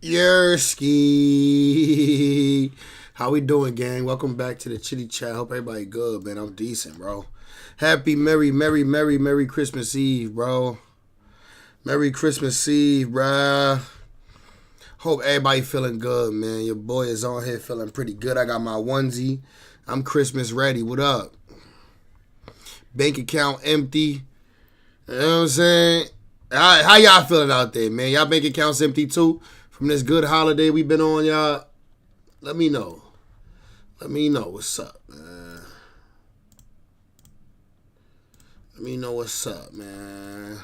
Yerski. How we doing, gang? Welcome back to the Chitty Chat. Hope everybody good, man. I'm decent, bro. Happy, Merry Christmas Eve, bro. Merry Christmas Eve, bruh. Hope everybody feeling good, man. Your boy is on here feeling pretty good. I got my onesie. I'm Christmas ready. What up? Bank account empty. You know what I'm saying? How y'all feeling out there, man? Y'all bank accounts empty too? From this good holiday we been on, y'all? Let me know. Let me know what's up, man. Let me know what's up, man.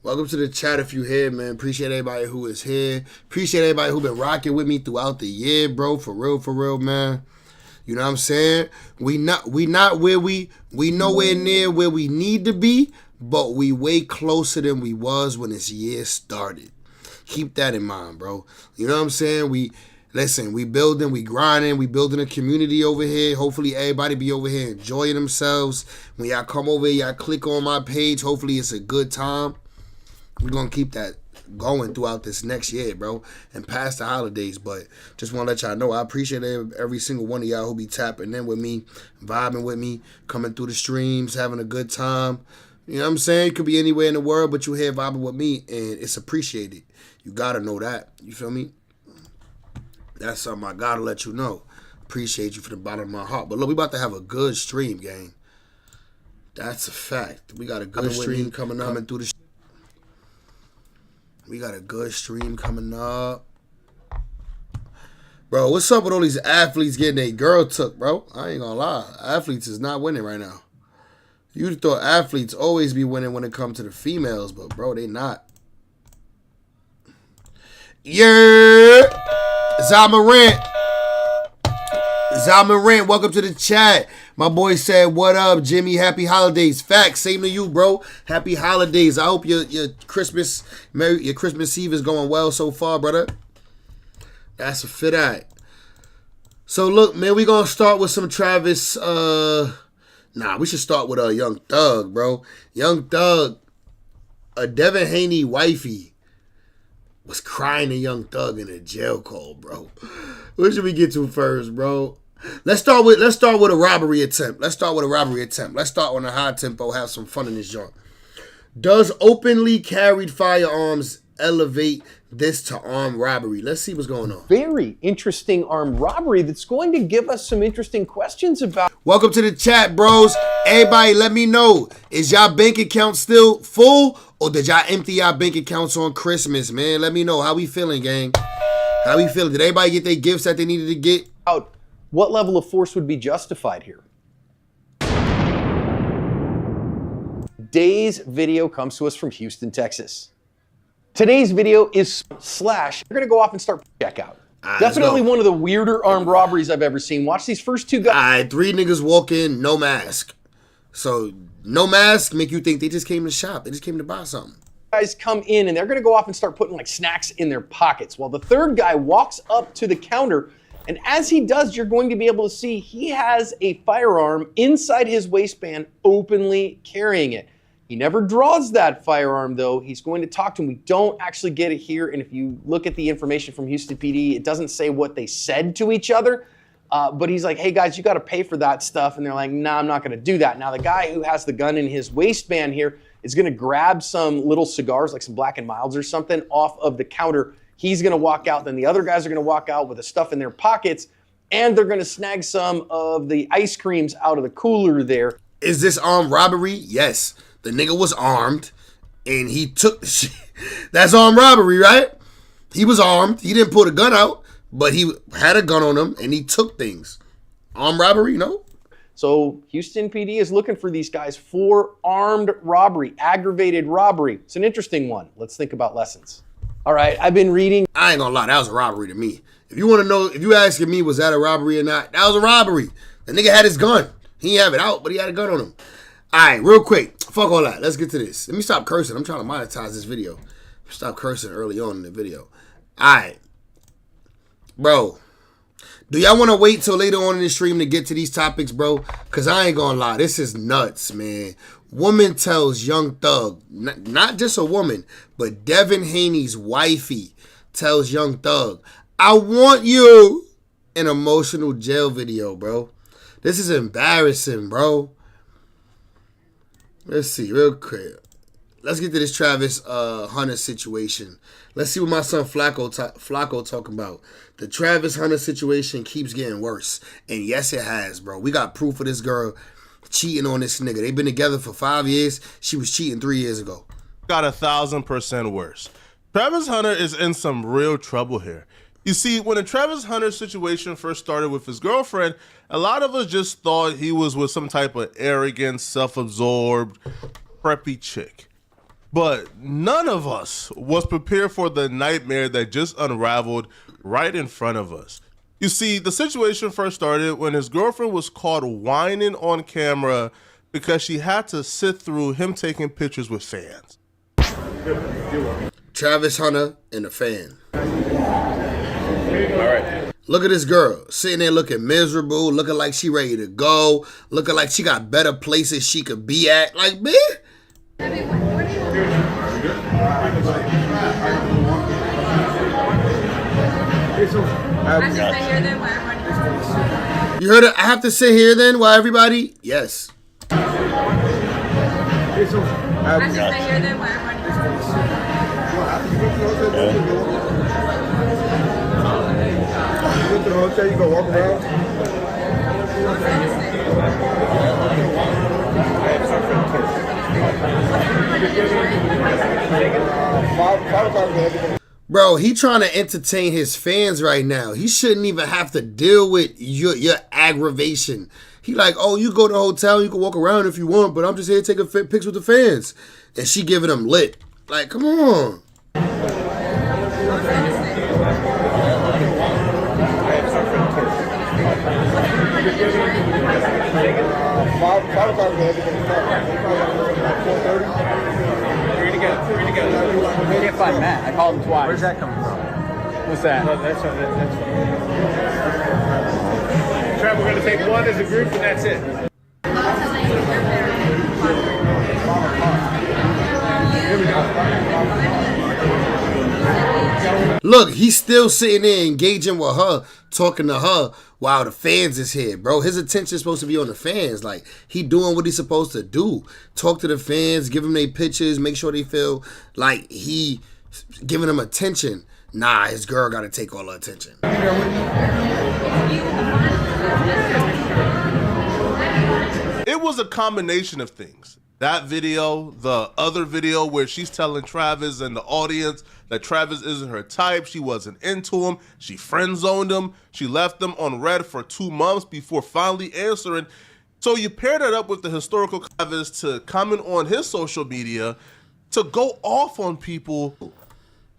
Welcome to the chat if you here, man. Appreciate everybody who is here. Appreciate everybody who been rocking with me throughout the year, bro. For real, man. You know what I'm saying? We not where we nowhere near where we need to be, but we way closer than we was when this year started. Keep that in mind, bro. You know what I'm saying? We building, we grinding, we building a community over here. Hopefully everybody be over here enjoying themselves. When y'all come over here, y'all click on my page. Hopefully it's a good time. We're going to keep that going throughout this next year, bro, and past the holidays. But just want to let y'all know, I appreciate every single one of y'all who be tapping in with me, vibing with me, coming through the streams, having a good time. You know what I'm saying? It could be anywhere in the world, but you here vibing with me, and it's appreciated. You got to know that. You feel me? That's something I got to let you know. Appreciate you from the bottom of my heart. But look, we about to have a good stream, gang. That's a fact. We got a good stream coming through the We got a good stream coming up. Bro, what's up with all these athletes getting their girl took, bro? I ain't gonna lie. Athletes is not winning right now. You'd thought athletes always be winning when it comes to the females, but, bro, they not. Yeah! Zamarant, welcome to the chat. My boy said, what up, Jimmy? Happy holidays. Facts. Same to you, bro. Happy holidays. I hope your Christmas Eve is going well so far, brother. That's a fit eye. So, look, man, we going to start with some Travis. We should start with Young Thug, bro. Young Thug, a Devin Haney wifey, was crying to Young Thug in a jail call, bro. What should we get to first, bro? Let's start with a robbery attempt. Let's start on a high tempo, have some fun in this joint. Does openly carried firearms elevate this to armed robbery? Let's see what's going on. Very interesting armed robbery that's going to give us some interesting questions about. Welcome to the chat, bros. Everybody, let me know. Is y'all bank account still full, or did y'all empty y'all bank accounts on Christmas, man? Let me know. How we feeling, gang? How we feeling? Did everybody get their gifts that they needed to get? What level of force would be justified here? Today's video comes to us from Houston, Texas. Today's video is Slash. We're going to go off and start checkout. Definitely one of the weirder armed robberies I've ever seen. Watch these first two guys. All right, 3 niggas walk in, no mask. So, no mask make you think they just came to shop. They just came to buy something. Guys come in and they're going to go off and start putting like snacks in their pockets while the third guy walks up to the counter. And as he does, you're going to be able to see he has a firearm inside his waistband, openly carrying it. He never draws that firearm, though. He's going to talk to him. We don't actually get it here. And if you look at the information from Houston PD, it doesn't say what they said to each other. But he's like, hey, guys, you got to pay for that stuff. And they're like, nah, I'm not going to do that. Now, the guy who has the gun in his waistband here is going to grab some little cigars, like some Black and Milds or something, off of the counter. He's going to walk out. Then the other guys are going to walk out with the stuff in their pockets, and they're going to snag some of the ice creams out of the cooler there. Is this armed robbery? Yes. The nigga was armed, and he took the shit. That's armed robbery, right? He was armed. He didn't pull the gun out, but he had a gun on him, and he took things. Armed robbery, no? So Houston PD is looking for these guys for armed robbery, aggravated robbery. It's an interesting one. Let's think about lessons. All right, I've been reading. I ain't gonna lie, that was a robbery to me. If you want to know, if you asking me, was that a robbery or not? That was a robbery. The nigga had his gun. He didn't have it out, but he had a gun on him. All right, real quick. Fuck all that. Let's get to this. Let me stop cursing. I'm trying to monetize this video. Stop cursing early on in the video. All right. Bro, Do y'all want to wait till later on in the stream to get to these topics, bro? Because I ain't going to lie. This is nuts, man. Woman tells Young Thug, not just a woman, but Devin Haney's wifey tells Young Thug, I want you. An emotional jail video, bro. This is embarrassing, bro. Let's see, real quick. Let's get to this Travis Hunter situation. Let's see what my son Flacco talking about. The Travis Hunter situation keeps getting worse. And yes, it has, bro. We got proof of this girl cheating on this nigga. They've been together for 5 years. She was cheating 3 years ago. Got 1,000% worse. Travis Hunter is in some real trouble here. You see, when the Travis Hunter situation first started with his girlfriend, a lot of us just thought he was with some type of arrogant, self-absorbed, preppy chick. But none of us was prepared for the nightmare that just unraveled right in front of us. You see, the situation first started when his girlfriend was caught whining on camera because she had to sit through him taking pictures with fans. Travis Hunter and a fan. All right. Look at this girl sitting there looking miserable, looking like she ready to go, looking like she got better places she could be at. Like, man. You heard it? I have to sit here then while everybody? Yes. I have to sit here then while You go to the hotel, you go walk around. Bro, he trying to entertain his fans right now. He shouldn't even have to deal with your aggravation. He like, oh, you go to the hotel, you can walk around if you want, but I'm just here to take a pics with the fans. And she giving him lit. Like, come on. We can't find Matt. I called him twice. Where's that coming from? What's that? No, that's Trev, we're going to take one as a group and that's it. Look, he's still sitting there engaging with her, talking to her while the fans is here, bro. His attention is supposed to be on the fans. Like, he doing what he's supposed to do. Talk to the fans, give them their pictures, make sure they feel like he giving them attention. Nah, his girl got to take all the attention. It was a combination of things. That video, the other video where she's telling Travis and the audience that Travis isn't her type, she wasn't into him, she friend-zoned him, she left him on red for 2 months before finally answering. So you pair that up with the historical Travis to comment on his social media to go off on people.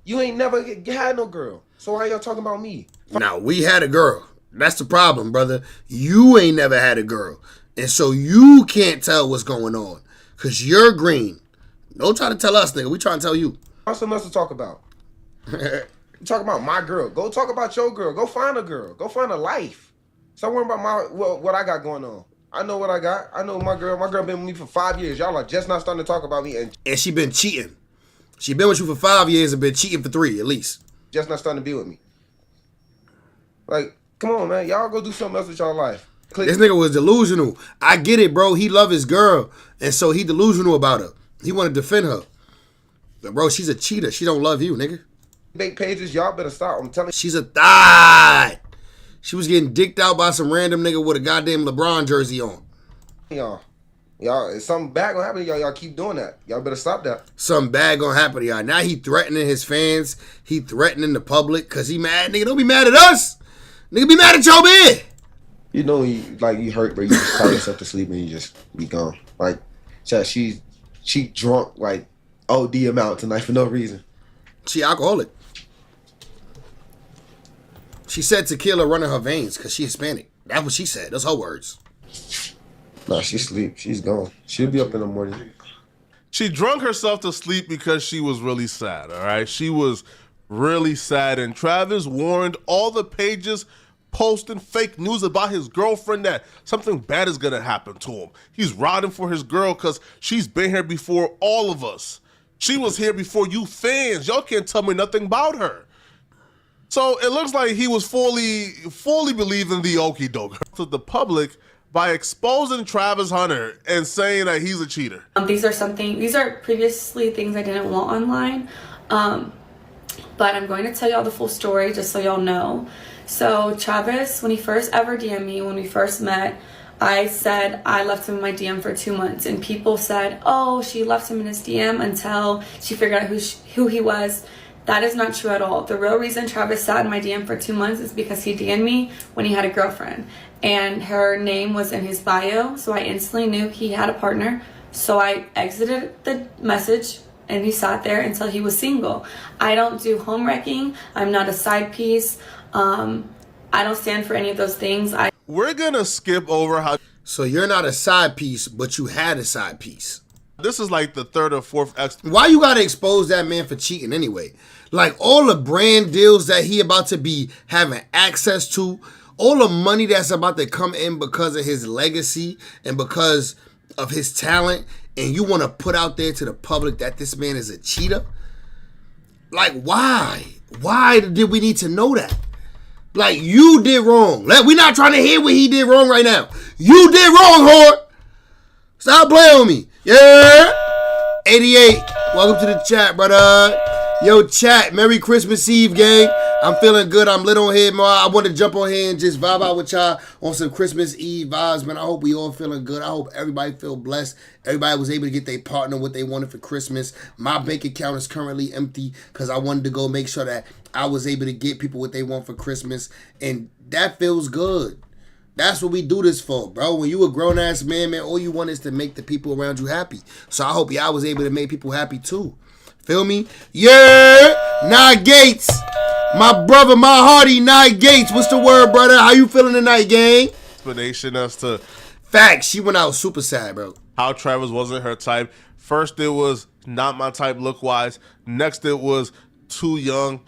You ain't never had no girl. So why y'all talking about me? Now, we had a girl. That's the problem, brother. You ain't never had a girl. And so you can't tell what's going on. Because you're green. Don't try to tell us, nigga. We trying to tell you. What's something else to talk about? You talk about my girl. Go talk about your girl. Go find a girl. Go find a life. Stop worrying about what I got going on. I know what I got. I know my girl. My girl been with me for 5 years. Y'all are just not starting to talk about me. And she been cheating. She been with you for 5 years and been cheating for 3 at least. Just not starting to be with me. Like, come on, man. Y'all go do something else with y'all life. This nigga was delusional. I get it, bro. He love his girl. And so he delusional about her. He want to defend her. But, bro, she's a cheater. She don't love you, nigga. Big pages, y'all better stop. I'm telling you. She's a thot. She was getting dicked out by some random nigga with a goddamn LeBron jersey on. Y'all, it's something bad gonna happen to y'all. Y'all keep doing that. Y'all better stop that. Something bad gonna happen to y'all. Now he threatening his fans. He threatening the public because he mad. Nigga, don't be mad at us. Nigga, be mad at your man. You know, you hurt, but you just call yourself to sleep and you just be gone. Like, she drunk like OD amount tonight for no reason. She alcoholic. She said tequila running her veins because she Hispanic. That's what she said. That's her words. Nah, she sleep. She's gone. She'll be up in the morning. She drunk herself to sleep because she was really sad, all right? She was really sad, and Travis warned all the pages posting fake news about his girlfriend that something bad is gonna happen to him. He's riding for his girl because she's been here before all of us. She was here before you fans. Y'all can't tell me nothing about her. So it looks like he was fully believing the okie doke to the public by exposing Travis Hunter and saying that he's a cheater. These are previously things I didn't want online. But I'm going to tell y'all the full story just so y'all know. So Travis, when he first ever DM'd me, when we first met, I said I left him in my DM for 2 months, and people said, oh, she left him in his DM until she figured out who he was. That is not true at all. The real reason Travis sat in my DM for 2 months is because he DM'd me when he had a girlfriend, and her name was in his bio, so I instantly knew he had a partner. So I exited the message, and he sat there until he was single. I don't do home wrecking. I'm not a side piece. I don't stand for any of those things. We're gonna skip over how. So you're not a side piece, but you had a side piece. This is like the third or fourth Why you gotta expose that man for cheating anyway? Like all the brand deals that he about to be having access to, all the money that's about to come in because of his legacy and because of his talent, and you want to put out there to the public that this man is a cheater? Like, why? Why did we need to know that? Like, you did wrong. We're not trying to hear what he did wrong right now. You did wrong, whore. Stop playing with me. Yeah. 88. Welcome to the chat, brother. Yo, chat. Merry Christmas Eve, gang. I'm feeling good. I'm lit on here, man. I want to jump on here and just vibe out with y'all on some Christmas Eve vibes, man. I hope we all feeling good. I hope everybody feel blessed. Everybody was able to get their partner what they wanted for Christmas. My bank account is currently empty because I wanted to go make sure that I was able to get people what they want for Christmas. And that feels good. That's what we do this for, bro. When you a grown-ass man, all you want is to make the people around you happy. So I hope y'all was able to make people happy too. Feel me? Yeah! Nye Gates. My brother, my hearty, Nye Gates. What's the word, brother? How you feeling tonight, gang? Explanation as to facts. She went out super sad, bro. How Travis wasn't her type. First, it was not my type look-wise. Next, it was too young.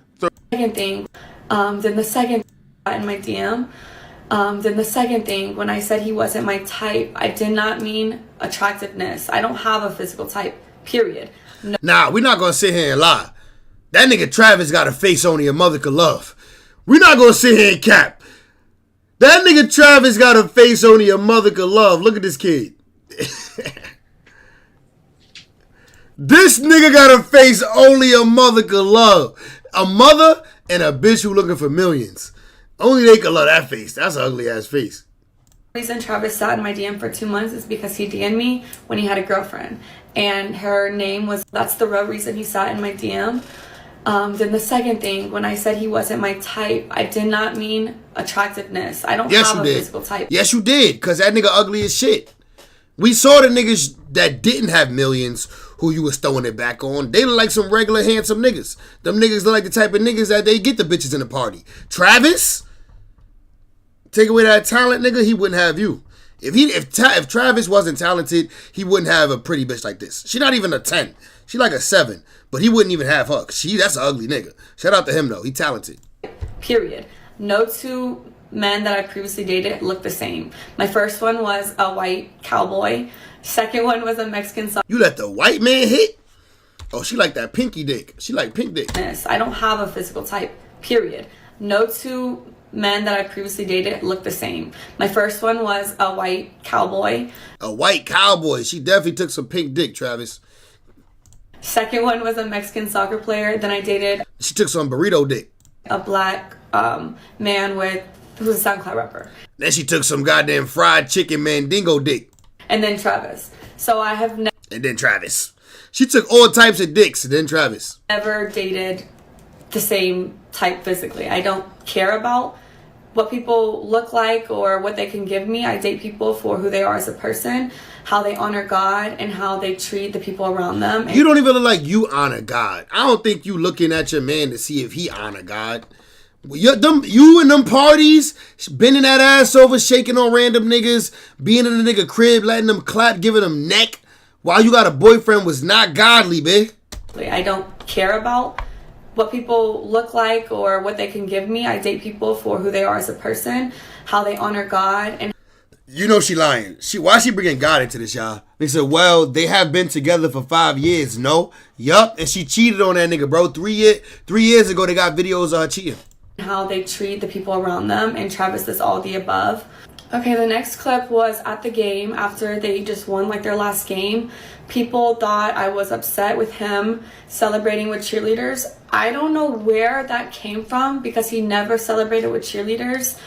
Second thing, then the second in my DM. Then the second thing, when I said he wasn't my type, I did not mean attractiveness. I don't have a physical type, period. No. Nah, we're not going to sit here and lie. That nigga Travis got a face only a mother could love. We're not going to sit here and cap. That nigga Travis got a face only a mother could love. Look at this kid. This nigga got a face only a mother could love. A mother and a bitch who looking for millions. Only they could love that face. That's an ugly ass face. The reason Travis sat in my DM for 2 months is because he DM'd me when he had a girlfriend, and her name was. That's the real reason he sat in my DM. Then the second thing, when I said he wasn't my type, I did not mean attractiveness. I don't have a physical type. Yes, you did, because that nigga ugly as shit. We saw the niggas that didn't have millions who you was throwing it back on. They look like some regular handsome niggas. Them niggas look like the type of niggas that they get the bitches in the party. Travis, take away that talent, nigga, he wouldn't have you. If Travis wasn't talented, he wouldn't have a pretty bitch like this. She not even a 10. She like a 7. But he wouldn't even have her. That's an ugly nigga. Shout out to him, though. He talented. Period. No two men that I previously dated looked the same. My first one was a white cowboy. Second one was a Mexican. You let the white man hit? Oh, she like that pinky dick. She like pink dick. I don't have a physical type. Period. No two men that I previously dated looked the same. My first one was a white cowboy. A white cowboy. She definitely took some pink dick, Travis. Second one was a Mexican soccer player. Then I dated. She took some burrito dick. A black man who's a SoundCloud rapper. Then she took some goddamn fried chicken mandingo dick. And then Travis. So I have and then Travis. She took all types of dicks and then Travis. Never dated the same type physically. I don't care about what people look like or what they can give me. I date people for who they are as a person, how they honor God, and how they treat the people around them. You don't even look like you honor God. I don't think you looking at your man to see if he honor God. You and them parties, bending that ass over, shaking on random niggas, being in the nigga crib, letting them clap, giving them neck, while you got a boyfriend was not godly, babe. I don't care about what people look like or what they can give me. I date people for who they are as a person, how they honor God, and You know she lying. Why she bringing God into this, y'all? They said, well, they have been together for 5 years. No. Yup. And she cheated on that nigga, bro. 3 years ago, they got videos of her cheating. how they treat the people around them, and Travis is all the above. Okay, the next clip was at the game after they just won like their last game. People thought I was upset with him celebrating with cheerleaders. I don't know where that came from because he never celebrated with cheerleaders.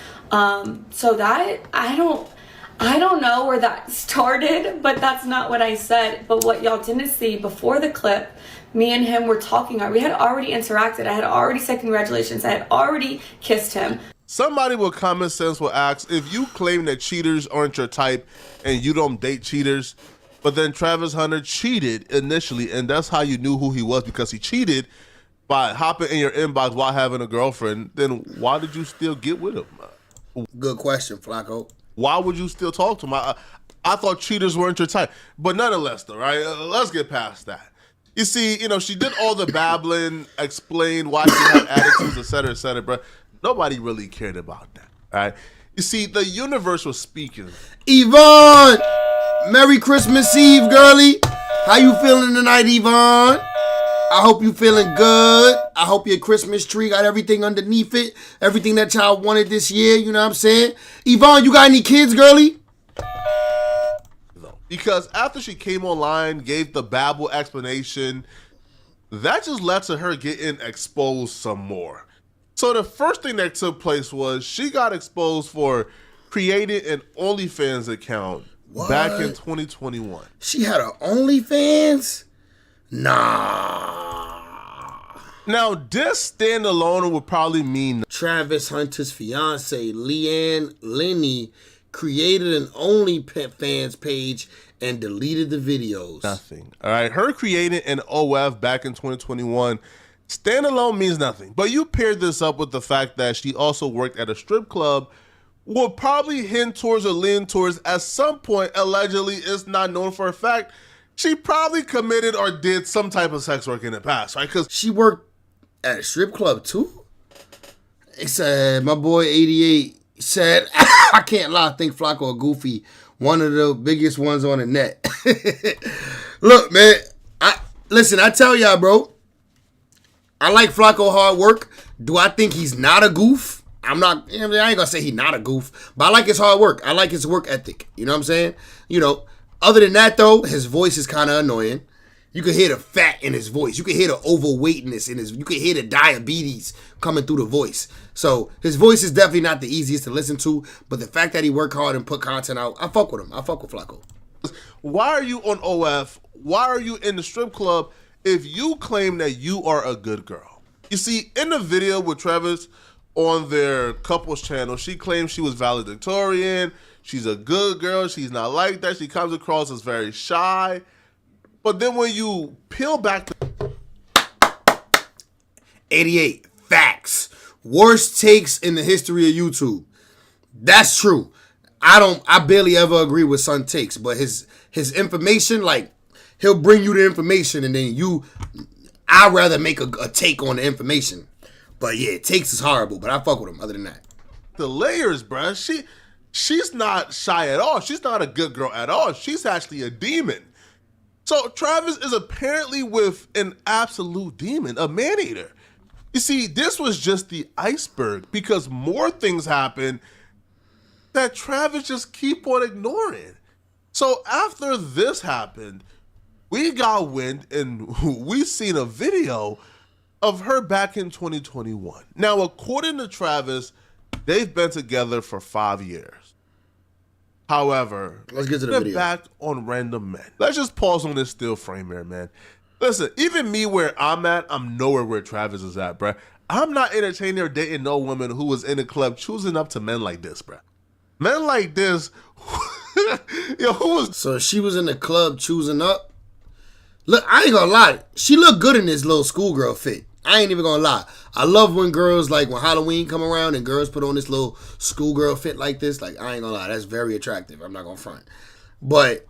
So that I don't know where that started, but that's not what I said. But what y'all didn't see before the clip, me and him were talking. We had already interacted. I had already said congratulations. I had already kissed him. Somebody with common sense will ask, if you claim that cheaters aren't your type and you don't date cheaters, but then Travis Hunter cheated initially, and that's how you knew who he was because he cheated by hopping in your inbox while having a girlfriend, then why did you still get with him? Good question, Flacco. Why would you still talk to him? I thought cheaters weren't your type. But nonetheless, though, right? Let's get past that. You see, she did all the babbling, explained why she had attitudes, et cetera, but nobody really cared about that, right? You see, the universe was speaking. Yvonne! Merry Christmas Eve, girlie. How you feeling tonight, Yvonne? I hope you feeling good. I hope your Christmas tree got everything underneath it. Everything that y'all wanted this year, you know what I'm saying? Yvonne, you got any kids, girlie? Because after she came online, gave the babble explanation, that just led to her getting exposed some more. So the first thing that took place was she got exposed for creating an OnlyFans account back in 2021. She had an OnlyFans? Nah. Now, this standalone would probably mean Travis Hunter's fiance, Leena, created an OnlyFans page and deleted the videos. nothing. All right, her creating an OF back in 2021, standalone means nothing. But you paired this up with the fact that she also worked at a strip club, will probably hint towards or lean towards at some point, allegedly, it's not known for a fact, she probably committed or did some type of sex work in the past, right? Because she worked at a strip club too? It said, my boy 88 said, I can't lie, I think Flacco a goofy, one of the biggest ones on the net. Look, man, I tell y'all, bro, I like Flacco hard work. Do I think he's not a goof? I ain't gonna say he's not a goof, but I like his hard work. I like his work ethic. You know what I'm saying? Other than that, though, his voice is kind of annoying. You can hear the fat in his voice. You can hear the overweightness in his. You can hear the diabetes coming through the voice. So his voice is definitely not the easiest to listen to. But the fact that he worked hard and put content out, I fuck with him. I fuck with Flacco. why are you on OF? Why are you in the strip club if you claim that you are a good girl? You see, in the video with Travis on their couples channel, she claims she was valedictorian. She's a good girl. She's not like that. She comes across as very shy. But then when you peel back 88 facts. Worst takes in the history of YouTube. That's true. I barely ever agree with Son takes, but his information, like, he'll bring you the information and then I'd rather make a take on the information. But yeah, takes is horrible, but I fuck with him other than that. the layers, bruh, she's not shy at all. She's not a good girl at all. She's actually a demon. So Travis is apparently with an absolute demon, a man-eater. You see, this was just the iceberg because more things happen that Travis just keep on ignoring. So after this happened, we got wind and we seen a video of her back in 2021. Now, according to Travis, they've been together for 5 years. However, let's get to the they're video. Back on random men. Let's just pause on this still frame here, man. Listen, even me where I'm at, I'm nowhere where Travis is at, bruh. I'm not entertaining or dating no woman who was in a club choosing up to men like this, bruh. Men like this, yo, who was... So she was in the club choosing up? Look, I ain't gonna lie. She looked good in this little schoolgirl fit. I ain't even gonna lie. I love when girls, like when Halloween come around and girls put on this little schoolgirl fit like this. Like, I ain't gonna lie. That's very attractive. I'm not gonna front. But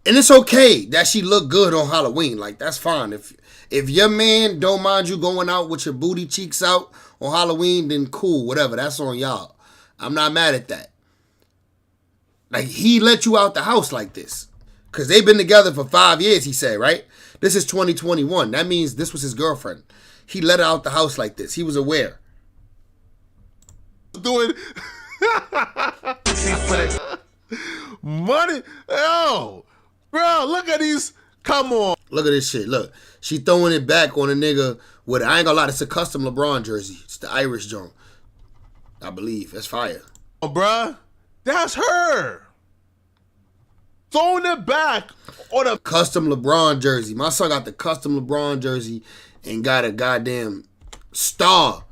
And it's okay that she looked good on Halloween. Like, that's fine. If your man don't mind you going out with your booty cheeks out on Halloween, then cool, whatever. That's on y'all. I'm not mad at that. Like, he let you out the house like this. Because they've been together for 5 years, he said, right? This is 2021. That means this was his girlfriend. He let her out the house like this. He was aware. Doing money. Oh, bro, look at these. Come on. Look at this shit. Look, she throwing it back on a nigga with, I ain't gonna lie, it's a custom LeBron jersey. It's the Irish joint, I believe. That's fire. Oh, bruh, that's her. Throwing it back on a custom LeBron jersey. My son got the custom LeBron jersey and got a goddamn star.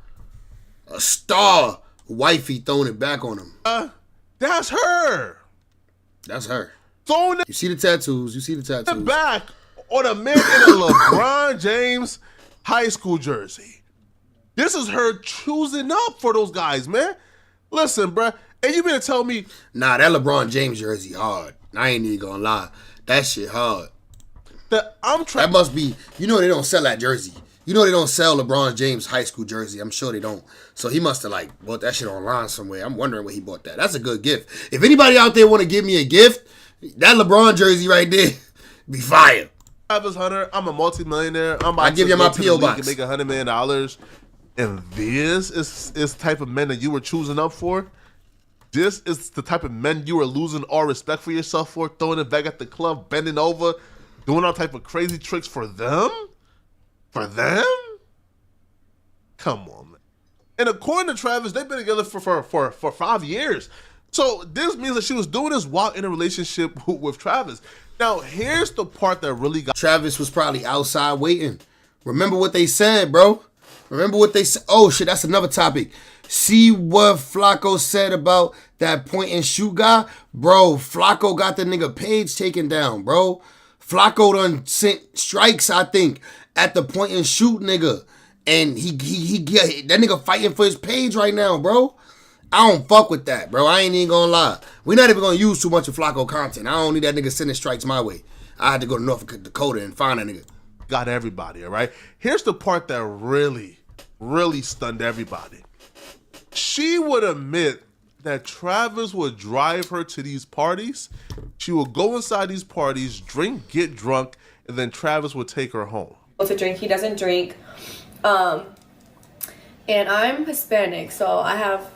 A star wifey throwing it back on him. That's her. That's her. Throwing it. You see the tattoos. You see the tattoos. Back on a man in a LeBron James high school jersey. This is her choosing up for those guys, man. Listen, bruh. And you better tell me. Nah, that LeBron James jersey hard. I ain't even gonna lie. That shit hard. That must be, you know they don't sell that jersey. You know they don't sell LeBron James high school jersey. I'm sure they don't. So he must have like bought that shit online somewhere. I'm wondering where he bought that. That's a good gift. If anybody out there want to give me a gift, that LeBron jersey right there be fire. Travis Hunter, I'm a multimillionaire. I give you my P.O. box. And make $100 million. And this is the type of men that you were choosing up for. This is the type of men you were losing all respect for yourself for, throwing it back at the club, bending over, doing all type of crazy tricks for them? For them? Come on, man. And according to Travis, they've been together for 5 years. So this means that she was doing this while in a relationship with Travis. Now, here's the part that really got... Travis was probably outside waiting. Remember what they said, bro. Remember what they said. Oh, shit, that's another topic. See what Flacco said about that point and shoot guy? Bro, Flacco got the nigga page taken down, bro. Flacco done sent strikes, I think, at the point and shoot nigga. And he that nigga fighting for his page right now, bro. I don't fuck with that, bro. I ain't even gonna lie. We're not even gonna use too much of Flacco content. I don't need that nigga sending strikes my way. I had to go to North Dakota and find that nigga. Got everybody, all right? Here's the part that really, really stunned everybody. She would admit that Travis would drive her to these parties. She would go inside these parties, drink, get drunk, and then Travis would take her home. To drink, he doesn't drink. And I'm Hispanic, so I have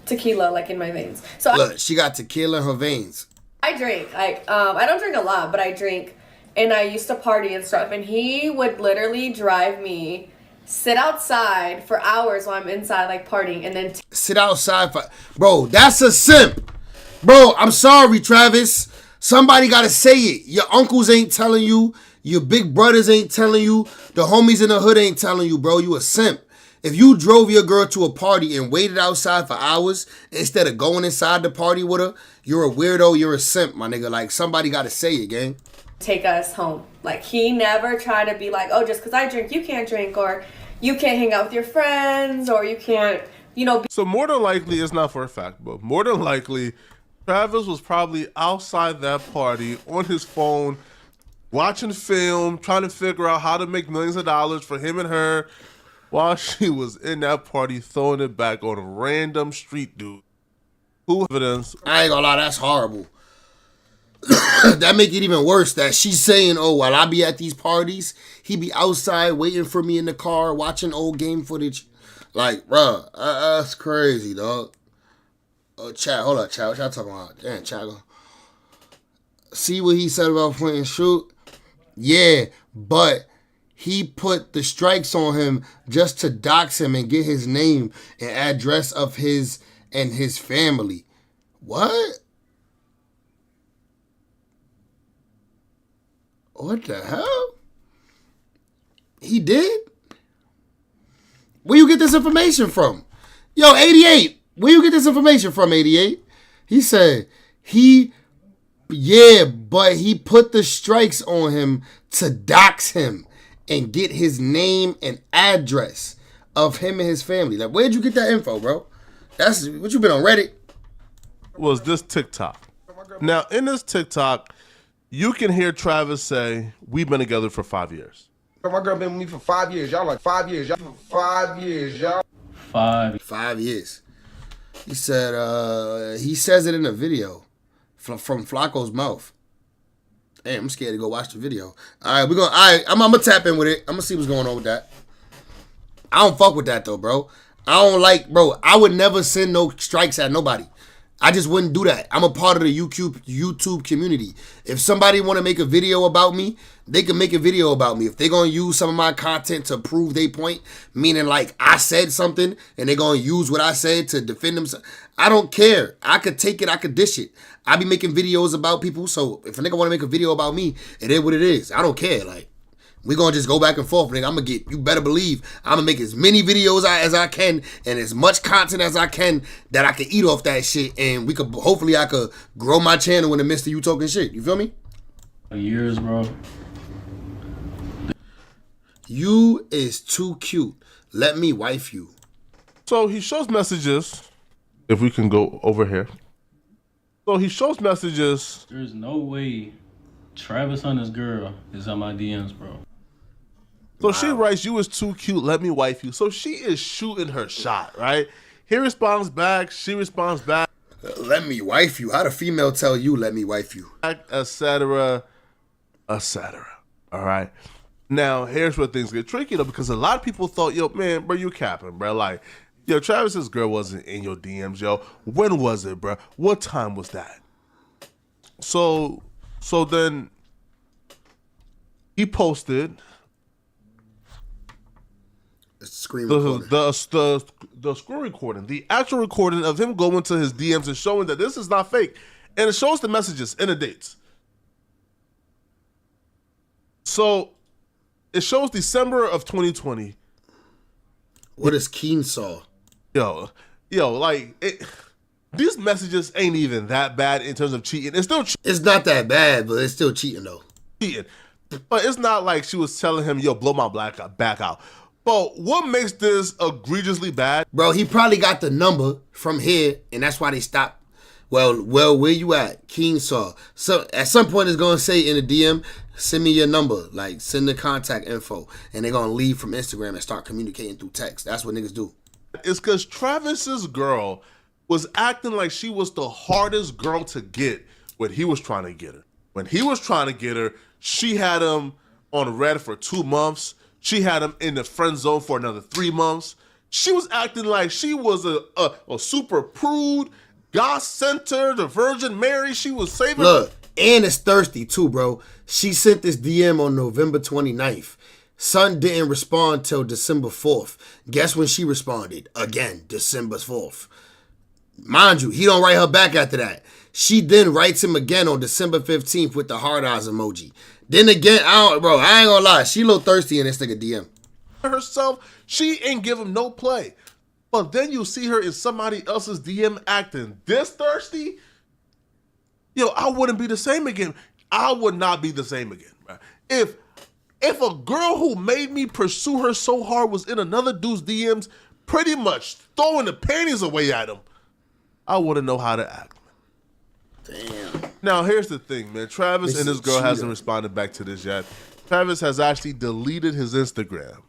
tequila like in my veins. So look, she got tequila in her veins. I drink. I don't drink a lot, but I drink. And I used to party and stuff. And he would literally drive me, sit outside for hours while I'm inside like partying, and then sit outside for... Bro, that's a simp. Bro, I'm sorry, Travis. Somebody gotta say it. Your uncles ain't telling you. Your big brothers ain't telling you. The homies in the hood ain't telling you, bro. You a simp. If you drove your girl to a party and waited outside for hours instead of going inside the party with her, you're a weirdo. You're a simp, my nigga. Like, somebody gotta say it, gang. Take us home. Like, he never tried to be like, oh, just because I drink, you can't drink, or you can't hang out with your friends, or you can't, So more than likely, it's not for a fact, but more than likely, Travis was probably outside that party on his phone, watching film, trying to figure out how to make millions of dollars for him and her, while she was in that party throwing it back on a random street dude. Who evidence? I ain't gonna lie, that's horrible. That make it even worse that she's saying, oh, while I be at these parties, he be outside waiting for me in the car, watching old game footage. Like, bruh, that's crazy, dog. Chat, hold up, chat. What y'all talking about? Damn, chat. See what he said about point and shoot? Yeah, but he put the strikes on him just to dox him and get his name and address of his and his family. What? What the hell? He did? Where you get this information from? Yo, 88, where you get this information from, 88? He said, but he put the strikes on him to dox him and get his name and address of him and his family. Like, where'd you get that info, bro? That's what you been on Reddit? Was this TikTok. Now, in this TikTok, you can hear Travis say, "We've been together for 5 years." My girl been with me for 5 years. Y'all like 5 years. Y'all for 5 years. Y'all. 5 years. He said, he says it in a video from Flacco's mouth. Damn, I'm scared to go watch the video. All right, I'm gonna tap in with it. I'm gonna see what's going on with that. I don't fuck with that though, bro. I would never send no strikes at nobody. I just wouldn't do that. I'm a part of the YouTube community. If somebody want to make a video about me, they can make a video about me. If they're going to use some of my content to prove their point, meaning like I said something and they're going to use what I said to defend themselves, I don't care. I could take it. I could dish it. I be making videos about people. So if a nigga want to make a video about me, it is what it is. I don't care. Like, we gonna just go back and forth, nigga. You better believe, I'm gonna make as many videos as I can and as much content as I can that I can eat off that shit, and hopefully I could grow my channel in the midst of you talking shit. You feel me? Years, bro. You is too cute. Let me wife you. So he shows messages, if we can go over here. So he shows messages. There's no way Travis Hunter's girl is on my DMs, bro. So she writes, "You is too cute, let me wife you." So she is shooting her shot, right? He responds back, she responds back. Let me wife you. How the female tell you, let me wife you? Etc. Etc. All right. Now, here's where things get tricky, though, because a lot of people thought, yo, man, bro, you capping, bro. Like, yo, Travis's girl wasn't in your DMs, yo. When was it, bro? What time was that? So then he posted the screen recording. The screen recording, the actual recording of him going to his DMs and showing that this is not fake. And it shows the messages and the dates. So it shows December of 2020. What is Keensaw? Yo, like these messages ain't even that bad in terms of cheating. It's still It's not that bad, but it's still cheating though. cheating. But it's not like she was telling him, yo, blow my back out. But what makes this egregiously bad? Bro, he probably got the number from here, and that's why they stopped. Well, where you at? Keensaw. So at some point it's gonna say in the DM, send me your number. Like, send the contact info. And they're gonna leave from Instagram and start communicating through text. That's what niggas do. It's because Travis's girl was acting like she was the hardest girl to get when he was trying to get her. When he was trying to get her, she had him on red for 2 months. She had him in the friend zone for another 3 months. She was acting like she was a super prude, God-centered, the Virgin Mary. She was saving. Look, and it's thirsty too, bro. She sent this DM on November 29th. Son didn't respond till December 4th. Guess when she responded? Again, December 4th. Mind you, he don't write her back after that. She then writes him again on December 15th with the hard eyes emoji. Then again, I ain't gonna lie. She a little thirsty in this nigga DM. Herself, she ain't give him no play. But then you see her in somebody else's DM acting this thirsty. Yo, I wouldn't be the same again. I would not be the same again. Right? If a girl who made me pursue her so hard was in another dude's DMs, pretty much throwing the panties away at him, I wouldn't know how to act. Damn. Now, here's the thing, man. Travis and his girl hasn't responded back to this yet. Travis has actually deleted his Instagram.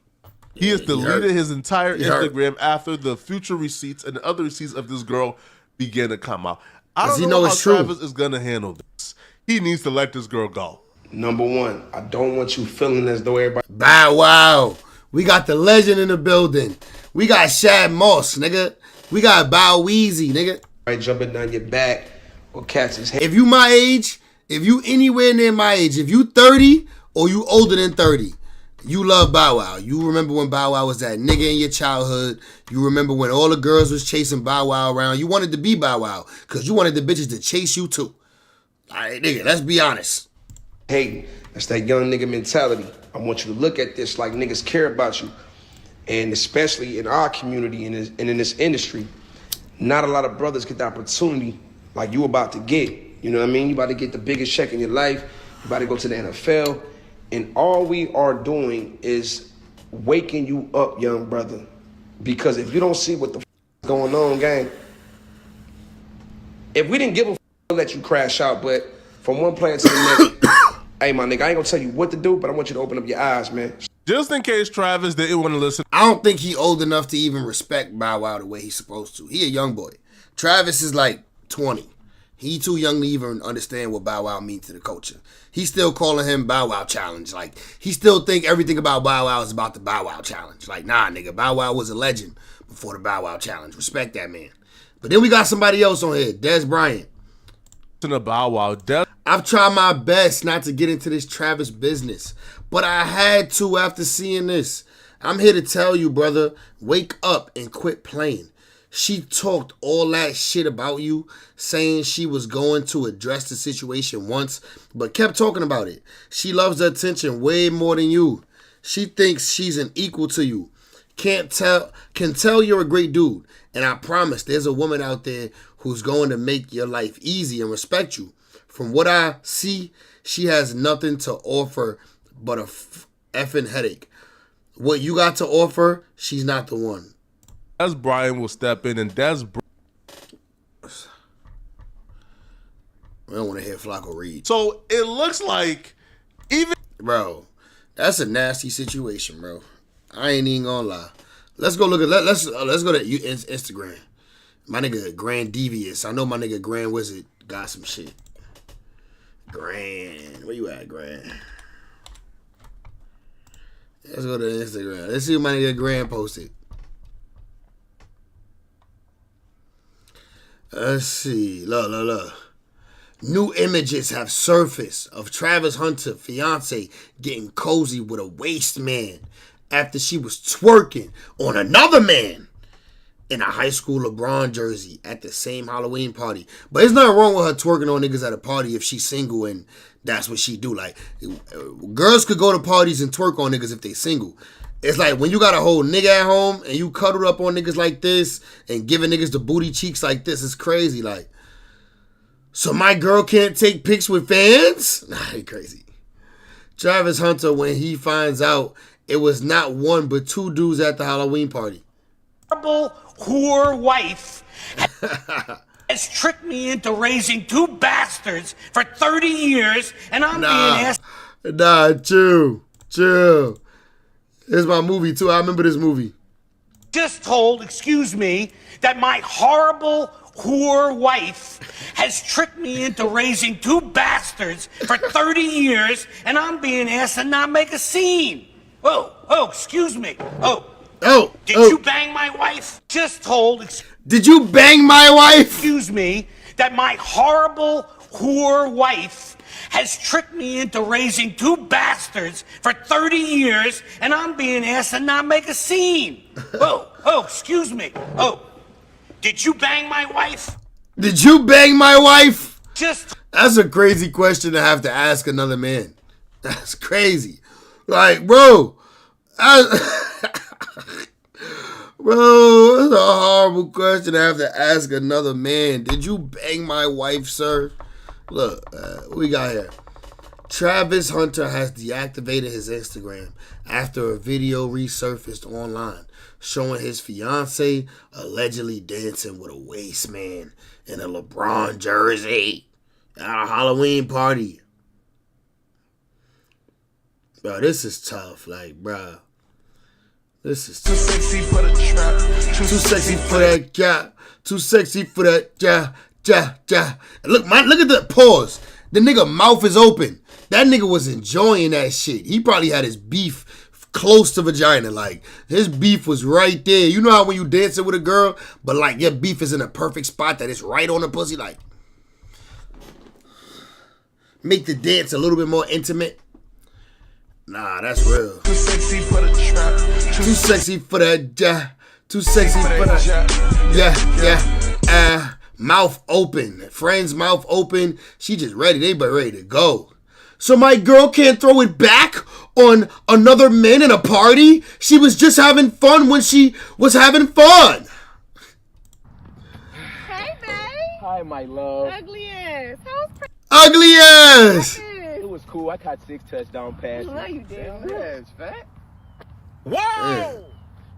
He has deleted his entire Instagram after the future receipts and the other receipts of this girl began to come out. I don't know how Travis is going to handle this. He needs to let this girl go. Number one, I don't want you feeling as though everybody. Bow wow. We got the legend in the building. We got Shad Moss, nigga. We got Bow Weezy, nigga. Right, jumping down your back or catch his head. If you my age, if you anywhere near my age, if you 30 or you older than 30, you love Bow Wow. You remember when Bow Wow was that nigga in your childhood. You remember when all the girls was chasing Bow Wow around. You wanted to be Bow Wow because you wanted the bitches to chase you too. All right, nigga, let's be honest. Hey, that's that young nigga mentality. I want you to look at this like niggas care about you. And especially in our community and in this industry, not a lot of brothers get the opportunity like you about to get. You know what I mean? You about to get the biggest check in your life. You about to go to the NFL. And all we are doing is waking you up, young brother. Because if you don't see what the is going on, gang, if we didn't give a let you crash out, but from one player to the next, Hey, my nigga, I ain't gonna tell you what to do, but I want you to open up your eyes, man. Just in case Travis didn't want to listen. I don't think he old enough to even respect Bow Wow the way he's supposed to. He a young boy. Travis is like 20. He too young to even understand what Bow Wow means to the culture. He's still calling him Bow Wow Challenge. Like, he still think everything about Bow Wow is about the Bow Wow Challenge. Like, nah, nigga, Bow Wow was a legend before the Bow Wow Challenge. Respect that man. But then we got somebody else on here, Des Bryant. To Bow Wow. I've tried my best not to get into this Travis business, but I had to after seeing this. I'm here to tell you, brother, wake up and quit playing. She talked all that shit about you, saying she was going to address the situation once, but kept talking about it. She loves the attention way more than you. She thinks she's an equal to you. Can tell you're a great dude. And I promise there's a woman out there who's going to make your life easy and respect you. From what I see, she has nothing to offer but a effing headache. What you got to offer, she's not the one. Des Bryant will step in, and I don't want to hear Flacco read. So it looks like Bro, that's a nasty situation, bro. I ain't even gonna lie. Let's go look at let's go to Instagram. My nigga Grand Devious. I know my nigga Grand Wizard got some shit. Grand, where you at, Grand? Let's go to Instagram. Let's see what my nigga Grand posted. Let's see. Look. New images have surfaced of Travis Hunter's fiance getting cozy with a waste man after she was twerking on another man in a high school LeBron jersey at the same Halloween party. But it's nothing wrong with her twerking on niggas at a party if she's single and that's what she do. Like, girls could go to parties and twerk on niggas if they single. It's like when you got a whole nigga at home and you cuddled up on niggas like this and giving niggas the booty cheeks like this, it's crazy. Like, so my girl can't take pics with fans? Nah, he crazy. Travis Hunter, when he finds out it was not one but two dudes at the Halloween party. Whore wife has tricked me into raising two bastards for 30 years, and I'm being asked. Nah, chill. It's my movie too. I remember this movie. Just told, excuse me, that my horrible whore wife has tricked me into raising two bastards for 30 years, and I'm being asked to not make a scene. Oh, excuse me. Did you bang my wife? Just told. Did you bang my wife? Excuse me, that my horrible whore wife has tricked me into raising two bastards for 30 years, and I'm being asked to not make a scene. Excuse me. Did you bang my wife? Did you bang my wife? Just. That's a crazy question to have to ask another man. That's crazy. Like, bro. Bro, that's a horrible question to have to ask another man. Did you bang my wife, sir? Look, what we got here? Travis Hunter has deactivated his Instagram after a video resurfaced online showing his fiance allegedly dancing with a waste man in a LeBron jersey at a Halloween party. Bro, this is tough. Like, bro. This is too sexy for the trap. Too sexy for that gap. Too sexy for that ja. Look at the pause. The nigga mouth is open. That nigga was enjoying that shit. He probably had his beef close to vagina. Like, his beef was right there. You know how when you dancing with a girl, but like your beef is in a perfect spot that it's right on the pussy, like make the dance a little bit more intimate. Nah, that's real. Too sexy for the trap. Too sexy for that ja. Too sexy for that yeah. Mouth open. Friend's mouth open. She just ready. They but ready to go. So my girl can't throw it back on another man in a party? She was just having fun when she was having fun. Hey, babe. Hi, my love. Ugly ass. How's Ugly ass. It was cool. I caught 6 touchdown passes. No, you didn't. Yeah, it's fat. Whoa! Yeah.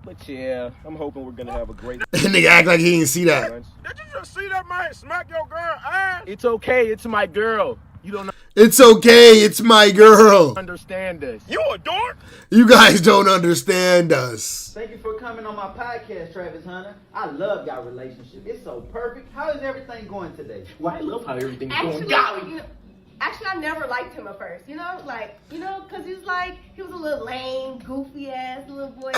But yeah, I'm hoping we're gonna have a great. Nigga act like he didn't see that. Did you just see that man smack your girl ass? It's okay. It's my girl. You don't It's okay. It's my girl. understand us. You a dork? You guys don't understand us. Thank you for coming on my podcast, Travis Hunter. I love y'all relationship. It's so perfect. How is everything going today? Well, I love how everything's Actually, going. Golly. I never liked him at first, because he was a little lame, goofy ass little boy.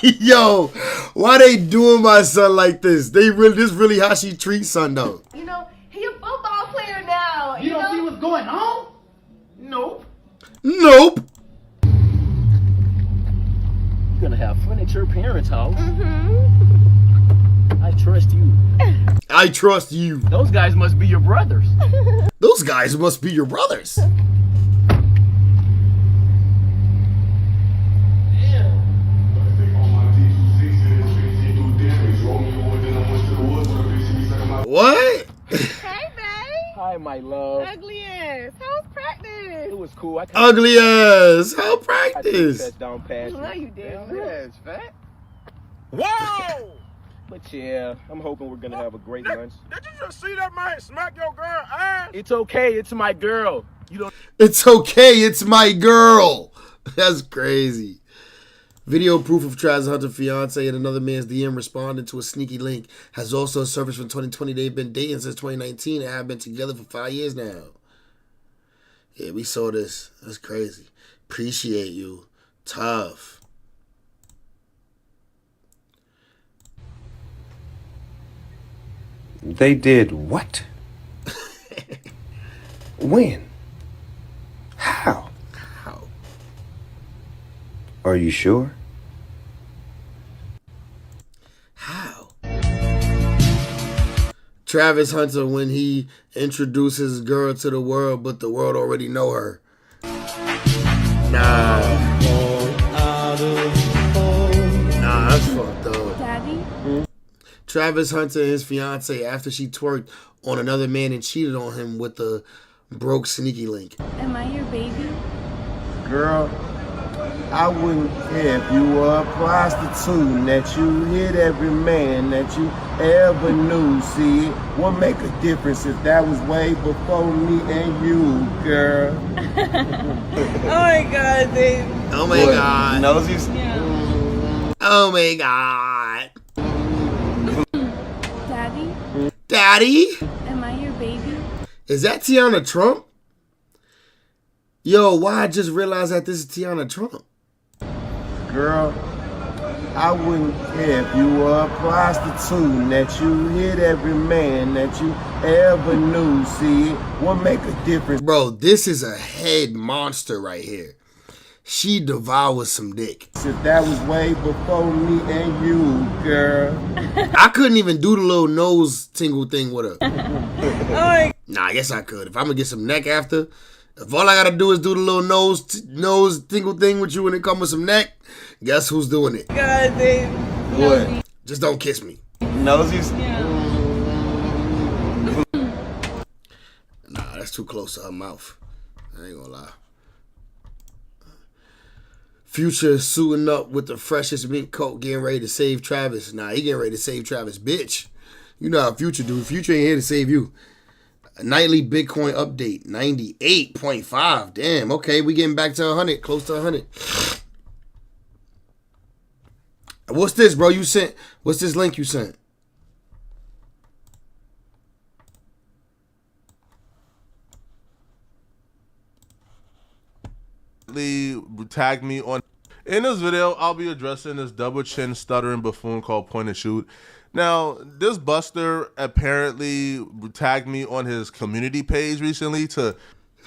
Yo, why they doing my son like this? This really how she treats son though. He a football player now. You don't see what's going on? Nope. Nope. You're gonna have fun at your parents' house. Mm-hmm. I trust you. I trust you. Those guys must be your brothers. Those guys must be your brothers. What? Hey, babe. Hi, my love. Ugly ass. How's practice? It was cool. Ugly ass. How I took practice? touchdown pass. No, you didn't. Yeah, it's fat. Whoa! But yeah, I'm hoping we're gonna have a great lunch. Did you just see that man smack your girl ass? It's okay. It's my girl. You don't. It's okay. It's my girl. That's crazy. Video proof of Travis Hunter's fiance and another man's DM responding to a sneaky link has also surfaced from 2020. They've been dating since 2019 and have been together for 5 years now. Yeah, we saw this. That's crazy. Appreciate you. Tough. They did what? When? How? How? Are you sure? How? Travis Hunter when he introduces girl to the world, but the world already know her. Nah, that's fucked up. Daddy? Travis Hunter and his fiance after she twerked on another man and cheated on him with the broke sneaky link. Am I your baby? Girl, I wouldn't care if you were a prostitute, that you hit every man that you ever knew. See, it won't make a difference if that was way before me and you, girl. Oh my god, babe. Oh my god. Nosies? Oh my god. Daddy? Daddy? Am I your baby? Is that Tiana Trump? Yo, why I just realized that this is Tiana Trump? Girl, I wouldn't care if you were a prostitute, that you hit every man that you ever knew. See, it won't make a difference. Bro, this is a head monster right here. She devours some dick. If that was way before me and you, girl. I couldn't even do the little nose tingle thing with her. Oh Nah, I guess I could. If I'm gonna get some neck after, if all I gotta do is do the little nose tingle thing with you when it comes with some neck, guess who's doing it? god, babe. What? Just don't kiss me. Nosies? Nah, that's too close to her mouth. I ain't gonna lie. Future suiting up with the freshest mink coat, getting ready to save Travis. Nah, he getting ready to save Travis, bitch. You know how Future do. Future ain't here to save you. A nightly Bitcoin update, 98.5. Damn, okay, we getting back to 100, close to 100. What's this, bro? You sent? What's this link you sent? Tag me on. In this video, I'll be addressing this double chin stuttering buffoon called Point and Shoot. Now, this buster apparently tagged me on his community page recently to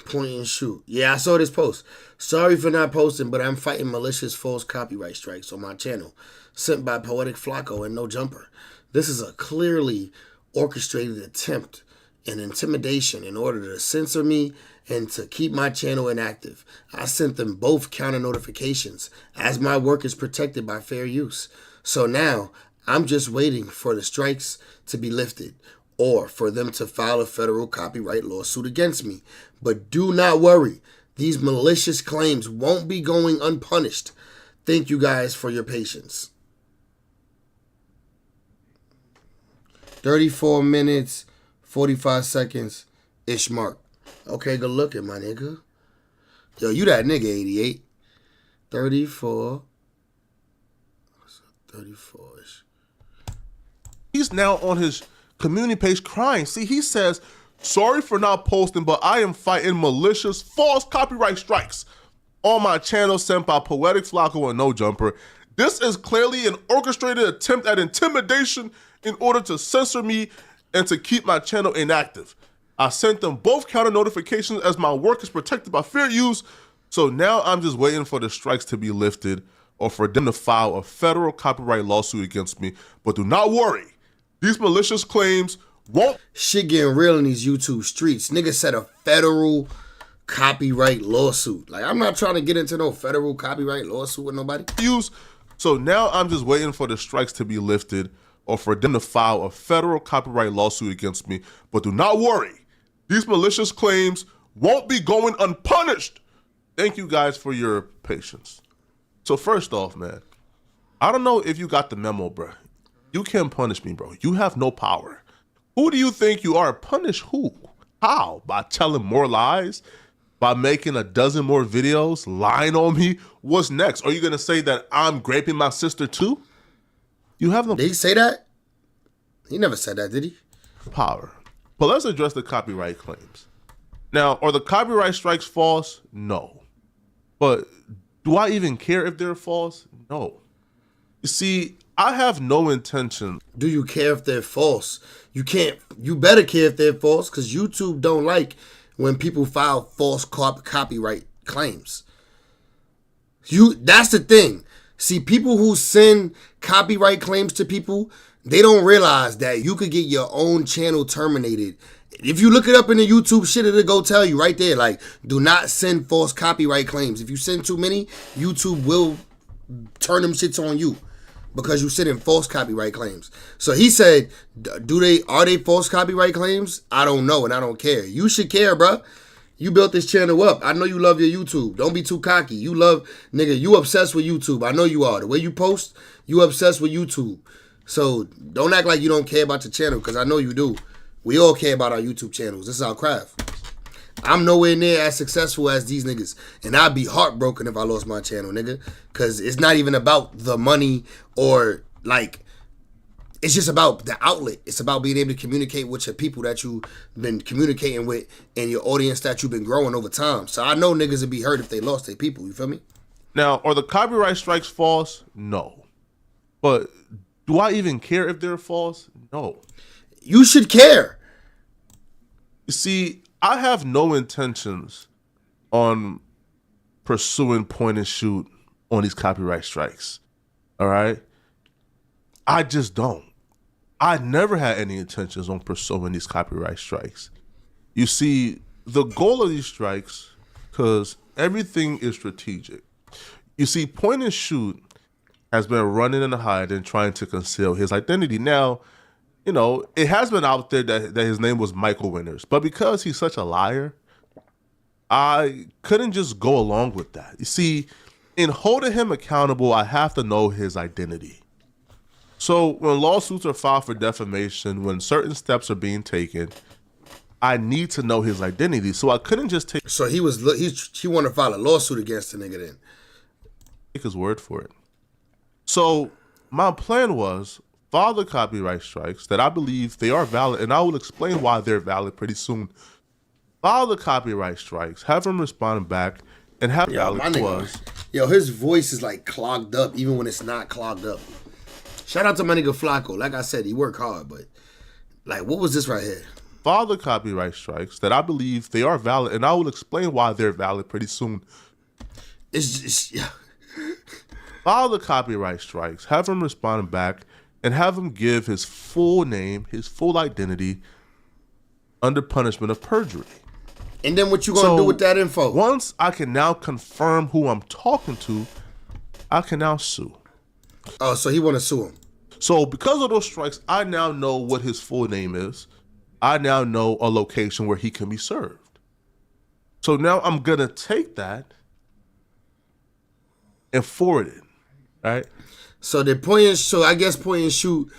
Point and Shoot. Yeah, I saw this post. Sorry for not posting, but I'm fighting malicious false copyright strikes on my channel, sent by Poetic Flacco and No Jumper. This is a clearly orchestrated attempt and intimidation in order to censor me and to keep my channel inactive. I sent them both counter notifications as my work is protected by fair use. So now I'm just waiting for the strikes to be lifted or for them to file a federal copyright lawsuit against me. But do not worry. These malicious claims won't be going unpunished. Thank you guys for your patience. 34 minutes, 45 seconds, ish mark. Okay, good looking, my nigga. Yo, you that nigga, 88. 34. 34-ish. He's now on his community page crying. See, he says, sorry for not posting, but I am fighting malicious, false copyright strikes on my channel sent by Poetic Flacco and No Jumper. This is clearly an orchestrated attempt at intimidation in order to censor me and to keep my channel inactive. I sent them both counter notifications as my work is protected by fair use, so now I'm just waiting for the strikes to be lifted or for them to file a federal copyright lawsuit against me. But do not worry, these malicious claims won't— Shit getting real in these YouTube streets. Nigga said a federal copyright lawsuit. Like, I'm not trying to get into no federal copyright lawsuit with nobody. So now I'm just waiting for the strikes to be lifted or for them to file a federal copyright lawsuit against me. But do not worry, these malicious claims won't be going unpunished. Thank you guys for your patience. So first off, man, I don't know if you got the memo, bro. You can't punish me, bro. You have no power. Who do you think you are? Punish who? How? By telling more lies? By making a dozen more videos? Lying on me? What's next? Are you going to say that I'm raping my sister too? You have no— Did he say that? He never said that, did he? Power. But let's address the copyright claims. Now, are the copyright strikes false? No. But do I even care if they're false? No. You see, I have no intention. Do you care if they're false? You better care if they're false, because YouTube don't like when people file false copyright claims. That's the thing. See, people who send copyright claims to people, they don't realize that you could get your own channel terminated. If you look it up in the YouTube shit, it'll go tell you right there, like, do not send false copyright claims. If you send too many, YouTube will turn them shits on you because you send in false copyright claims. So he said, are they false copyright claims? I don't know, and I don't care. You should care, bruh. You built this channel up. I know you love your YouTube. Don't be too cocky. You obsessed with YouTube. I know you are. The way you post, you obsessed with YouTube. So don't act like you don't care about your channel, because I know you do. We all care about our YouTube channels. This is our craft. I'm nowhere near as successful as these niggas. And I'd be heartbroken if I lost my channel, nigga. Because it's not even about the money or, like, it's just about the outlet. It's about being able to communicate with your people that you've been communicating with and your audience that you've been growing over time. So I know niggas would be hurt if they lost their people. You feel me? Now, are the copyright strikes false? No. But do I even care if they're false? No. You should care. You see, I have no intentions on pursuing point and shoot on these copyright strikes. All right? I just don't. I never had any intentions on pursuing these copyright strikes. You see, the goal of these strikes, because everything is strategic. You see, point and shoot has been running and hiding, trying to conceal his identity. Now, you know, it has been out there that his name was Michael Winters, but because he's such a liar, I couldn't just go along with that. You see, in holding him accountable, I have to know his identity. So when lawsuits are filed for defamation, when certain steps are being taken, I need to know his identity. So I couldn't just take— So he wanted to file a lawsuit against the nigga then. Take his word for it. So my plan was file the copyright strikes that I believe they are valid, and I will explain why they're valid pretty soon. File the copyright strikes, have him respond back, and have— Yo, his voice is like clogged up even when it's not clogged up. Shout out to my nigga Flacco. Like I said, he worked hard, but like, what was this right here? File the copyright strikes that I believe they are valid, and I will explain why they're valid pretty soon. File the copyright strikes, have him respond back, and have him give his full name, his full identity, under punishment of perjury. And then what you gonna do with that info? Once I can now confirm who I'm talking to, I can now sue. Oh, so he want to sue him. So because of those strikes, I now know what his full name is. I now know a location where he can be served. So now I'm going to take that and forward it, right? So I guess point and shoot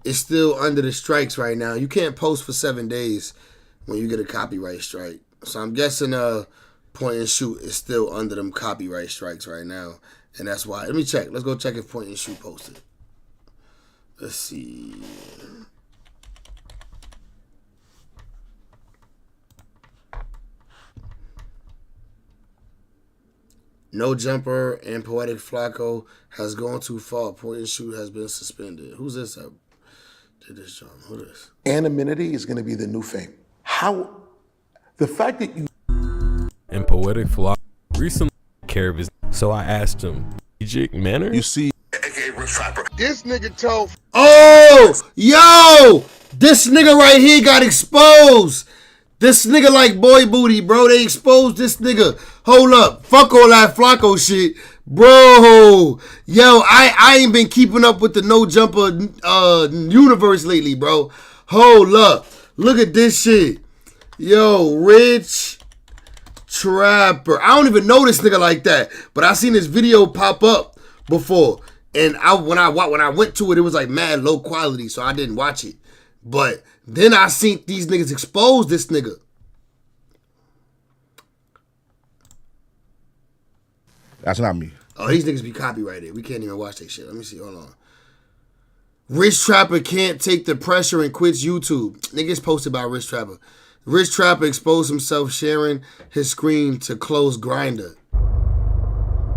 is still under the strikes right now. You can't post for 7 days when you get a copyright strike. So I'm guessing point and shoot is still under them copyright strikes right now. And that's why. Let me check. Let's go check if point and shoot posted. Let's see. No Jumper and Poetic Flacco has gone too far. Point and shoot has been suspended. Who's this? Did this job? Who is? Anonymity is going to be the new fame. How? The fact that you and Poetic Flacco recently took care of his. So I asked him, strategic manner. You see, this nigga told. Oh, yo, this nigga right here got exposed. This nigga like boy booty, bro. They exposed this nigga. Hold up. Fuck all that Flacco shit. Bro. Yo, I ain't been keeping up with the No Jumper universe lately, bro. Hold up. Look at this shit. Yo, Rich Trapper. I don't even know this nigga like that. But I seen this video pop up before. And when I went to it, it was like mad low quality, so I didn't watch it. But then I seen these niggas expose this nigga. That's not me. Oh, these niggas be copyrighted. We can't even watch that shit. Let me see. Hold on. Rich Trapper can't take the pressure and quits YouTube. Niggas posted by Rich Trapper. Rich Trapper exposed himself sharing his screen to close Grindr.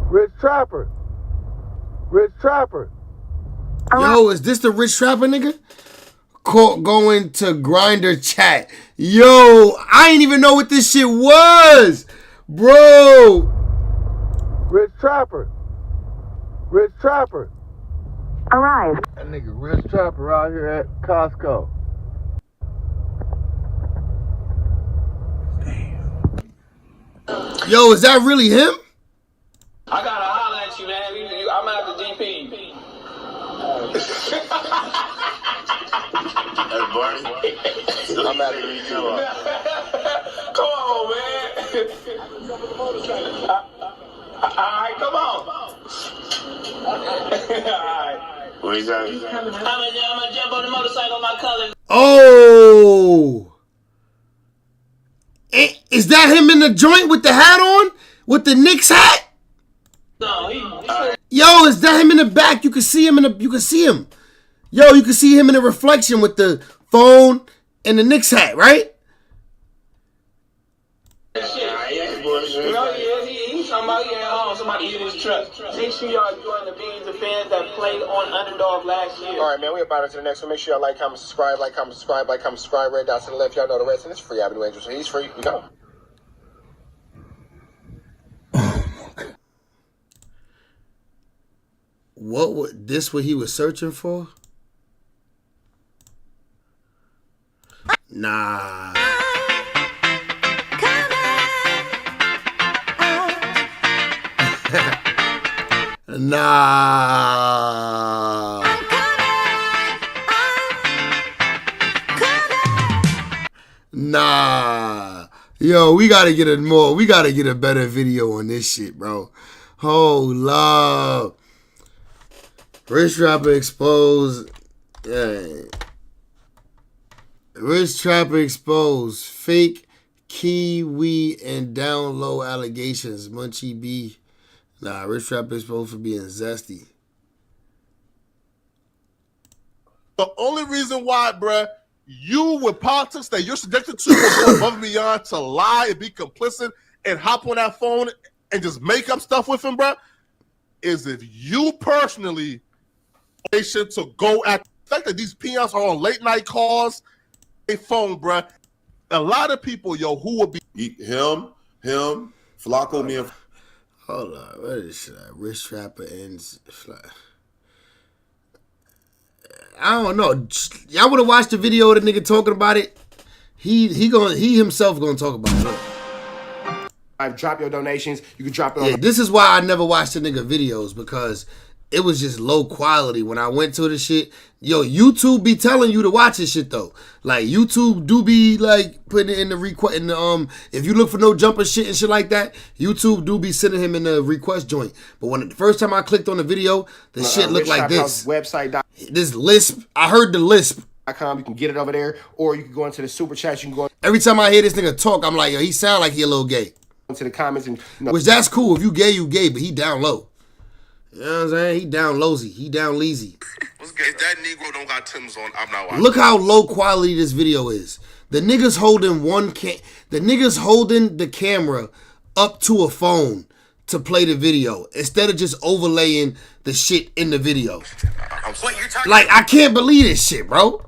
Rich Trapper. Rich Trapper. Yo, is this the Rich Trapper nigga? Going to Grindr chat. Yo, I ain't even know what this shit was. Bro. Rich Trapper. Rich Trapper. Arrived. That nigga Rich Trapper out here at Costco. Yo, is that really him? I gotta holler at you, man. I'm at the GP. Hey, Barney. I'm at the GP. Come on, man. Alright, come on. Alright. What is that? I'm gonna jump on the motorcycle, my color. Oh. Is that him in the joint with the hat on? With the Knicks hat? No, Yo, is that him in the back? You can see him you can see him. Yo, you can see him in the reflection with the phone and the Knicks hat, right? He's talking about somebody hit his truck. Make sure y'all join the Beans of fans that played on Underdog last year. All right, man, we're about to the next one. Make sure y'all like, comment, subscribe, like, comment, subscribe, like, comment, subscribe. Right down to the left, y'all know the rest, and it's free Avenue Angel, so he's free. We go. What he was searching for? Nah. Nah. Nah. Yo, we gotta get a better video on this shit, bro. Hold up. Rich Trapper exposed. Rich Trapper exposed fake kiwi and down low allegations. Munchie B. Nah, Rich Trapper exposed for being zesty. The only reason why, bruh, you with politics that you're subjected to will go above and beyond to lie and be complicit and hop on that phone and just make up stuff with him, bruh, is if you personally to go at the fact that these peons are on late night calls, a phone, bruh. A lot of people, yo, who would be him, Flacco, me and. Hold on, what is shit? Rich Trapper ends. I don't know. Y'all would have watched the video of the nigga talking about it. He himself gonna talk about it. Drop your donations. You can drop it on. Yeah, this is why I never watched the nigga videos, because it was just low quality when I went to the shit. Yo, YouTube be telling you to watch this shit though. Like YouTube do be like putting it in the request. If you look for No Jumper shit and shit like that, YouTube do be sending him in the request joint. But when the first time I clicked on the video, the shit looked like this. Website. This lisp. I heard the lisp You can get it over there, or you can go into the super chat. You can go Every time I hear this nigga talk, I'm like, yo, he sound like he a little gay. into the comments and Which that's cool. If you gay, you gay, but he down low. You know what I'm saying? He down lowsy. He down leasy. If that Negro don't got Tim's on, I'm not watching. Look how low quality this video is. The niggas holding the niggas holding the camera up to a phone to play the video instead of just overlaying the shit in the video. Like, I can't believe this shit, bro.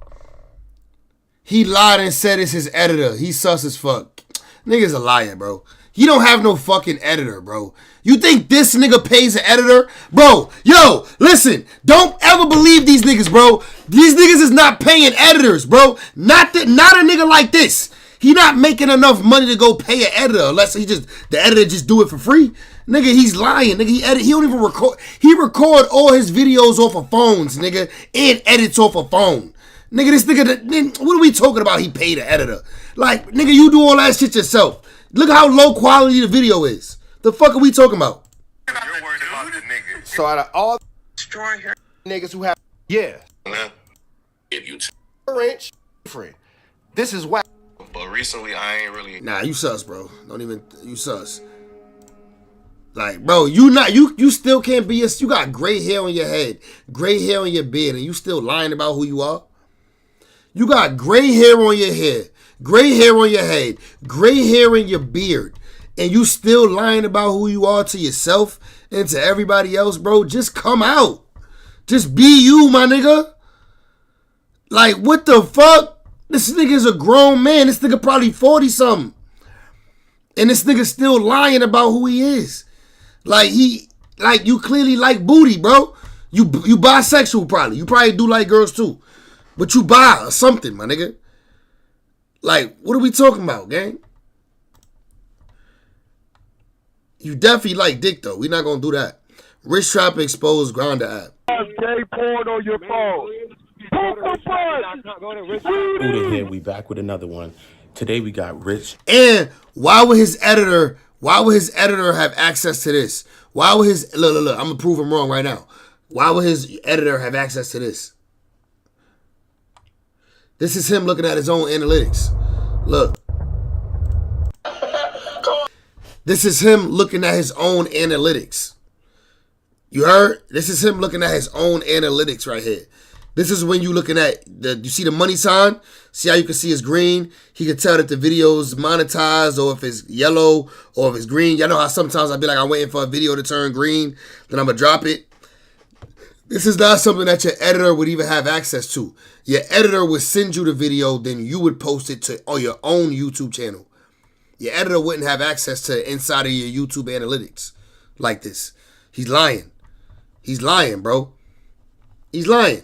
He lied and said it's his editor. He sus as fuck. Nigga's a liar, bro. He don't have no fucking editor, bro. You think this nigga pays an editor? Bro, yo, listen. Don't ever believe these niggas, bro. These niggas is not paying editors, bro. Not a nigga like this. He not making enough money to go pay an editor unless the editor just do it for free. Nigga, he's lying. Nigga, he don't even record. He record all his videos off of phones, nigga, and edits off a phone. Nigga, this nigga, what are we talking about? He paid an editor. Like, nigga, you do all that shit yourself. Look how low quality the video is. The fuck are we talking about? You're worried about the nigga. So out of all niggas who have, If you ranch, different. This is whack. But recently, I ain't really. Nah, you sus, bro. Don't even, you sus. Like, bro, you still can't be you got gray hair on your head, gray hair on your beard, and you still lying about who you are? You got gray hair on your head, gray hair on your head, gray hair in your beard, and you still lying about who you are to yourself and to everybody else, bro. Just come out. Just be you, my nigga. Like, what the fuck? This nigga's a grown man. This nigga probably 40-something. And this nigga still lying about who he is. Like, you clearly like booty, bro. You bisexual probably. You probably do like girls too. But you bi or something, my nigga. Like, what are we talking about, gang? You definitely like dick, though. We're not going to do that. Rich Trapper exposed Grindr app. Gay porn on your phone. Buddha here. We back with another one. Today we got Rich. And why would his editor have access to this? Why would his look, I'm gonna prove him wrong right now. Why would his editor have access to this? This is him looking at his own analytics. Look. This is him looking at his own analytics. You heard? This is him looking at his own analytics right here. This is when you looking at you see the money sign? See how you can see it's green? He can tell that the video's monetized, or if it's yellow or if it's green. Y'all know how sometimes I'll be like, I'm waiting for a video to turn green, then I'm gonna drop it. This is not something that your editor would even have access to. Your editor would send you the video, then you would post it to on your own YouTube channel. Your editor wouldn't have access to inside of your YouTube analytics like this. He's lying. He's lying, bro. He's lying.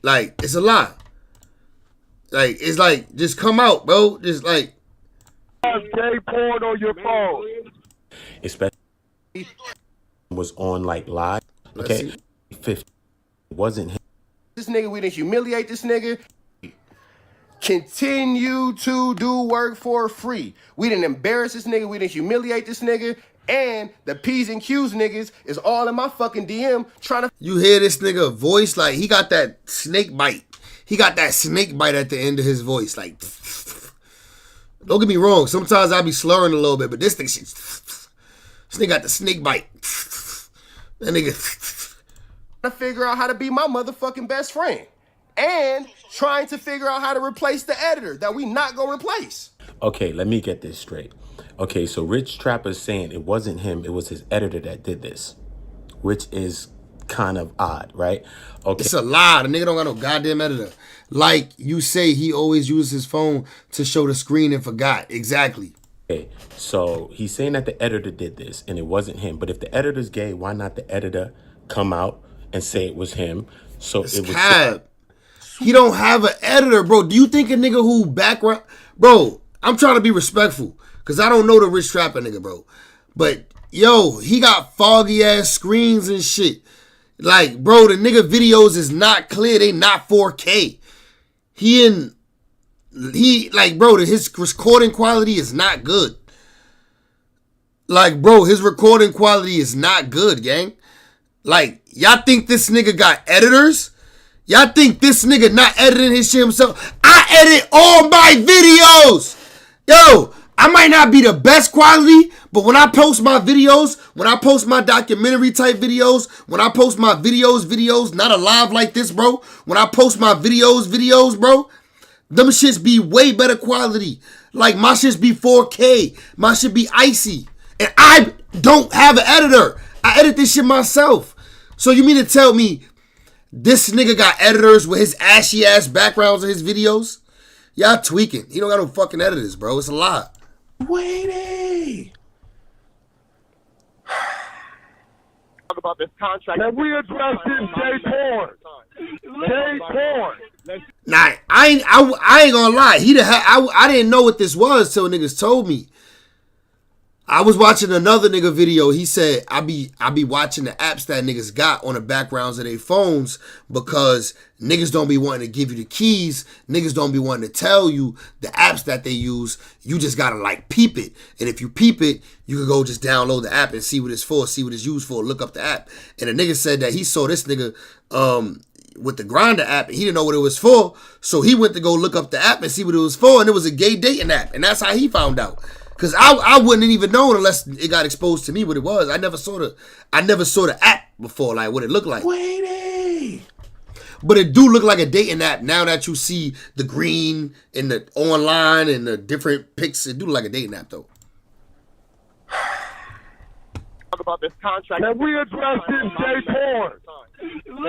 Like, it's a lie. Like, it's like, just come out, bro. Just like. Gay porn on your phone. Especially was on like live. Okay. 50 wasn't him. This nigga, we didn't humiliate this nigga. Continue to do work for free. We didn't embarrass this nigga. We didn't humiliate this nigga. And the P's and Q's niggas is all in my fucking DM trying to. You hear this nigga voice? Like, he got that snake bite. He got that snake bite at the end of his voice. Like, don't get me wrong. Sometimes I be slurring a little bit, but this thing, this nigga got the snake bite. That nigga. To figure out how to be my motherfucking best friend. And trying to figure out how to replace the editor that we not gonna replace. Okay, let me get this straight. Okay, so Rich Trapper's saying it wasn't him, it was his editor that did this, which is kind of odd, right? Okay. It's a lie. The nigga don't got no goddamn editor. Like you say, he always uses his phone to show the screen and forgot. Exactly. Okay, so he's saying that the editor did this and it wasn't him. But if the editor's gay, why not the editor come out and say it was him? So it's it was cap. He don't have an editor, bro. Do you think a nigga who background, bro? I'm trying to be respectful. Because I don't know the Rich Trapper nigga, bro. But, yo, he got foggy-ass screens and shit. Like, bro, the nigga videos is not clear. They not 4K. Like, bro, his recording quality is not good. Like, bro, his recording quality is not good, gang. Like, y'all think this nigga got editors? Y'all think this nigga not editing his shit himself? I edit all my videos. Yo, I might not be the best quality, but when I post my videos, when I post my documentary type videos, when I post my videos, not a live like this, bro. When I post my videos, bro, them shits be way better quality. Like my shits be 4K. My shit be icy. And I don't have an editor. I edit this shit myself. So you mean to tell me this nigga got editors with his ashy ass backgrounds in his videos? Y'all tweaking. He don't got no fucking editors, bro. It's a lie. Waiting. Talk about this contract. Can we address this gay porn? Gay porn. Nah, I ain't gonna lie. I didn't know what this was till niggas told me. I was watching another nigga video. He said I be watching the apps that niggas got on the backgrounds of their phones because niggas don't be wanting to give you the keys. Niggas don't be wanting to tell you the apps that they use. You just gotta like peep it. And if you peep it, you can go just download the app and see what it's for, see what it's used for, look up the app. And the nigga said that he saw this nigga with the Grindr app and he didn't know what it was for. So he went to go look up the app and see what it was for, and it was a gay dating app. And that's how he found out. Cause I wouldn't even know unless it got exposed to me what it was. I never saw the app before, like what it looked like. Waiting. But it do look like a dating app now that you see the green and the online and the different pics. It do look like a dating app though. Talk about this contract. Can we address this gay porn?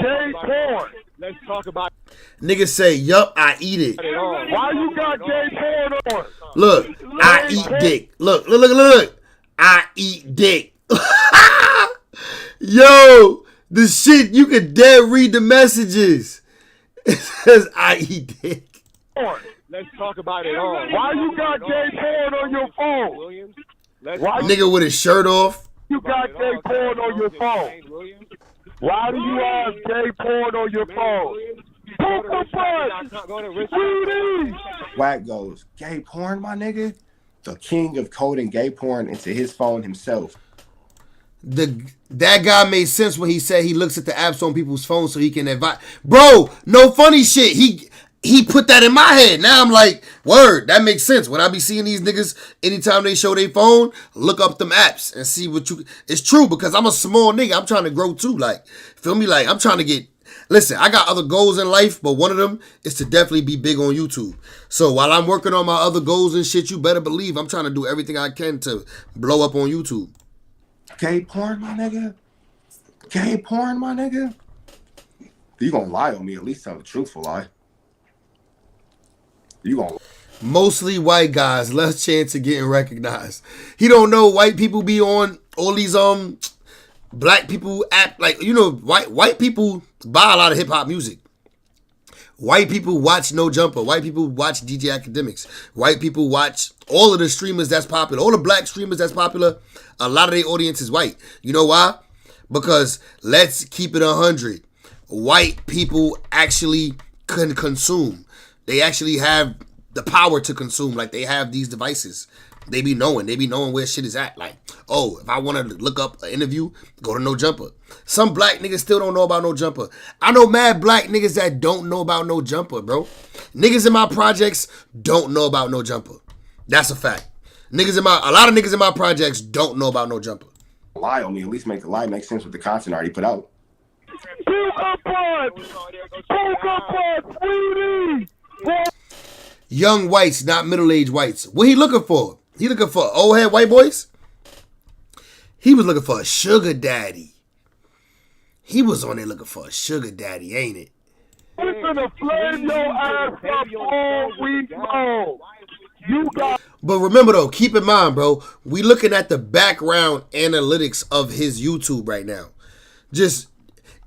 Gay porn. Let's talk about. Niggas say, yup, I eat it. Why you got gay porn on? Look, I eat dick. Look. I eat dick. Yo, the shit, you could dead read the messages. It says, I eat dick. Let's talk about it all. Why you got gay porn on your phone? Why nigga with his shirt off. You got gay porn on your phone. Why do you have gay porn on your phone? Wack goes, gay porn, my nigga? The king of coding gay porn into his phone himself. That guy made sense when he said he looks at the apps on people's phones so he can advise. Bro, no funny shit. He put that in my head. Now I'm like, word, that makes sense. When I be seeing these niggas, anytime they show their phone, look up them apps and see what you... It's true because I'm a small nigga. I'm trying to grow too. Like, feel me? Like, I'm trying to get... Listen, I got other goals in life, but one of them is to definitely be big on YouTube. So while I'm working on my other goals and shit, you better believe I'm trying to do everything I can to blow up on YouTube. Gay porn, my nigga? Gay porn, my nigga? You gonna lie on me, at least tell the truthful lie. You gonna... Mostly white guys, less chance of getting recognized. He don't know white people be on all these black people act like, you know, white people buy a lot of hip hop music. White people watch No Jumper. White people watch DJ Academics. White people watch all of the streamers that's popular. All the black streamers that's popular. A lot of their audience is white. You know why? Because let's keep it 100. White people actually can consume. They actually have the power to consume. Like, they have these devices. They be knowing where shit is at. Like, oh, if I want to look up an interview, go to No Jumper. Some black niggas still don't know about No Jumper. I know mad black niggas that don't know about No Jumper, bro. Niggas in my projects don't know about No Jumper. That's a fact. A lot of niggas in my projects don't know about No Jumper. Lie on me, at least make the lie make sense with the content I already put out. Young whites, not middle-aged whites. What he looking for? He looking for old head white boys? He was looking for a sugar daddy. He was on there looking for a sugar daddy, ain't it? We're gonna flame your ass up all week long. You got... But remember though, keep in mind, bro, we looking at the background analytics of his YouTube right now. Just,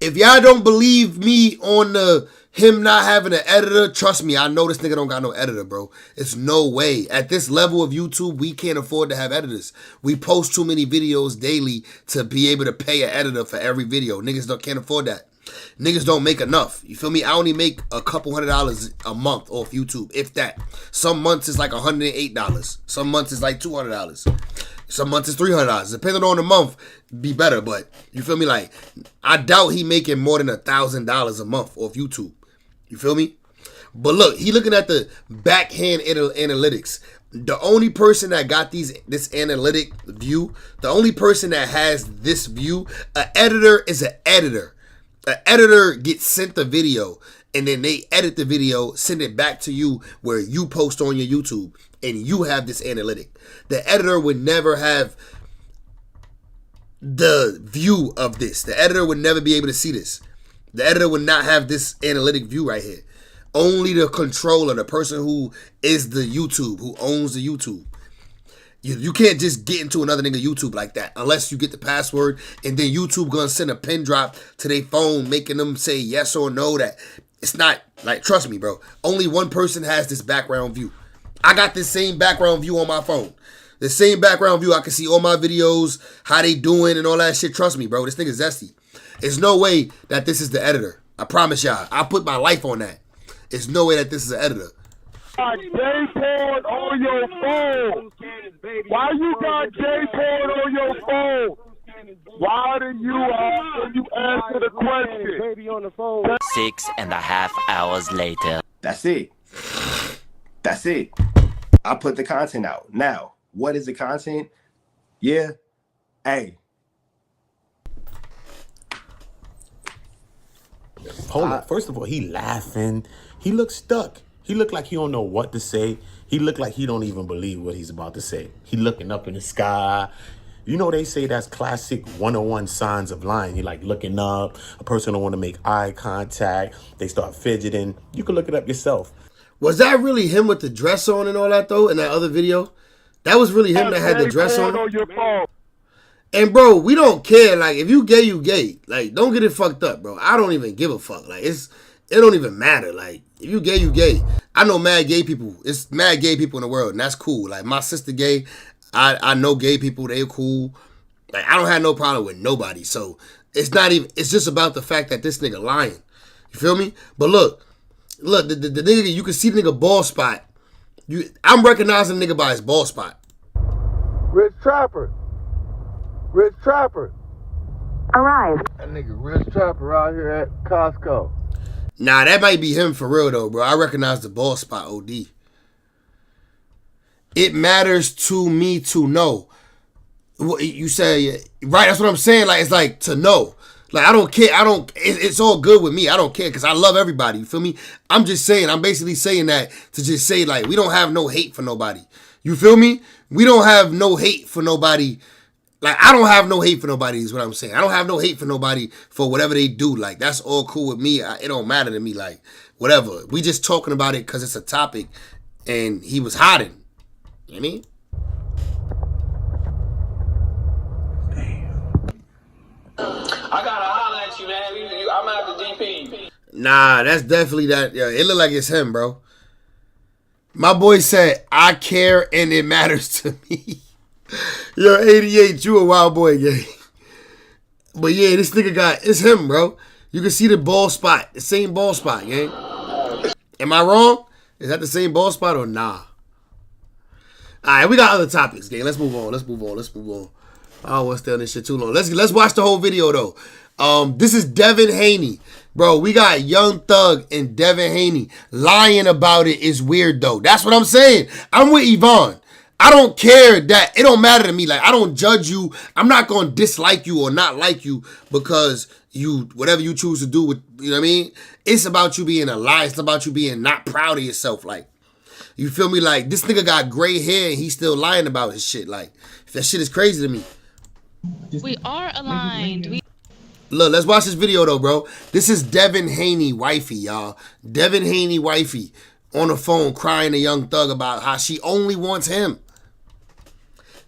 if y'all don't believe me on the him not having an editor, trust me, I know this nigga don't got no editor, bro. It's no way. At this level of YouTube, we can't afford to have editors. We post too many videos daily to be able to pay an editor for every video. Niggas can't afford that. Niggas don't make enough. You feel me? I only make a couple $100 a month off YouTube, if that. Some months it's like $108. Some months it's like $200. Some months it's $300. Depending on the month, be better. But you feel me? Like, I doubt he making more than $1,000 a month off YouTube. You feel me? But look, he looking at the backhand analytics. The only person that got this analytic view, the only person that has this view, an editor is an editor. An editor gets sent the video, and then they edit the video, send it back to you where you post on your YouTube, and you have this analytic. The editor would never have the view of this. The editor would never be able to see this. The editor would not have this analytic view right here. Only the controller, the person who is the YouTube, who owns the YouTube. You can't just get into another nigga YouTube like that unless you get the password, and then YouTube gonna send a pin drop to their phone making them say yes or no. That it's not, like, trust me, bro. Only one person has this background view. I got this same background view on my phone. The same background view. I can see all my videos, how they doing and all that shit. Trust me, bro. This nigga zesty. There's no way that this is the editor. I promise y'all. I put my life on that. There's no way that this is an editor. J-Porn on your phone. Why you got J-Porn on your phone? Why do you answer the question? 6.5 hours later. That's it. That's it. I put the content out. Now, what is the content? Yeah. Hey. Hold up. First of all, he laughing. He looks stuck. He looked like he don't know what to say. He looked like he don't even believe what he's about to say. He looking up in the sky. You know, they say that's classic 101 signs of lying. You're like looking up. A person don't want to make eye contact. They start fidgeting. You can look it up yourself. Was that really him with the dress on and all that, though, in that other video? That was really him that had the dress on? And, bro, we don't care. Like, if you gay, you gay. Like, don't get it fucked up, bro. I don't even give a fuck. Like, it don't even matter. Like, if you gay, you gay. I know mad gay people. It's mad gay people in the world, and that's cool. Like, my sister gay. I know gay people. They're cool. Like, I don't have no problem with nobody. So, it's not even, it's just about the fact that this nigga lying. You feel me? But look, the nigga, you can see the nigga ball spot. I'm recognizing the nigga by his ball spot. Rich Trapper. Rich Trapper. Arrived. That nigga Rich Trapper out here at Costco. Nah, that might be him for real though, bro. I recognize the ball spot, OD. It matters to me to know. What you say, right? That's what I'm saying. Like, it's like to know. Like, I don't care. It's all good with me. I don't care because I love everybody. You feel me? I'm basically saying that to just say, like, we don't have no hate for nobody. You feel me? We don't have no hate for nobody. Like, I don't have no hate for nobody is what I'm saying. I don't have no hate for nobody for whatever they do. Like, that's all cool with me. It don't matter to me. Like, whatever. We just talking about it because it's a topic and he was hiding. You know what I mean? I gotta holler at you, man. I'm out the DP. Nah, that's definitely that. Yeah, it look like it's him, bro. My boy said, I care and it matters to me. Yo, 88, you a wild boy, gang. But yeah, this nigga it's him, bro. You can see the ball spot, the same ball spot, gang. Am I wrong? Is that the same ball spot or nah? All right, we got other topics, gang. Let's move on. I don't want to stay on this shit too long. Let's watch the whole video though. This is Devin Haney. Bro, we got Young Thug and Devin Haney. Lying about it is weird though. That's what I'm saying. I'm with Yvonne. I don't care that, it don't matter to me. Like, I don't judge you. I'm not going to dislike you or not like you because whatever you choose to do with, you know what I mean? It's about you being a lie. It's about you being not proud of yourself. Like, you feel me? Like, this nigga got gray hair and he's still lying about his shit. Like, that shit is crazy to me. We are aligned. Look, let's watch this video though, bro. This is Devin Haney wifey, y'all. Devin Haney wifey on the phone crying to Young Thug about how she only wants him.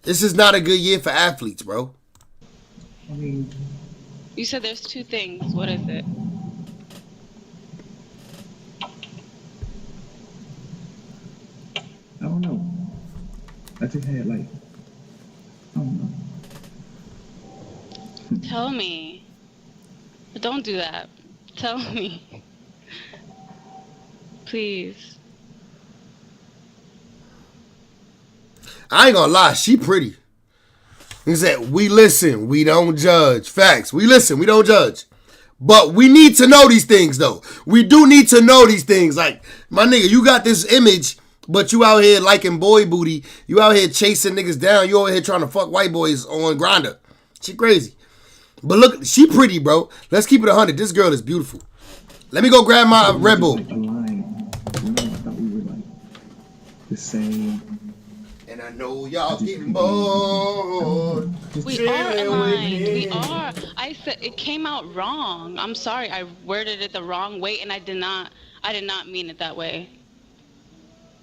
This is not a good year for athletes, bro. You said there's two things. What is it? I don't know. I just had like, I don't know. Tell me. But don't do that. Tell me. Please. I ain't gonna lie, she pretty. He said, we listen, we don't judge. Facts. We listen, we don't judge. But we need to know these things, though. We do need to know these things. Like, my nigga, you got this image, but you out here liking boy booty. You out here chasing niggas down. You over here trying to fuck white boys on Grindr. She crazy. But look, she pretty, bro. Let's keep it 100. This girl is beautiful. Let me go grab my Red Bull. Like a line. You know, I thought we were like the same. And I know y'all getting bored. We are aligned. We are. I said it came out wrong. I'm sorry. I worded it the wrong way, and I did not mean it that way.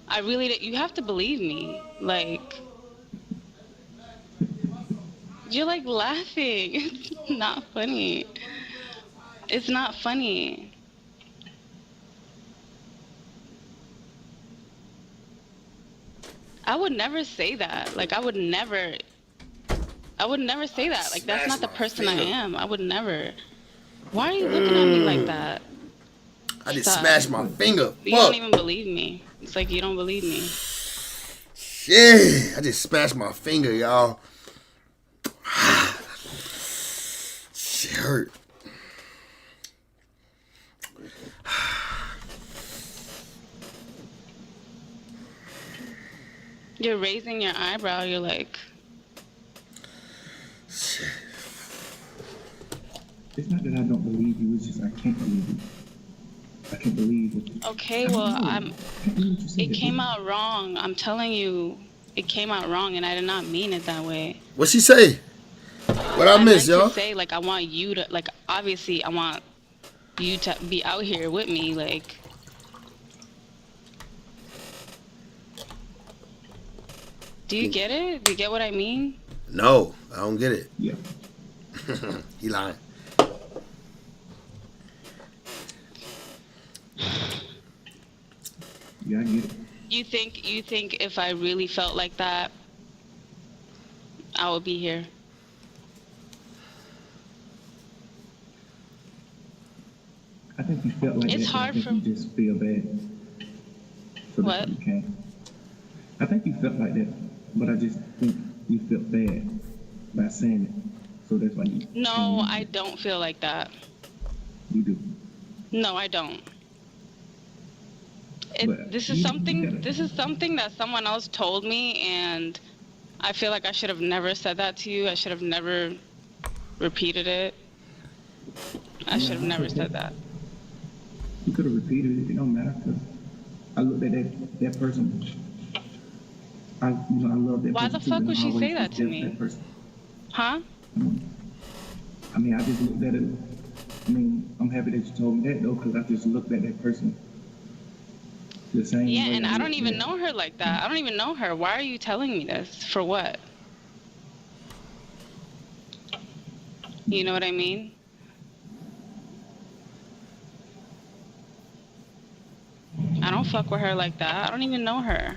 I really did. You have to believe me. Like, you're like laughing. It's not funny. It's not funny. I would never say that. Like, I would never say that. Like, that's not the person I am. I would never. Why are you looking at me like that? I just smashed my finger. You don't even believe me. It's like you don't believe me. Shit. I just smashed my finger, y'all. Shit hurt. You're raising your eyebrow. You're like... Shit. It's not that I don't believe you. It's just I can't believe you. I can't believe it. Okay, well, it came out wrong. I'm telling you, it came out wrong, and I did not mean it that way. What'd she say? What I miss, y'all? To say, like, I want you to, like, obviously, I want you to be out here with me, like... Do you get it? Do you get what I mean? No, I don't get it. Yeah. He lying. Yeah, I get it. You think if I really felt like that, I would be here? I think you felt like it's that. Hard I think for... you just feel bad. So what? You can't. I think you felt like that, but I just think you felt bad by saying it. So that's why you... No, I don't feel like that. You do. No, I don't. This is something that someone else told me, and I feel like I should have never said that to you. I should have never repeated it. I should have never said that. You could have repeated it. It don't matter. Cause I looked at that person. I love that person. Why the fuck would she say that to me? Huh? I mean, I just looked at it. I mean, I'm happy that you told me that though, because I just looked at that person the same way. Yeah, and I don't even know her like that. I don't even know her. Why are you telling me this? For what? You know what I mean? I don't fuck with her like that. I don't even know her.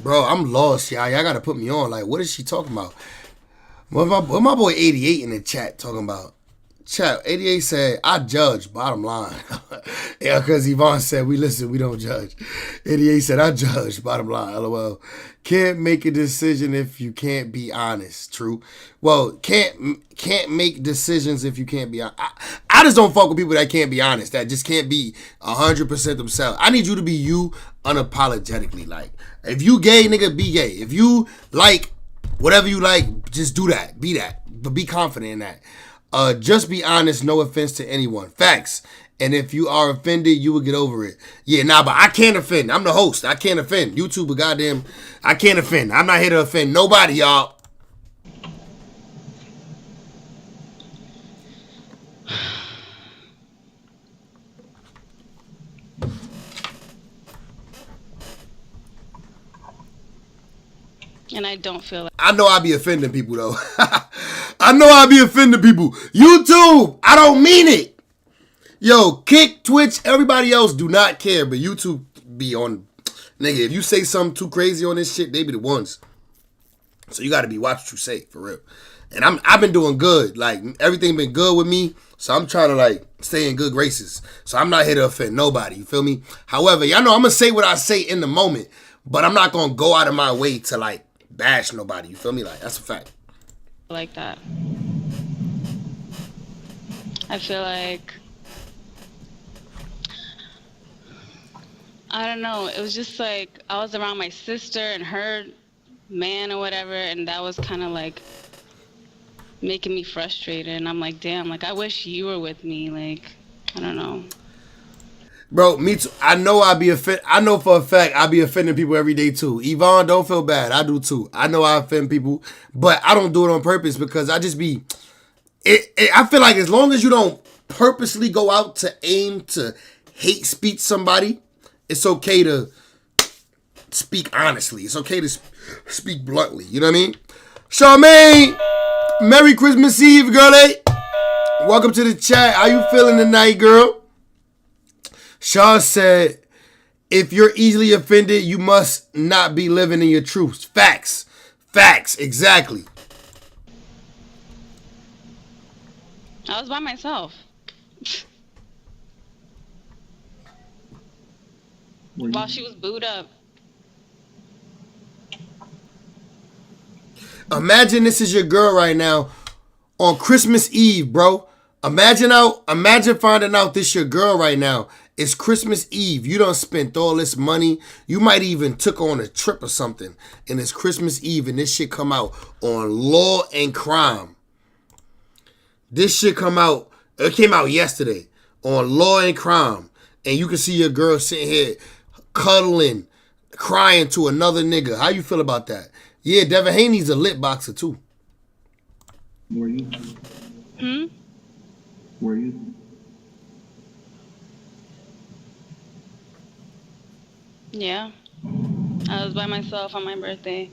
Bro, I'm lost, y'all. Y'all gotta put me on. Like, what is she talking about? What my boy 88 in the chat talking about? Chat, 88 said, I judge, bottom line. Yeah, because Yvonne said, we listen, we don't judge. 88 said, I judge, bottom line, LOL. Can't make a decision if you can't be honest. True. Well, can't make decisions if you can't be honest. I just don't fuck with people that can't be honest, that just can't be 100% themselves. I need you to be you unapologetically. Like, if you gay, nigga, be gay. If you like whatever you like, just do that. Be that. But be confident in that. Just be honest, no offense to anyone. Facts. And if you are offended, you will get over it. Yeah, nah, but I can't offend. I'm the host. I can't offend. YouTuber, goddamn, I can't offend. I'm not here to offend nobody, y'all. And I don't feel like... I know I be offending people, though. I know I be offending people. YouTube, I don't mean it. Yo, Kick, Twitch, everybody else do not care, but YouTube be on... Nigga, if you say something too crazy on this shit, they be the ones. So you got to be watch what you say, for real. And I've been doing good. Like, everything been good with me, so I'm trying to, like, stay in good graces. So I'm not here to offend nobody, you feel me? However, y'all know I'm going to say what I say in the moment, but I'm not going to go out of my way to, like, bash nobody, you feel me? Like, that's a fact. Like that. I feel like I don't know. It was just like I was around my sister and her man or whatever, and that was kind of like making me frustrated. And I'm like, damn, like I wish you were with me. Like, I don't know. Bro, me too. I know I know for a fact I be offending people every day too. Yvonne, don't feel bad. I do too. I know I offend people, but I don't do it on purpose because I just be. I feel like as long as you don't purposely go out to aim to hate speech somebody, it's okay to speak honestly. It's okay to speak bluntly. You know what I mean? Charmaine, Merry Christmas Eve, girl. Welcome to the chat. How you feeling tonight, girl? Shaw said, if you're easily offended, you must not be living in your truths. Facts. Facts. Exactly. I was by myself. While she was booed up. Imagine this is your girl right now on Christmas Eve, bro. Imagine finding out this your girl right now. It's Christmas Eve. You done spent all this money. You might even took on a trip or something. And it's Christmas Eve and this shit come out on Law and Crime. This shit it came out yesterday on Law and Crime. And you can see your girl sitting here cuddling, crying to another nigga. How you feel about that? Yeah, Devin Haney's a lit boxer too. Were you? Were you? Yeah. I was by myself on my birthday.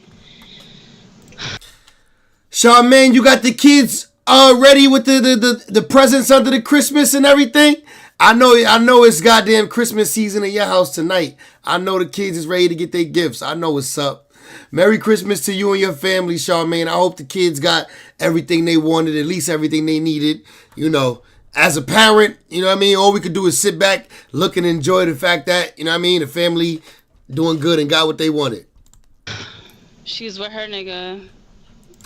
Charmaine, you got the kids ready with the presents under the Christmas and everything? I know it's goddamn Christmas season in your house tonight. I know the kids is ready to get their gifts. I know what's up. Merry Christmas to you and your family, Charmaine. I hope the kids got everything they wanted, at least everything they needed. You know, as a parent, you know what I mean? All we could do is sit back, look and enjoy the fact that, you know what I mean, the family doing good and got what they wanted. She's with her nigga.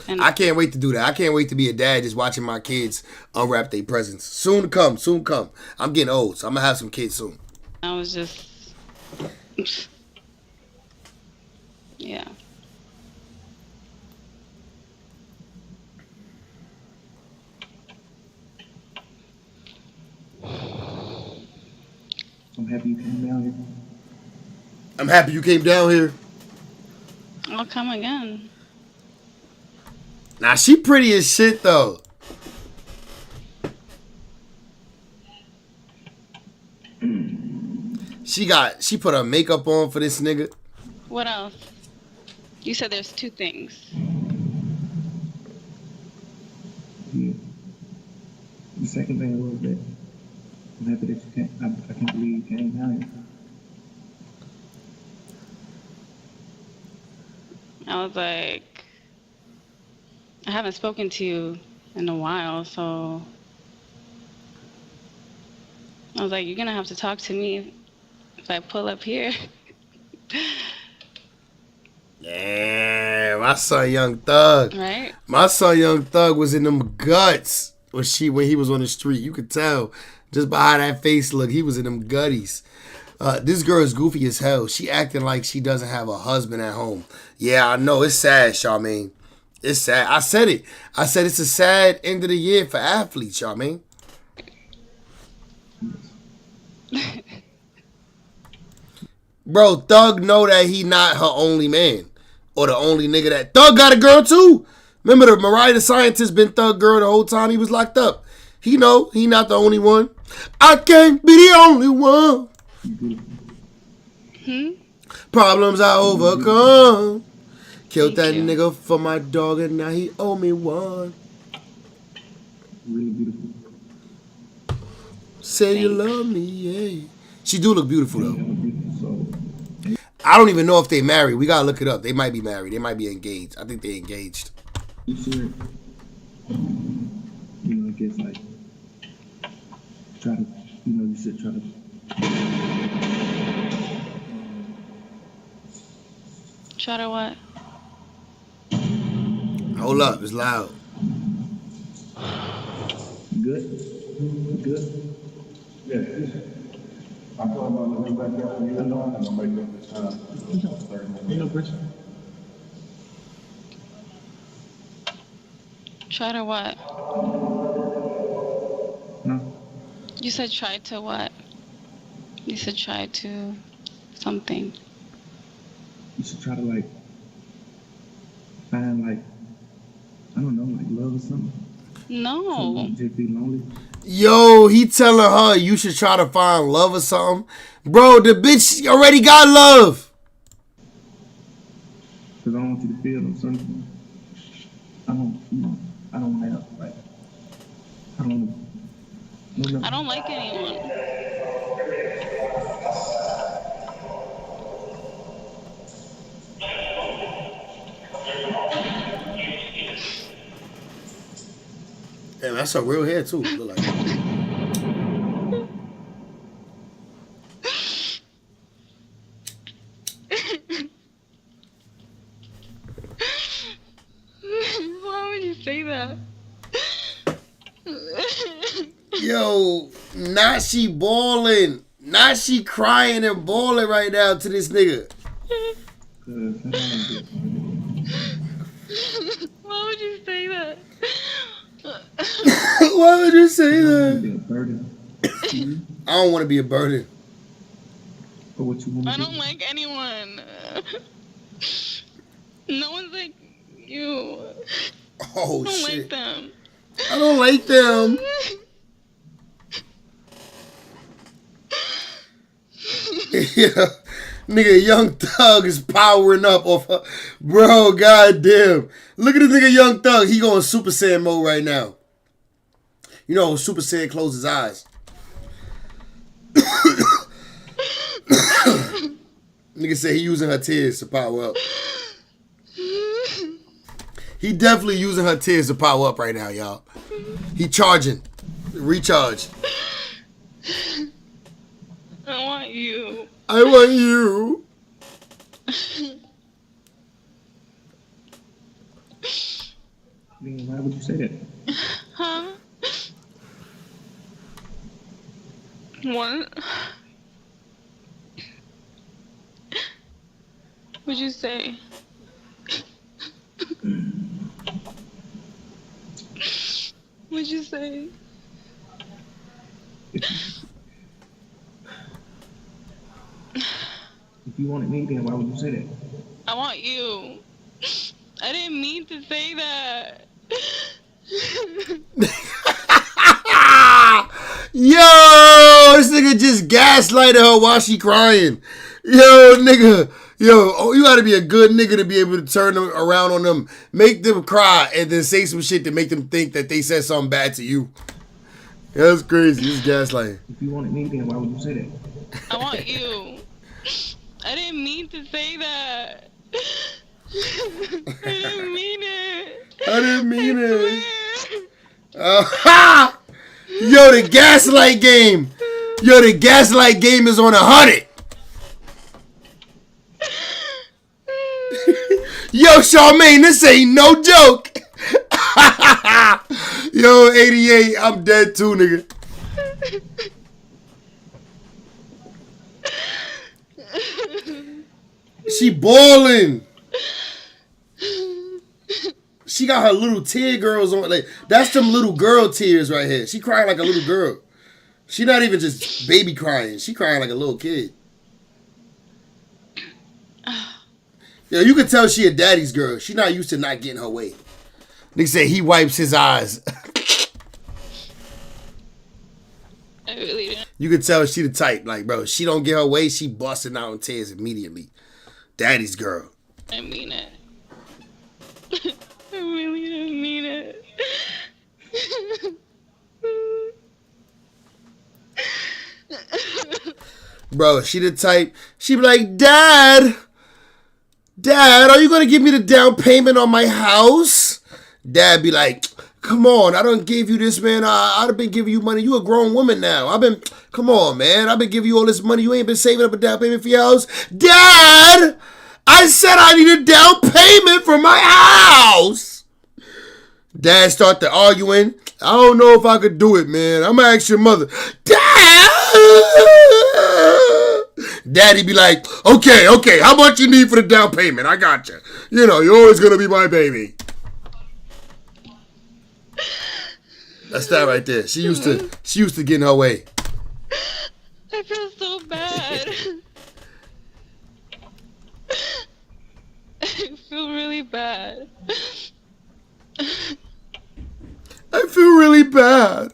And I can't wait to do that. I can't wait to be a dad just watching my kids unwrap their presents. Soon to come, soon come. I'm getting old, so I'm going to have some kids soon. I was just... yeah. I'm happy you came down here. I'm happy you came down here. I'll come again. Nah, she pretty as shit though. She put her makeup on for this nigga. What else? You said there's two things. Yeah. The second thing was that I'm happy that you came. I can't believe you came down here. I was like, I haven't spoken to you in a while, so I was like, you're gonna have to talk to me if I pull up here. Yeah, my son Young Thug. Right? My son Young Thug was in them guts when he was on the street. You could tell just by how that face looked. He was in them gutties. This girl is goofy as hell. She acting like she doesn't have a husband at home. Yeah, I know. It's sad, Charmaine. It's sad. I said it. I said it's a sad end of the year for athletes, Charmaine. Bro, Thug know that he not her only man. Or the only nigga that... Thug got a girl too. Remember the Mariah the Scientist been Thug girl the whole time he was locked up. He know he not the only one. I can't be the only one. Problems I overcome. Killed that nigga for my dog and now he owe me one. Really beautiful. Say you love me, yeah. She do look beautiful though. I don't even know if they married. We gotta look it up. They might be married. They might be engaged. I think they engaged. You see it? You know, it gets like try to, you know, you should try to. Try to what? Hold up, it's loud. Good? Good? Yeah. I thought about looking back after you know I'm gonna make up this time. Ain't no pressure. Try to what? No. You said try to what? You said try to something. You should try to like find like I don't know, like love or something. No. Just be lonely. Yo, he telling her you should try to find love or something. Bro, the bitch already got love. Cause I don't want you to feel something. I don't have like I don't like anyone. Damn, that's a real hair too. Look like. Why would you say that? Yo, not she balling. Not she crying and balling right now to this nigga. Why would you say that? Why would you say that? I don't want to be a burden. I don't like anyone. No one's like you. Oh, I don't shit. like them. I don't like them. Yeah. Nigga, Young Thug is powering up off her. Bro, goddamn. Look at this nigga Young Thug. He going Super Saiyan mode right now. You know, Super Saiyan closed his eyes. Nigga said he using her tears to power up. He definitely using her tears to power up right now, y'all. He charging. Recharge. I want you. I want you. Why would you say that? Huh? What? What'd you say? What'd you say? If you wanted me, then why would you say that? I want you. I didn't mean to say that. Yo, this nigga just gaslighted her while she crying. Yo, nigga. Yo, oh, you gotta be a good nigga to be able to turn them around on them, make them cry, and then say some shit to make them think that they said something bad to you. That's crazy. This is gaslighting. If you wanted me, then why would you say that? I want you. I didn't mean to say that. I didn't mean it. I didn't mean it. Ha! Yo, the gaslight game. Yo, the gaslight game is on 100. Yo, Charmaine, this ain't no joke. Yo, 88, I'm dead too, nigga. She balling. She got her little tear girls on. Like, that's them little girl tears right here. She crying like a little girl. She not even just baby crying. She crying like a little kid. Yeah, you can tell she a daddy's girl. She not used to not getting her way. They say he wipes his eyes. I really didn't. You can tell she the type. Like, bro, she don't get her way, she busting out in tears immediately. Daddy's girl. I mean it. I really didn't mean it. Bro, she the type. She be like, Dad, are you going to give me the down payment on my house? Dad be like, come on, I done gave you this, man. I'd have been giving you money. You a grown woman now. Come on, man. I've been giving you all this money. You ain't been saving up a down payment for your house. Dad, I said I need a down payment for my house. Dad start to arguing. I don't know if I could do it, man. I'm going to ask your mother. Dad! Daddy be like, okay, how much you need for the down payment? I got you. You know, you're always gonna be my baby. That's that right there. She used to get in her way. I feel so bad. I feel really bad. I feel really bad.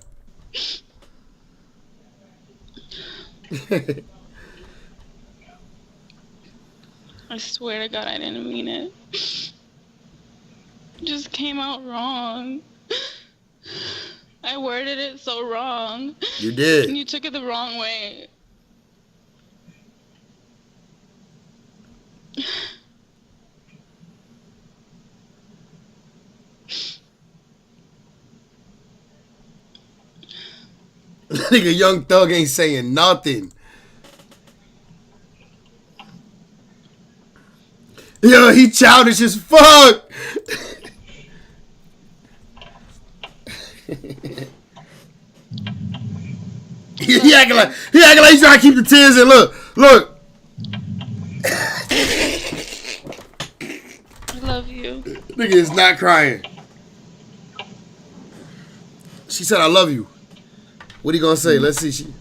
I swear to God, I didn't mean it. It just came out wrong. I worded it so wrong. You did. And you took it the wrong way. Nigga, Young Thug ain't saying nothing. Yo, he childish as fuck. he acting like he's trying to keep the tears in. Look. I love you. Nigga is not crying. She said, I love you. What are you gonna say? Let's see.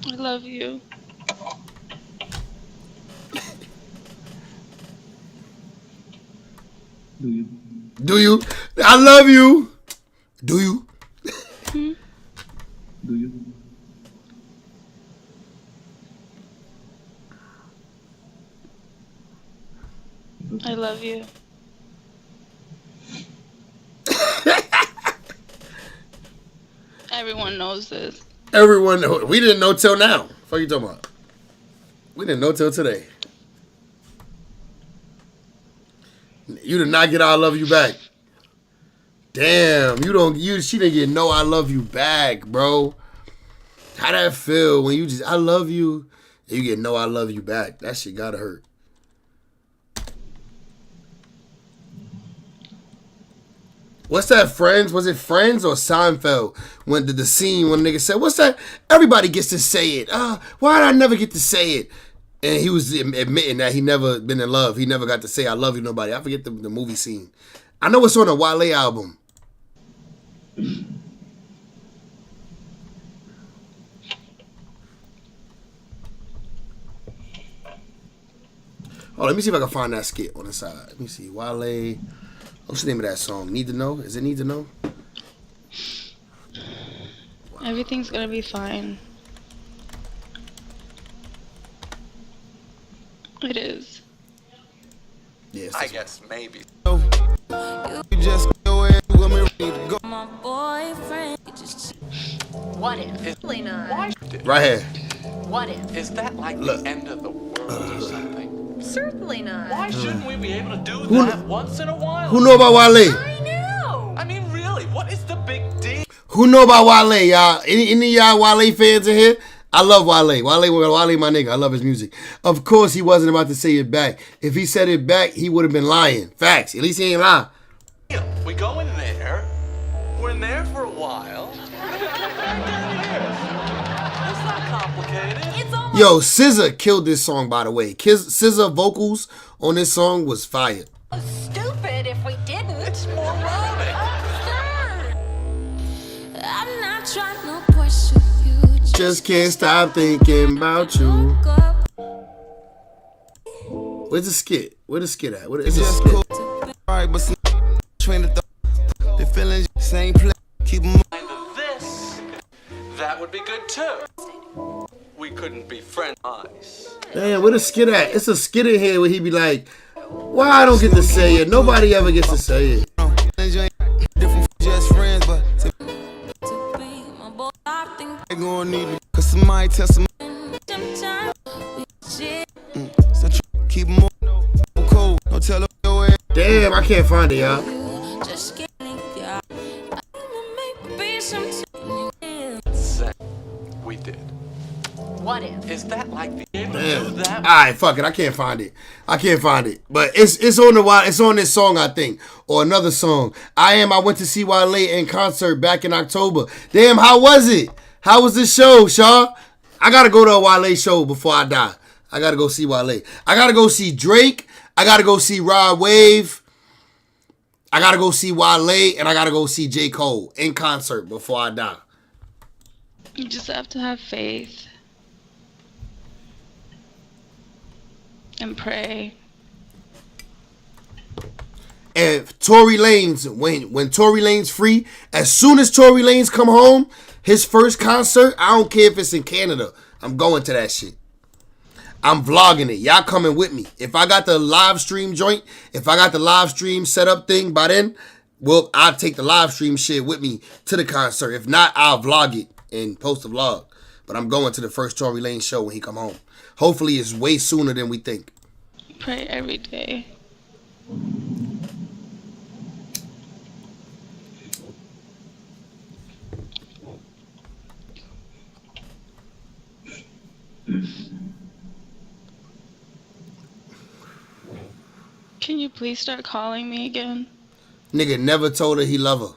I love you. Do you? I love you. Do you? Do you? I love you. Everyone knows this. Everyone knows. We didn't know till now. What are you talking about? We didn't know till today. You did not get I love you back. Damn, she didn't get no I love you back, bro. How that feel when you just I love you and you get no I love you back? That shit gotta hurt. What's that, Friends? Was it Friends or Seinfeld? When the scene when the nigga said, what's that? Everybody gets to say it. Why did I never get to say it? And he was admitting that he never been in love. He never got to say I love you to nobody. I forget the movie scene. I know it's on a Wale album. Oh, let me see if I can find that skit on the side. Let me see. Wale. What's the name of that song? Need to Know? Is it Need to Know? Everything's gonna be fine. It is. Yes. I guess maybe. You just go ahead with me. Go. My boyfriend. What if? Leena. Right here. What if? Is that like the end of the world or something? Certainly not. Why shouldn't we be able to do that once in a while? Who know about Wale? I know. I mean, really, what is the big deal? Who know about Wale, y'all? Any of y'all Wale fans in here? I love Wale. Wale, my nigga. I love his music. Of course, he wasn't about to say it back. If he said it back, he would have been lying. Facts. At least he ain't lying. We go in there. We're in there for a while. It's not complicated. Yo, SZA killed this song, by the way. SZA vocals on this song was fire. Stupid if we didn't. It's moronic. I'm not trying to push you. Just can't stop thinking about you. Where's the skit? Where the skit at? What is the skit? Alright, but train the feelings same place. Keep them. This, that would be good too. We couldn't be friends. Nice. Damn, where the skit at? It's a skit in here where he be like, why I don't get to say it? Nobody ever gets to say it. Different just friends, but they gonna need me. Cause somebody tell some. So keep them cold. Don't tell them your way. Damn, I can't find it, y'all. We did. What if? Is that like the able to do Damn. that? All right, fuck it. I can't find it. But it's on the it's on this song, I think, or another song. I went to see Wale in concert back in October. Damn, how was it? How was the show, Shaw? I gotta go to a Wale show before I die. I gotta go see Wale. I gotta go see Drake. I gotta go see Rod Wave. I gotta go see Wale, and I gotta go see J. Cole in concert before I die. You just have to have faith and pray. And Tory Lanez, when Tory Lanez free, as soon as Tory Lanez come home, his first concert, I don't care if it's in Canada, I'm going to that shit. I'm vlogging it. Y'all coming with me. If I got the live stream joint, if I got the live stream setup thing by then, well, I'll take the live stream shit with me to the concert. If not, I'll vlog it and post a vlog. But I'm going to the first Tory Lanez show when he come home. Hopefully it's way sooner than we think. Pray every day. Can you please start calling me again? Nigga never told her he love her.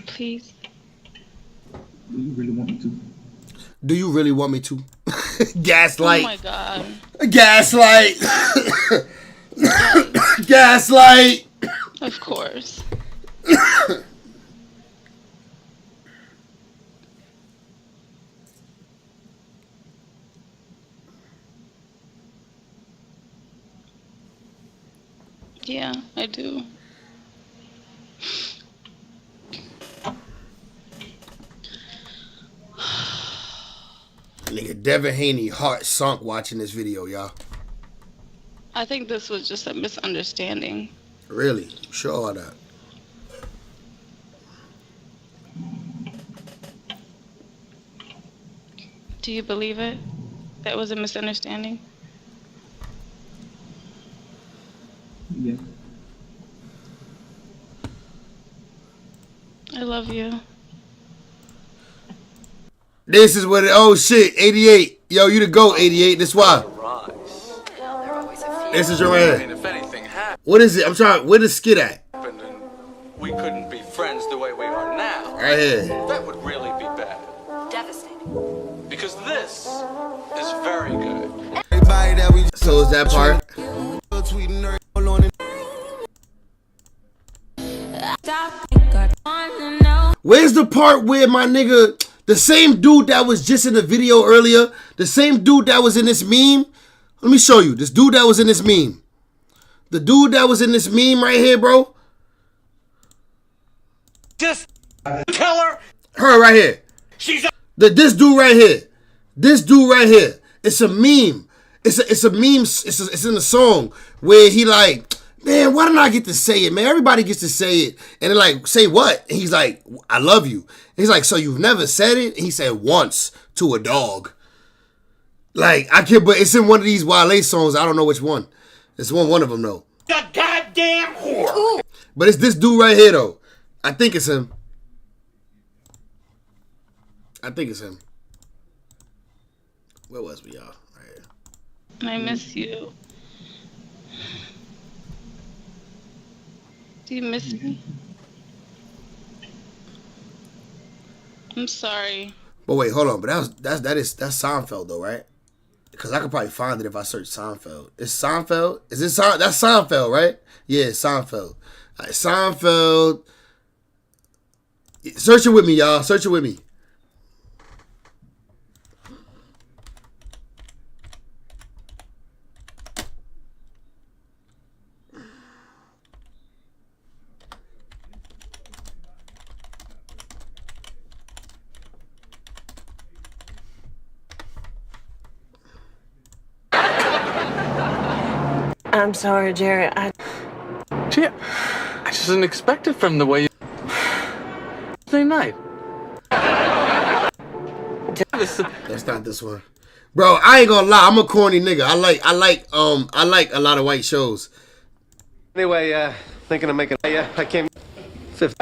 Please. Do you really want me to? Do you really want me to? Gaslight. Oh my god. Gaslight. Gaslight. Of course. Yeah, I do. Nigga, Devin Haney heart sunk watching this video, y'all. I think this was just a misunderstanding. Really? Sure of that. Do you believe it? That was a misunderstanding? Yeah. I love you. This is what it, oh shit, 88. Yo, you the GOAT, 88. That's why. This is your I man. mean, if anything What is it? I'm trying, where the skit at? happened and we couldn't be friends the way we are now, Right here. that would really be bad. Devastating. Because this is very good. So is that part? Where's the part where my nigga, the same dude that was just in the video earlier, the same dude that was in this meme? Let me show you. This dude that was in this meme. The dude that was in this meme right here, bro. Just tell her. Her right here. She's This dude right here. This dude right here. It's a meme. It's a meme. It's in the song where he like, man, why didn't I get to say it, man? Everybody gets to say it. And they're like, say what? And he's like, I love you. And he's like, so you've never said it? And he said once to a dog. Like, I can't, but it's in one of these Wale songs. I don't know which one. It's one of them though. the goddamn whore. But it's this dude right here though. I think it's him. I think it's him. Where was we, y'all? Right here. I miss you. Do you miss me? I'm sorry. But wait, hold on. But that's Seinfeld though, right? Because I could probably find it if I search Seinfeld. It's Seinfeld? Is it Seinfeld? That's Seinfeld, right? Yeah, it's Seinfeld. All right, Seinfeld. Search it with me, y'all. Search it with me. I'm sorry, Jerry. Gee, I just didn't expect it from the way you... Thursday night. That's not this one. Bro, I ain't gonna lie. I'm a corny nigga. I like a lot of white shows. Anyway, thinking of making... I came... 50.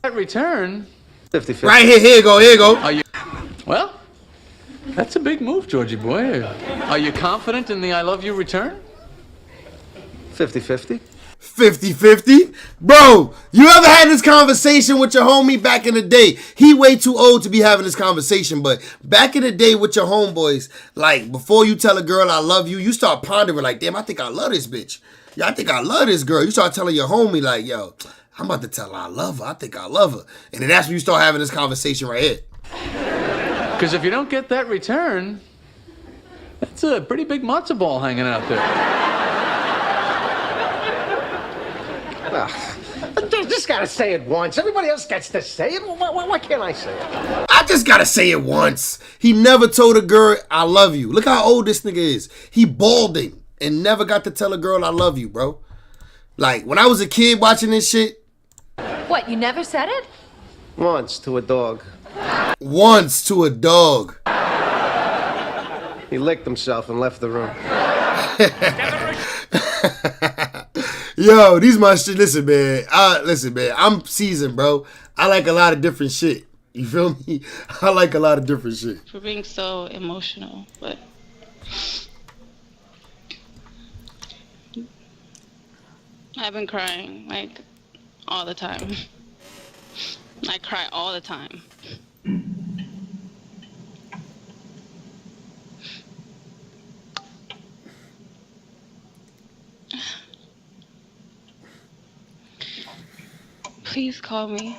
That return. 50-50. Right here, here you go, here you go. Are you? Well, that's a big move, Georgie boy. Are you confident in the I love you return? 50-50. 50-50? Bro, you ever had this conversation with your homie back in the day? He way too old to be having this conversation, but back in the day with your homeboys, like, before you tell a girl I love you, you start pondering like, damn, I think I love this bitch. Yeah, I think I love this girl. You start telling your homie like, yo, I'm about to tell her I love her. I think I love her. And then that's when you start having this conversation right here. Because if you don't get that return, that's a pretty big matzo ball hanging out there. I just gotta say it once. Everybody else gets to say it. Why can't I say it? I just gotta say it once. He never told a girl I love you. Look how old this nigga is. He balding and never got to tell a girl I love you, bro. Like, when I was a kid watching this shit. What, you never said it? Once to a dog. Once to a dog. He licked himself and left the room. Yo, these my shit. Listen, man. I'm seasoned, bro. I like a lot of different shit. You feel me? I like a lot of different shit. For being so emotional, but I've been crying like all the time. I cry all the time. Please call me.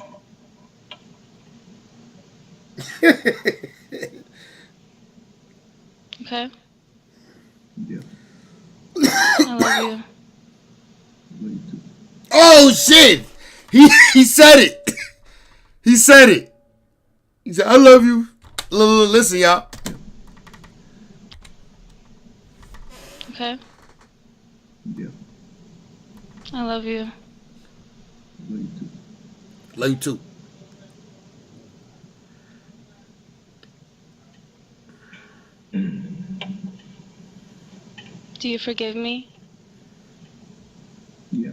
Okay? Yeah. I love you. Oh, shit. He said it. He said it. He said, I love you. Listen, y'all. Okay? Yeah. I love you. Love you too. Do you forgive me? Yeah.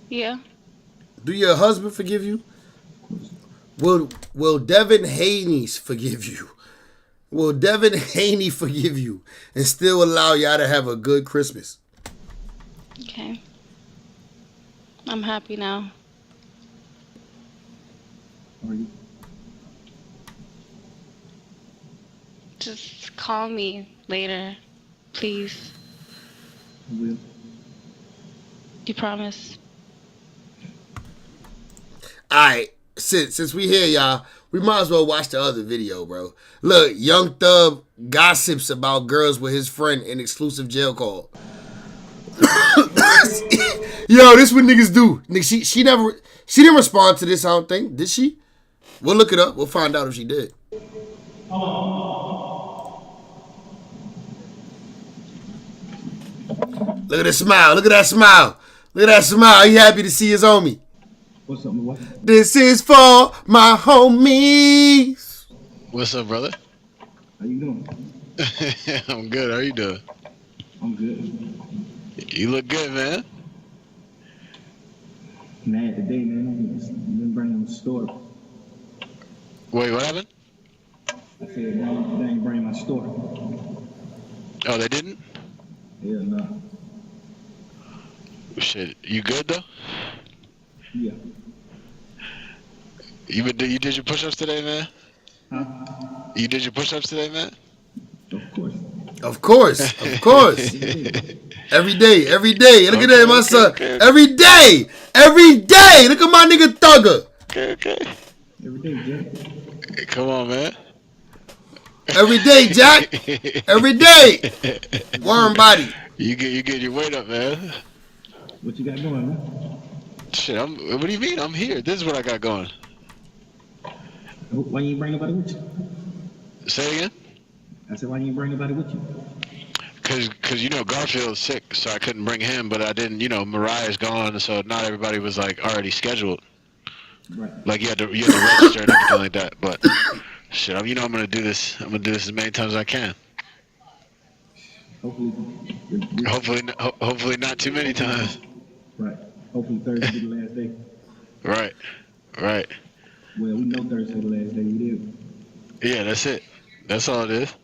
Yeah? Do your husband forgive you? Will Devin Haney forgive you? Will Devin Haney forgive you and still allow y'all to have a good Christmas? Okay. I'm happy now. Are you? Just call me later, please. I will. You promise? Alright, since we here, y'all, we might as well watch the other video, bro. Look, Young Thug gossips about girls with his friend in exclusive jail call. Yo, this what niggas do. Nigga, she didn't respond to this, I don't think. Did she? We'll look it up. We'll find out if she did. Look at that smile. Look at that smile. Look at that smile. He happy to see his homie. What's up, what? This is for my homies. What's up, brother? How you doing? I'm good. How you doing? I'm good. You look good, man. Mad today, man. I've been bringing them to the store. Wait, what happened? I said, they ain't bringing my store. Oh, they didn't? Yeah, no. Shit, you good though? Yeah. You did your push-ups today, man? Huh? You did your push-ups today, man? Of course. Of course. Of course. Every day. Look at that, my son. Okay. Every day. Look at my nigga Thugger. Okay. Every day, Jack. Come on, man. Every day, Jack. Every day. Worm body. You get your weight up, man. What you got going, man? Shit, what do you mean? I'm here. This is what I got going. Why you ain't bring nobody with you? Say it again? I said, why you ain't bring nobody with you? Cause Garfield's sick, so I couldn't bring him. But I didn't. Mariah's gone, so not everybody was like already scheduled. Right. Like you had to register and everything like that. But shit, I'm gonna do this. I'm gonna do this as many times as I can. Hopefully not too many times. Right. Hopefully Thursday be the last day. Right. Right. Well, we know Thursday the last day we did. Yeah, that's it. That's all it is.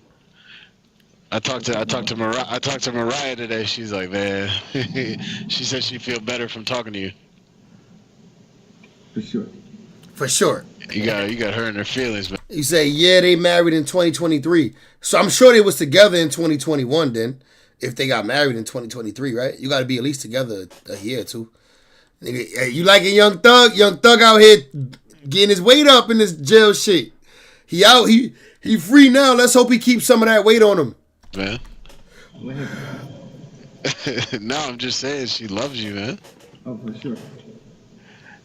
I talked to Mariah today. She's like, man, she said she feel better from talking to you. For sure. For sure. You got her in her feelings, man. You say, yeah, they married in 2023. So I'm sure they was together in 2021 then. If they got married in 2023, right? You got to be at least together a year or two. Nigga, hey, you like a Young Thug? Young Thug out here getting his weight up in this jail shit. He out. He free now. Let's hope he keeps some of that weight on him. Man. No, I'm just saying she loves you, man. Oh, for sure.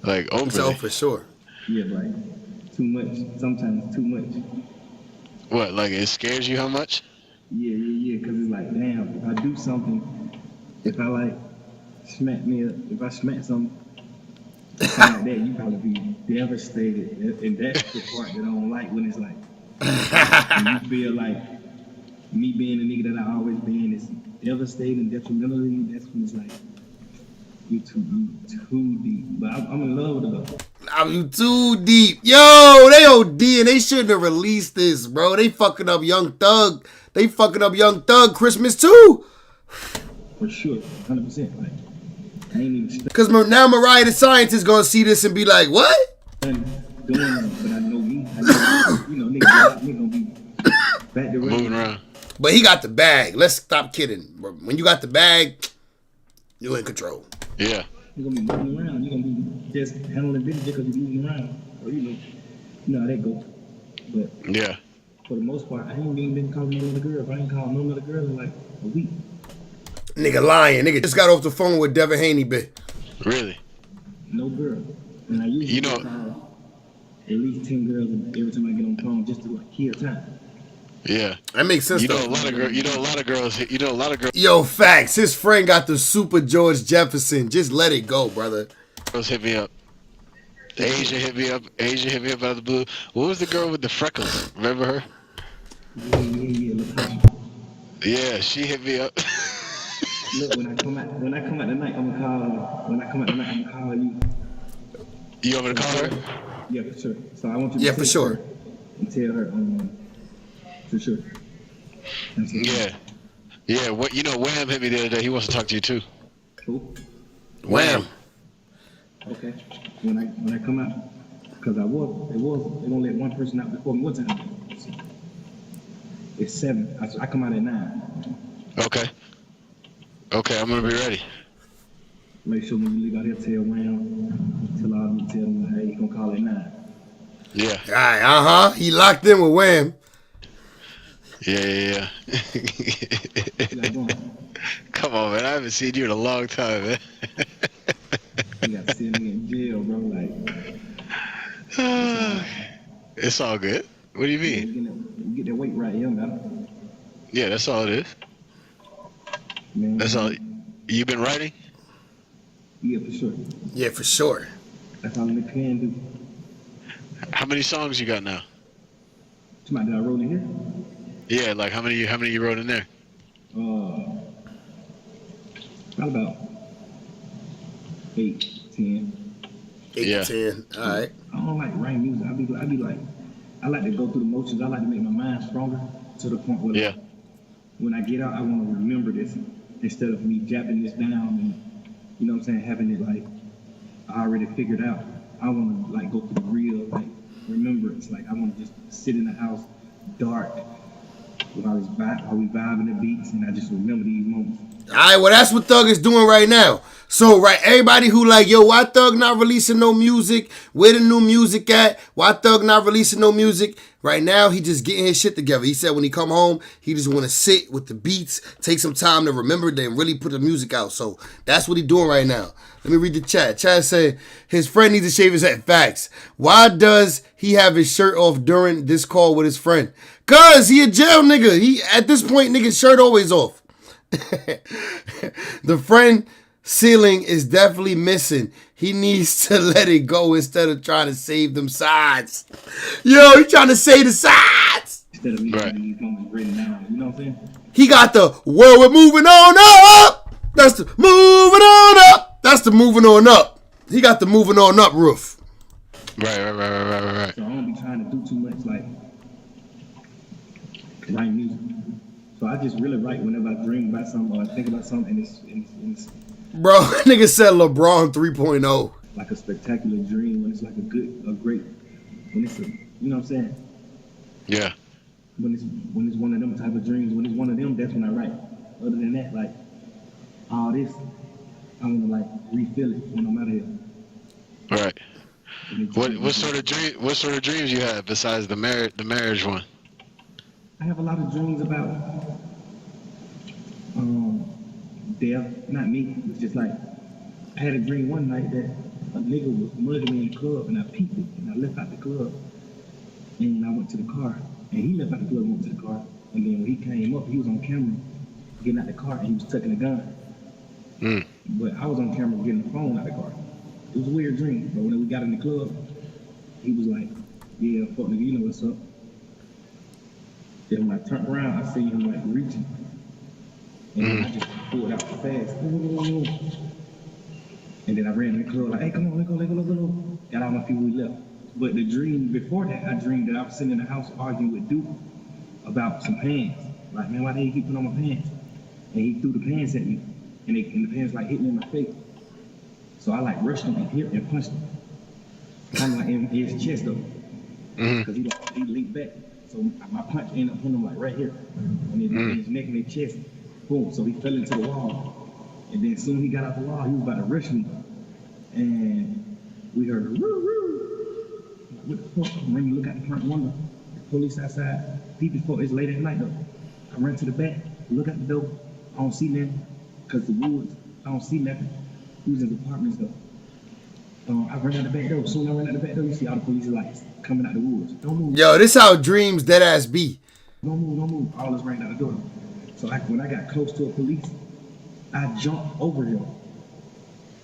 Like, overly. So for sure. Yeah, like, too much. Sometimes too much. What, like it scares you how much? Yeah, because it's like, damn, if I do something, if I, like, if I smack something, something like that, you probably be devastated. And that's the part that I don't like when it's like, when you feel like me being the nigga that I always been is devastating, detrimental to you. That's when it's like, you too deep. But I'm in love with her though. I'm too deep. Yo, they OD and they shouldn't have released this, bro. They fucking up Young Thug. They fucking up Young Thug Christmas too. For sure, 100%. Like, I ain't even. Because now Mariah the Scientist gonna see this and be like, what? Doing it, but I know me. Nigga gonna be back to moving around. But he got the bag. Let's stop kidding. When you got the bag, you in control. Yeah. You're gonna be moving around. You're gonna be just handling business because you're moving around. Or you know how that goes. But yeah. For the most part, I ain't even been calling no other girl. If I ain't called no other girl in like a week. Nigga lying. Nigga just got off the phone with Devin Haney, bit. Really? No girl. And I usually call at least 10 girls every time I get on the phone just to like kill time. Yeah, that makes sense. You know a lot of girls. Yo, facts. His friend got the super George Jefferson. Just let it go, brother. Girls hit me up. Asia hit me up. Out of the blue. What was the girl with the freckles? Remember her? Yeah. Yeah, she hit me up. Look, when I come out tonight, I'm gonna call. When I come out tonight, I'm gonna call you. You want me to call her? Yeah, for sure. So I want you to for sure. And tell her. For sure. Yeah. What Wham hit me the other day. He wants to talk to you too. Who? Wham. Okay. When I come out, because they gonna let one person out before me. What time? It's 7. I come out at 9. Okay, I'm gonna be ready. Make sure when you leave out here, tell Wham, tell them, hey, you gonna call at 9. Yeah. All right. He locked in with Wham. Yeah. Come on, man. I haven't seen you in a long time, man. You got to send me in jail, bro. Like, it's all good. What do you mean? You get that weight right here, man. Yeah, that's all it is. Man, that's all. You been writing? Yeah, for sure. Yeah, for sure. That's all I can do. How many songs you got now? Somebody that I wrote in here? Yeah, like how many you wrote in there? Probably about 8, 10. 8 to 10. All right. I don't like writing music. I be like, I like to go through the motions. I like to make my mind stronger to the point where when I get out, I want to remember this instead of me japping this down and, you know what I'm saying, having it like I already figured out. I want to like go through the real like remembrance. Like I want to just sit in the house dark while we vibing the beats and I just remember these moments. All right, well, that's what Thug is doing right now. So, right, everybody who like, yo, why Thug not releasing no music? Where the new music at? Why Thug not releasing no music? Right now, he just getting his shit together. He said when he come home, he just want to sit with the beats, take some time to remember, then really put the music out. So, that's what he doing right now. Let me read the chat. Chat said, his friend needs to shave his head. Facts. Why does he have his shirt off during this call with his friend? Cause he a jail nigga. He, at this point, nigga's shirt always off. The friend ceiling is definitely missing. He needs to let it go instead of trying to save them sides. Yo, he trying to save the sides. Instead of me having these moments written down, you know what I'm saying? He got the well, we're moving on up. That's the moving on up. That's the moving on up. He got the moving on up roof. Right. So I don't be trying to do too much like write music. So I just really write whenever I dream about something or I think about something, and it's Bro, nigga said LeBron 3.0. like a spectacular dream when it's like when it's you know what I'm saying? Yeah. When it's one of them type of dreams, when it's one of them, that's when I write. Other than that, like all this, I want to like refill it when I'm out of here. Right. What sort of dreams you have besides the marriage one? I have a lot of dreams about death, not me. It's just like I had a dream one night that a nigga was mugging me in the club, and I peeped it, and I left out the club, and I went to the car, and he left out the club and went to the car, and then when he came up, he was on camera getting out the car, and he was tucking a gun. But I was on camera getting the phone out the car. It was a weird dream, but when we got in the club, he was like, "Yeah, fuck nigga, you know what's up." Then when I turned around, I see him like reaching, and then I just pulled out fast. And then I ran in the club like, "Hey, come on, let go. Got out my feet, we left. But the dream before that, I dreamed that I was sitting in the house arguing with Duke about some pants. Like, man, why they keep putting on my pants? And he threw the pants at me, and the pants like hit me in my face. So I like rushed him and hit and punched him, kind of like in his chest though, because he leaped back. So my punch ended up hitting him like right here, and then in his neck and his chest. Boom. So he fell into the wall. And then soon he got out the wall, he was about to rush me. And we heard a woo. What the fuck? When you look out the front window, the police outside, people, it's late at night though. I run to the back, look out the door, I don't see nothing, because the woods, I don't see nothing. He was in the apartments though. I ran out the back door. Soon I ran out the back door, you see all the police lights coming out the woods. Don't move. Yo, this how dreams dead ass be. Don't move. All us ran out the door. So like when I got close to a police, I jumped over him.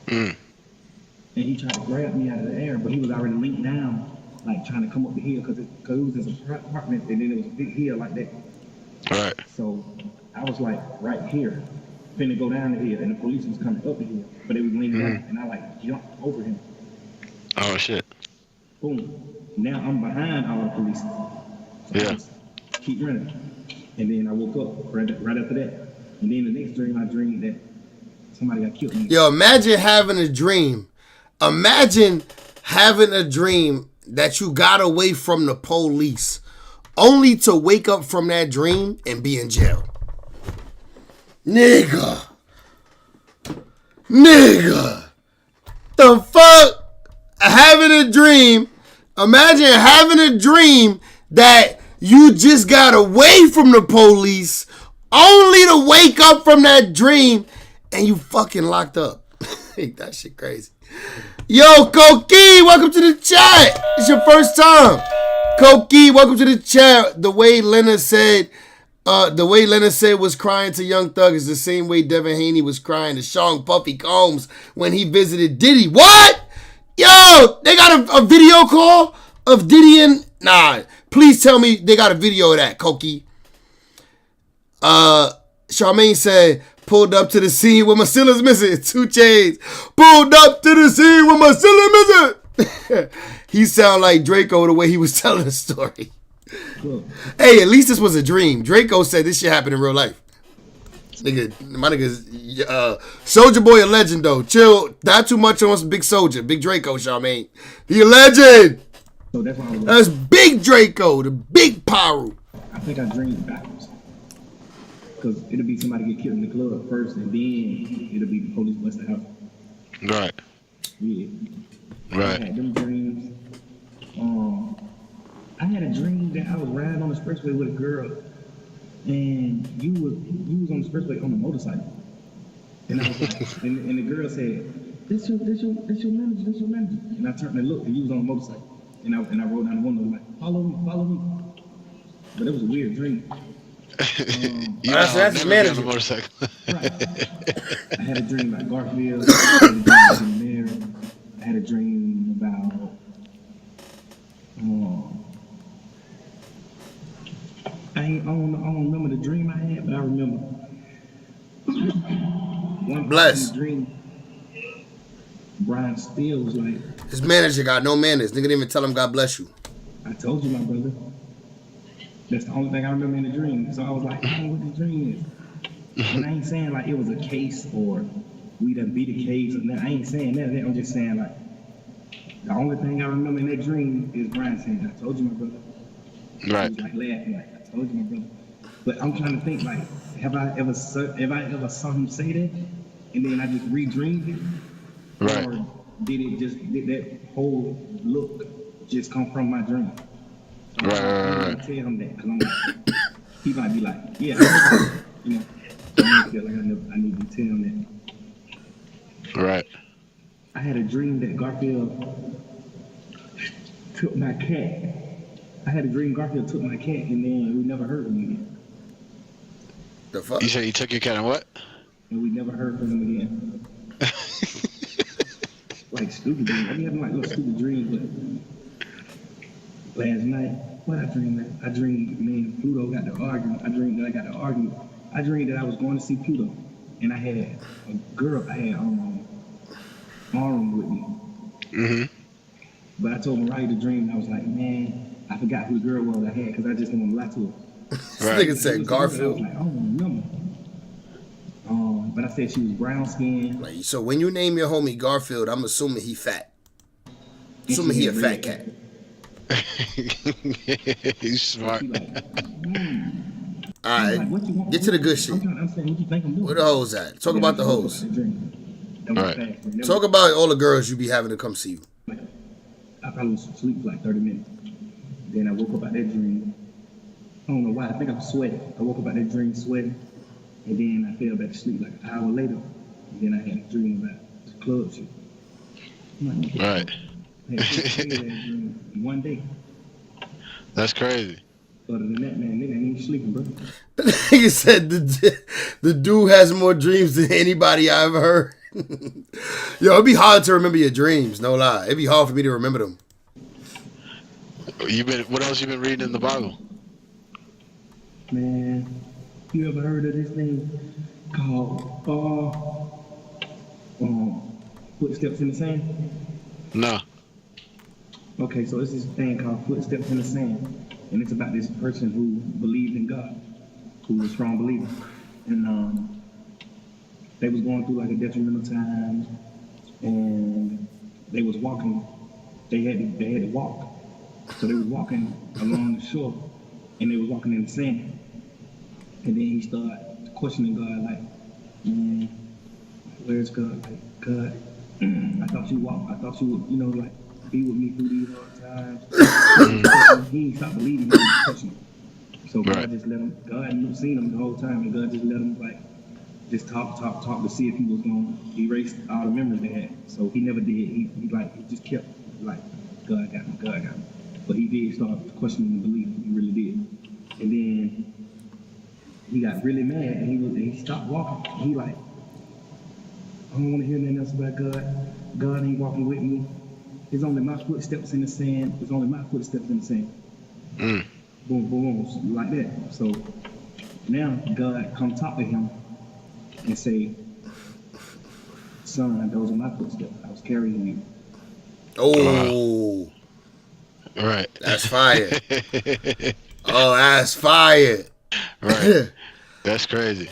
And he tried to grab me out of the air, but he was already linked down, like trying to come up the hill, because it was in some apartment, and then it was a big hill like that. Right. So I was like right here, finna go down the hill, and the police was coming up the hill, but they was leaning down, and I like jumped over him. Oh shit. Boom. Now I'm behind all the police. So I just keep running. And then I woke up right after that. And then the next dream, I dreamed that somebody got killed. Yo, imagine having a dream. Imagine having a dream that you got away from the police, only to wake up from that dream and be in jail. Nigga. The fuck? Having a dream. Imagine having a dream that you just got away from the police, only to wake up from that dream and you fucking locked up. That shit crazy. Yo, Koki, welcome to the chat. It's your first time. Koki, welcome to the chat. The way Leena said was crying to Young Thug is the same way Devin Haney was crying to Sean Puffy Combs when he visited Diddy. What? Yo, they got a video call of Diddy and... Nah, please tell me they got a video of that, Koki. Charmaine said, pulled up to the scene where my ceiling missing. 2 Chainz. Pulled up to the scene where my ceiling missing. He sound like Draco the way he was telling the story. Cool. Hey, at least this was a dream. Draco said this shit happened in real life. My nigga's Soulja Boy a legend though. Chill, not too much on some Big Soulja. Big Draco, Charmaine. He a legend. So that's Big Draco, the big Paru. I think I dreamed backwards. Because it'll be somebody get killed in the club first, and then it'll be the police bust the house. Right. Yeah. Right. I had them dreams. I had a dream that I was riding on the expressway with a girl, and you was on the expressway on a motorcycle. And I was like, and the girl said, "This your manager." And I turned and looked, and you was on a motorcycle. And I rolled down the window like, follow me. But it was a weird dream. That's his manager. Right. I had a dream about Garfield. I had a dream about the mayor. I had a dream about I don't remember the dream I had, but I remember one Bless. dream. Brian still was like, his manager got no manners. Nigga didn't even tell him God bless you. I told you, my brother. That's the only thing I remember in the dream. So I was like, I don't know what the dream is. And I ain't saying like it was a case or we done beat a case or nothing. I ain't saying that. I'm just saying like the only thing I remember in that dream is Brian saying, I told you, my brother. Right. He was like laughing, like, I told you, my brother. But I'm trying to think like, have I ever saw him say that and then I just re-dreamed it? Right. Or did that whole look just come from my dream? So Right. I tell him that because I'm like, he might be like, yeah, you know. So I feel like I need to tell him that. Right. I had a dream that Garfield took my cat. I had a dream Garfield took my cat and then we never heard from him again. The fuck? You said you took your cat and what? And we never heard from him again. Like stupid dreams. I be having like little stupid dreams, but last night, what I dreamed? I dreamed me and Pluto got to arguing. I dreamed that I got to argue. I dreamed that I was going to see Pluto, and I had a girl. I had Arm with me. Mm-hmm. But I told Mariah the dream, and I was like, man, I forgot who the girl was I had because I just didn't want to lie to her. This nigga said Garfield. I was like, I don't remember. But I said she was brown skinned. Like, so when you name your homie Garfield, I'm assuming he fat. Assuming he a fat cat. He's smart. Alright, get to the good shit. I'm saying, what you think I'm doing? Where the hoes at? Talk about the hoes. Right. Talk about all the girls you be having to come see you. I probably was asleep for like 30 minutes. Then I woke up out that dream. I don't know why. I think I'm sweating. I woke up out that dream sweating. And then I fell back to sleep like an hour later. And then I had a dream about the club shit. Right. I had that dream in one day. That's crazy. Other than that, man, nigga ain't even sleeping, bro. He said the dude has more dreams than anybody I ever heard. Yo, it'd be hard to remember your dreams, no lie. It'd be hard for me to remember them. What else you been reading in the Bible? Man, you ever heard of this thing called Footsteps in the Sand? No. Okay, so it's this thing called Footsteps in the Sand. And it's about this person who believed in God, who was a strong believer. And they was going through like a detrimental time, and they was walking. They had to walk. So they was walking along the shore, and they was walking in the sand. And then he started questioning God, like, man, where's God? Like, God, I thought you walked. I thought you would, like, be with me through these hard times. He ain't stopped believing. He was questioning. So God just let him. God knew, seen him the whole time, and God just let him like just talk to see if he was gonna erase all the memories they had. So he never did. He just kept like God got me. But he did start questioning the belief. He really did. And then he got really mad, and he stopped walking. He like, I don't want to hear nothing else about God. God ain't walking with me. It's only my footsteps in the sand. It's only my footsteps in the sand. Boom, boom, boom, like that. So now God come talk to him and say, son, those are my footsteps. I was carrying you. Oh. Right. That's fire. Oh, that's fire. Right. That's crazy.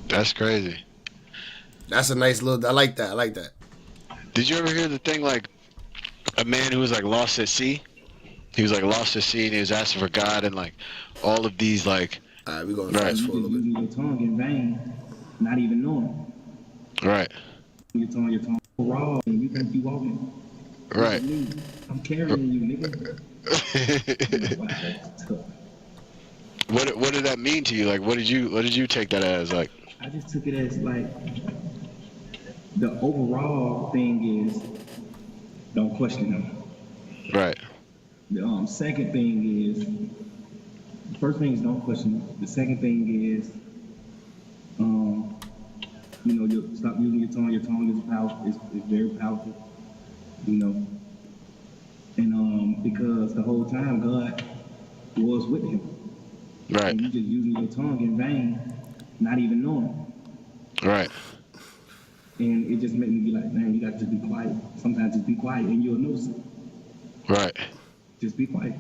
That's crazy. That's a nice little, I like that. Did you ever hear the thing like a man who was like lost at sea? He was like lost at sea and he was asking for God and like all of these like. Alright, we're going to fast forward a little bit. Using your tongue in vain, not even knowing. Right. Your tongue raw, and you think you walking. Right. I'm carrying you, nigga. Wow, that's tough. What did that mean to you? Like, what did you take that as? Like, I just took it as like the overall thing is don't question him. Right. The second thing is the first thing is don't question him. The second thing is you stop using your tongue. Your tongue is powerful. It's very powerful. And because the whole time God was with him. Right. And you just using your tongue in vain, not even knowing. Right. And it just made me be like, man, you got to just be quiet. Sometimes just be quiet and you'll notice it. Right. Just be quiet.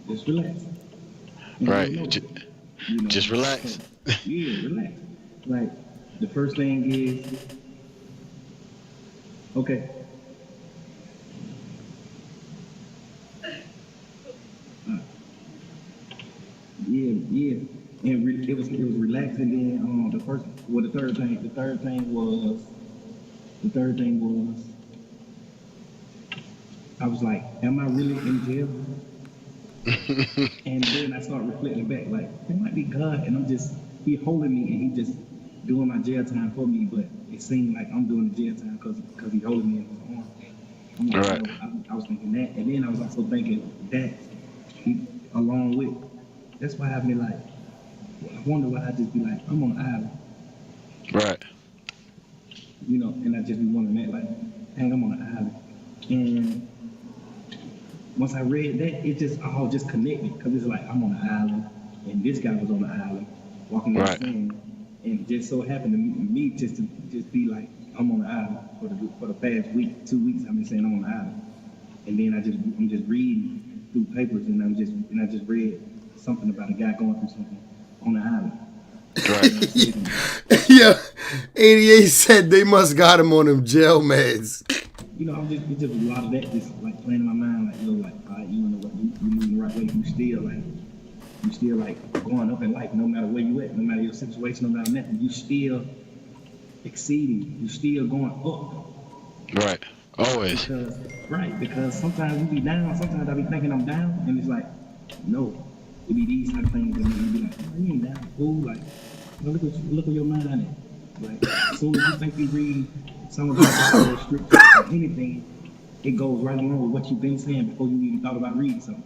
Just relax. And Right. you'll notice it. You know? Just relax. So, yeah, relax. Like, the first thing is, okay. Yeah. And it was relaxing. Then the third thing was I was like, am I really in jail? And then I started reflecting back, like, it might be God, and he holding me, and he just doing my jail time for me, but it seemed like I'm doing the jail time because he holding me in his arms. I'm like, right. I was thinking that, and then I was also thinking that along with, that's why I be like, I wonder why I just be like, I'm on an island. Right. You know, and I just be wondering that, like, dang, I'm on an island. And once I read that, it just all just connected, because it's like, I'm on an island, and this guy was on the island, walking down the sand, and it just so happened to me just to be like, I'm on the island for the past week, 2 weeks. I've been saying I'm on the island, and then I'm just reading through papers, and I just read something about a guy going through something on the island. Right. Yeah, 88 said they must got him on them jail meds. You know, it's just a lot of that just like playing in my mind, like, you know, like, all right, you know what, you moving the right way, you still like going up in life, no matter where you at, no matter your situation, no matter nothing, you still exceeding, you still going up. Right. Always. Because sometimes you be down, sometimes I be thinking I'm down, and it's like, no, it be these type of things that make me be like, oh, you ain't down, fool, like, look at your mind at. Like, as soon as you think you read some of the scripture or anything, it goes right along with what you've been saying before you even thought about reading something.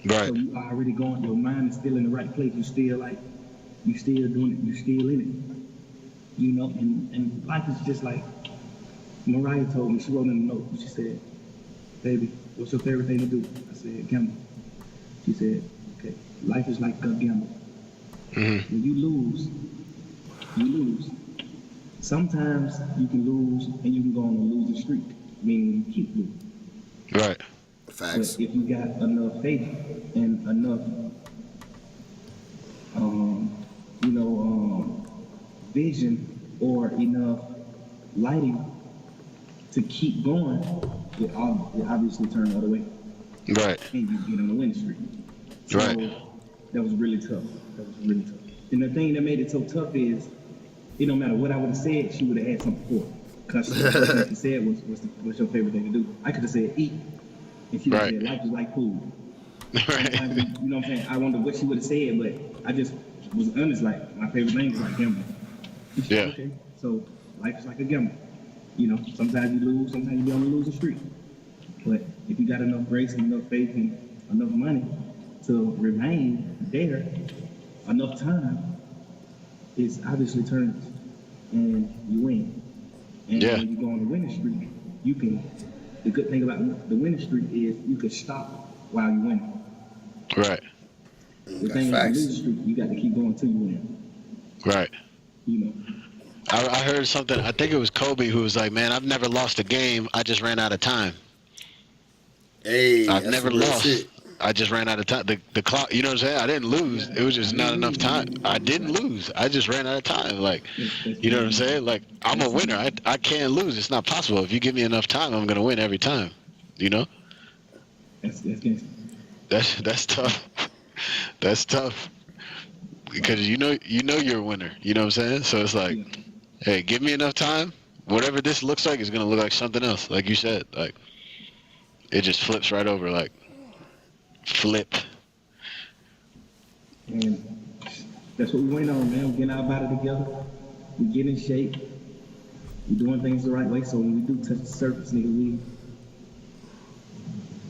Right. So you already going, your mind is still in the right place. You still doing it, you still in it. You know, and life is just like, Mariah told me, she wrote in a note, she said, baby, what's your favorite thing to do? I said, gamble. She said, okay, life is like a gamble. Mm-hmm. When you lose. Sometimes you can lose and you can go on a losing streak, meaning you keep losing. Right. Facts. But if you got enough faith and enough, vision or enough lighting to keep going, it obviously turn the other way. Right. And you get on the winning streak. So right. That was really tough. And the thing that made it so tough is, it don't matter what I would have said, she would have had something for it. Because the first thing she said was, what's your favorite thing to do? I could have said eat. And she would have said, life is like food. Right. You know what I'm saying? I wonder what she would have said, but I just was honest, like, my favorite thing is like gambling. Yeah. Okay, so life is like a gamble. You know, sometimes you lose, sometimes you be on the losing streak. But if you got enough grace and enough faith and enough money to remain there enough time, it's obviously turns and you win. And when you go on the winning streak, you can, the good thing about the winning streak is you can stop while you win. Right. The thing about the losing streak, you got to keep going till you win. Right. You know. I heard something, I think it was Kobe who was like, man, I've never lost a game, I just ran out of time. Hey, I've never lost. I just ran out of time. The clock, you know what I'm saying? I didn't lose. It was just not enough time. I didn't lose. I just ran out of time. Like, you know what I'm saying? Like, I'm a winner. I can't lose. It's not possible. If you give me enough time, I'm gonna win every time. You know? That's good. That's tough. That's tough. Because you know you're a winner. You know what I'm saying? So it's like, hey, give me enough time. Whatever this looks like is gonna look like something else. Like you said, like it just flips right over. Like. Flip. And that's what we went on, man. We're getting our body together. We get in shape. We're doing things the right way. So when we do touch the surface, nigga,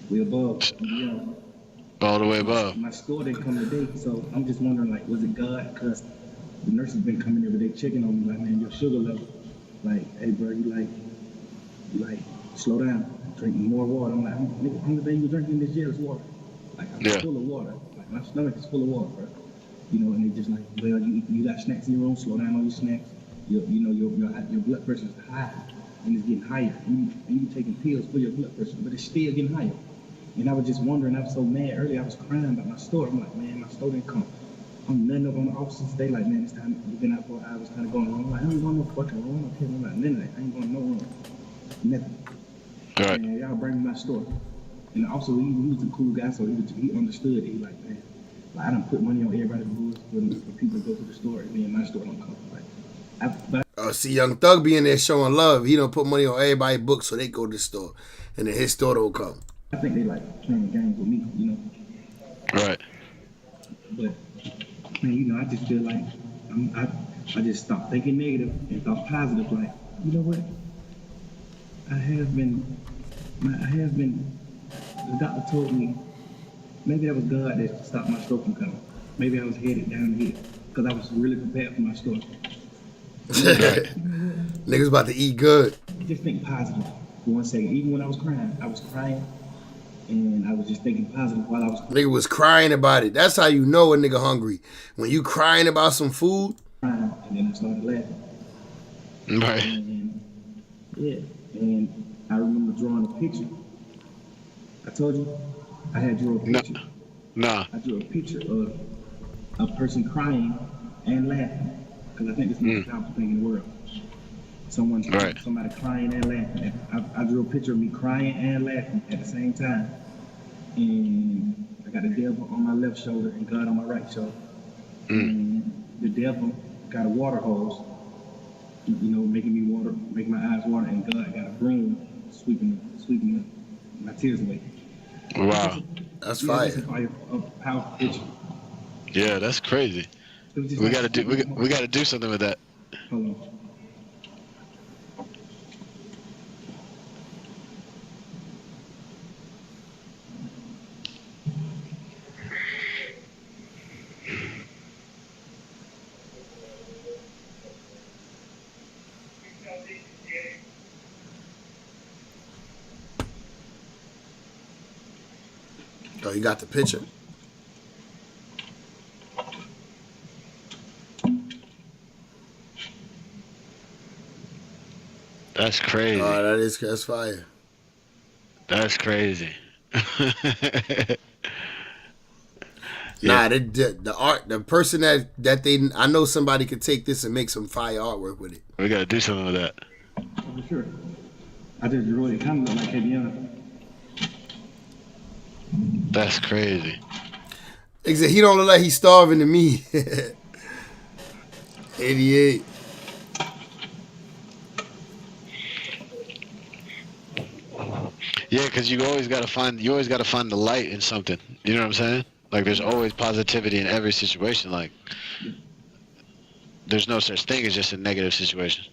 we above. All the way above. My store didn't come today, so I'm just wondering, like, was it God? Because the nurse has been coming every day checking on me, like, man, your sugar level. Like, hey, bro, you slow down. Drink more water. I'm like, nigga, the only thing you're drinking this year is water. Like, I'm full of water. Like, my stomach is full of water, bro. You know, and they just like, well, you got snacks in your room, slow down on your snacks. your blood pressure is high and it's getting higher. And you taking pills for your blood pressure, but it's still getting higher. And I was just wondering, I was so mad earlier, I was crying about my store. I'm like, man, my store didn't come. I'm nothing up on the officers. They like, man, it's time. You've been out for hours, kind of going wrong. I'm like, I ain't going no fucking wrong. I'm like, none of that. I ain't going no wrong. Nothing. Right. And y'all bring me my store. And also, he was a cool guy, so he understood. He like, man, like, I done put money on everybody's books for people to go to the store, and then my store don't come. Like, see, Young Thug being there showing love. He don't put money on everybody's books so they go to the store, and then his store don't come. I think they like playing games with me, you know. Right. But man, you know, I just feel like I just stopped thinking negative and thought positive. Like, you know what? I have been. The doctor told me maybe that was God that stopped my stroke from coming. Maybe I was headed down here because I was really prepared for my stroke. Niggas about to eat good. Just think positive for 1 second. Even when I was crying, and I was just thinking positive while I was crying. Nigga was crying about it. That's how you know a nigga hungry. When you crying about some food. And then I started laughing. Right. And, yeah. And I remember drawing a picture. I told you I had drew a picture. Nah. I drew a picture of a person crying and laughing. Because I think it's the most powerful thing in the world. Somebody crying and laughing. I drew a picture of me crying and laughing at the same time. And I got the devil on my left shoulder and God on my right shoulder. And the devil got a water hose, you know, making my eyes water, and God got a broom sweeping my tears away. Wow. That's fire. That's a powerful picture. Yeah, that's crazy. We gotta do something with that. Hold on. Oh, you got the picture. That's crazy. Oh, that's fire. That's crazy. Nah, the art, the person that they, I know somebody could take this and make some fire artwork with it. We gotta do something with that. For sure. I just drew it. Kind of look like Heavy. That's crazy. Except he don't look like he's starving to me. 88. Yeah, because you always gotta find the light in something. You know what I'm saying? Like, there's always positivity in every situation. Like, there's no such thing as just a negative situation.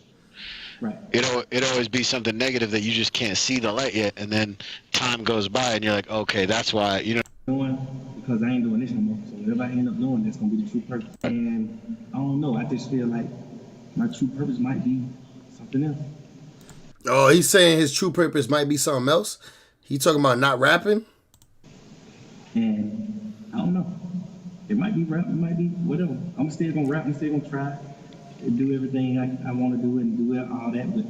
Right. It'll always be something negative that you just can't see the light yet, and then time goes by and you're like, okay, that's why, you know. Because I ain't doing this no more. So whatever I end up doing, that's gonna be the true purpose. And I don't know. I just feel like my true purpose might be something else. Oh, he's saying his true purpose might be something else. He talking about not rapping. And I don't know. It might be rap. It might be whatever. I'm still gonna rap. I'm still gonna try and do everything I want to do and do all that. But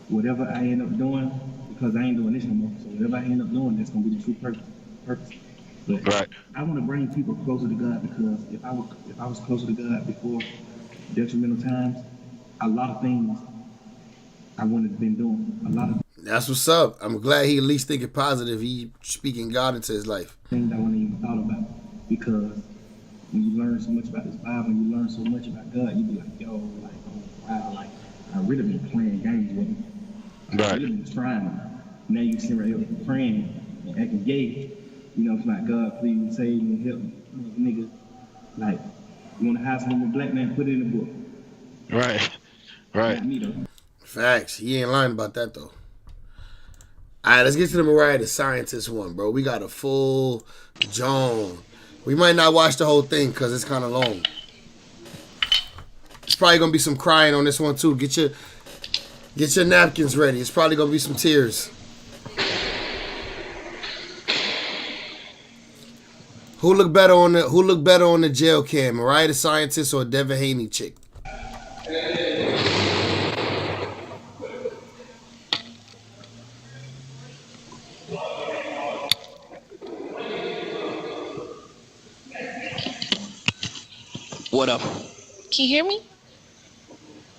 whatever I end up doing, because I ain't doing this no more. So whatever I end up doing, that's gonna be the true purpose. But right. I want to bring people closer to God, because if I was closer to God before detrimental times, a lot of things I wouldn't have been doing. A lot of That's what's up. I'm glad he at least thinking positive. He speaking God into his life. things I wouldn't even thought about, because when you learn so much about this Bible, and you learn so much about God, you be like, yo, like, oh wow, like I really been playing games with him. I really been trying. Now you sit right here praying and acting gay. You know, it's like, God, please save me, help me, nigga. Like, you want to hire someone with a black man, put it in the book. Right. Right. Not me, though. Facts. He ain't lying about that, though. All right, let's get to the Mariah the Scientist one, bro. We got a full John. We might not watch the whole thing because it's kind of long. It's probably going to be some crying on this one, too. Get your napkins ready. It's probably going to be some tears. Who look better on the jail cam, Mariah the Scientist or Devin Haney chick? What up? Can you hear me?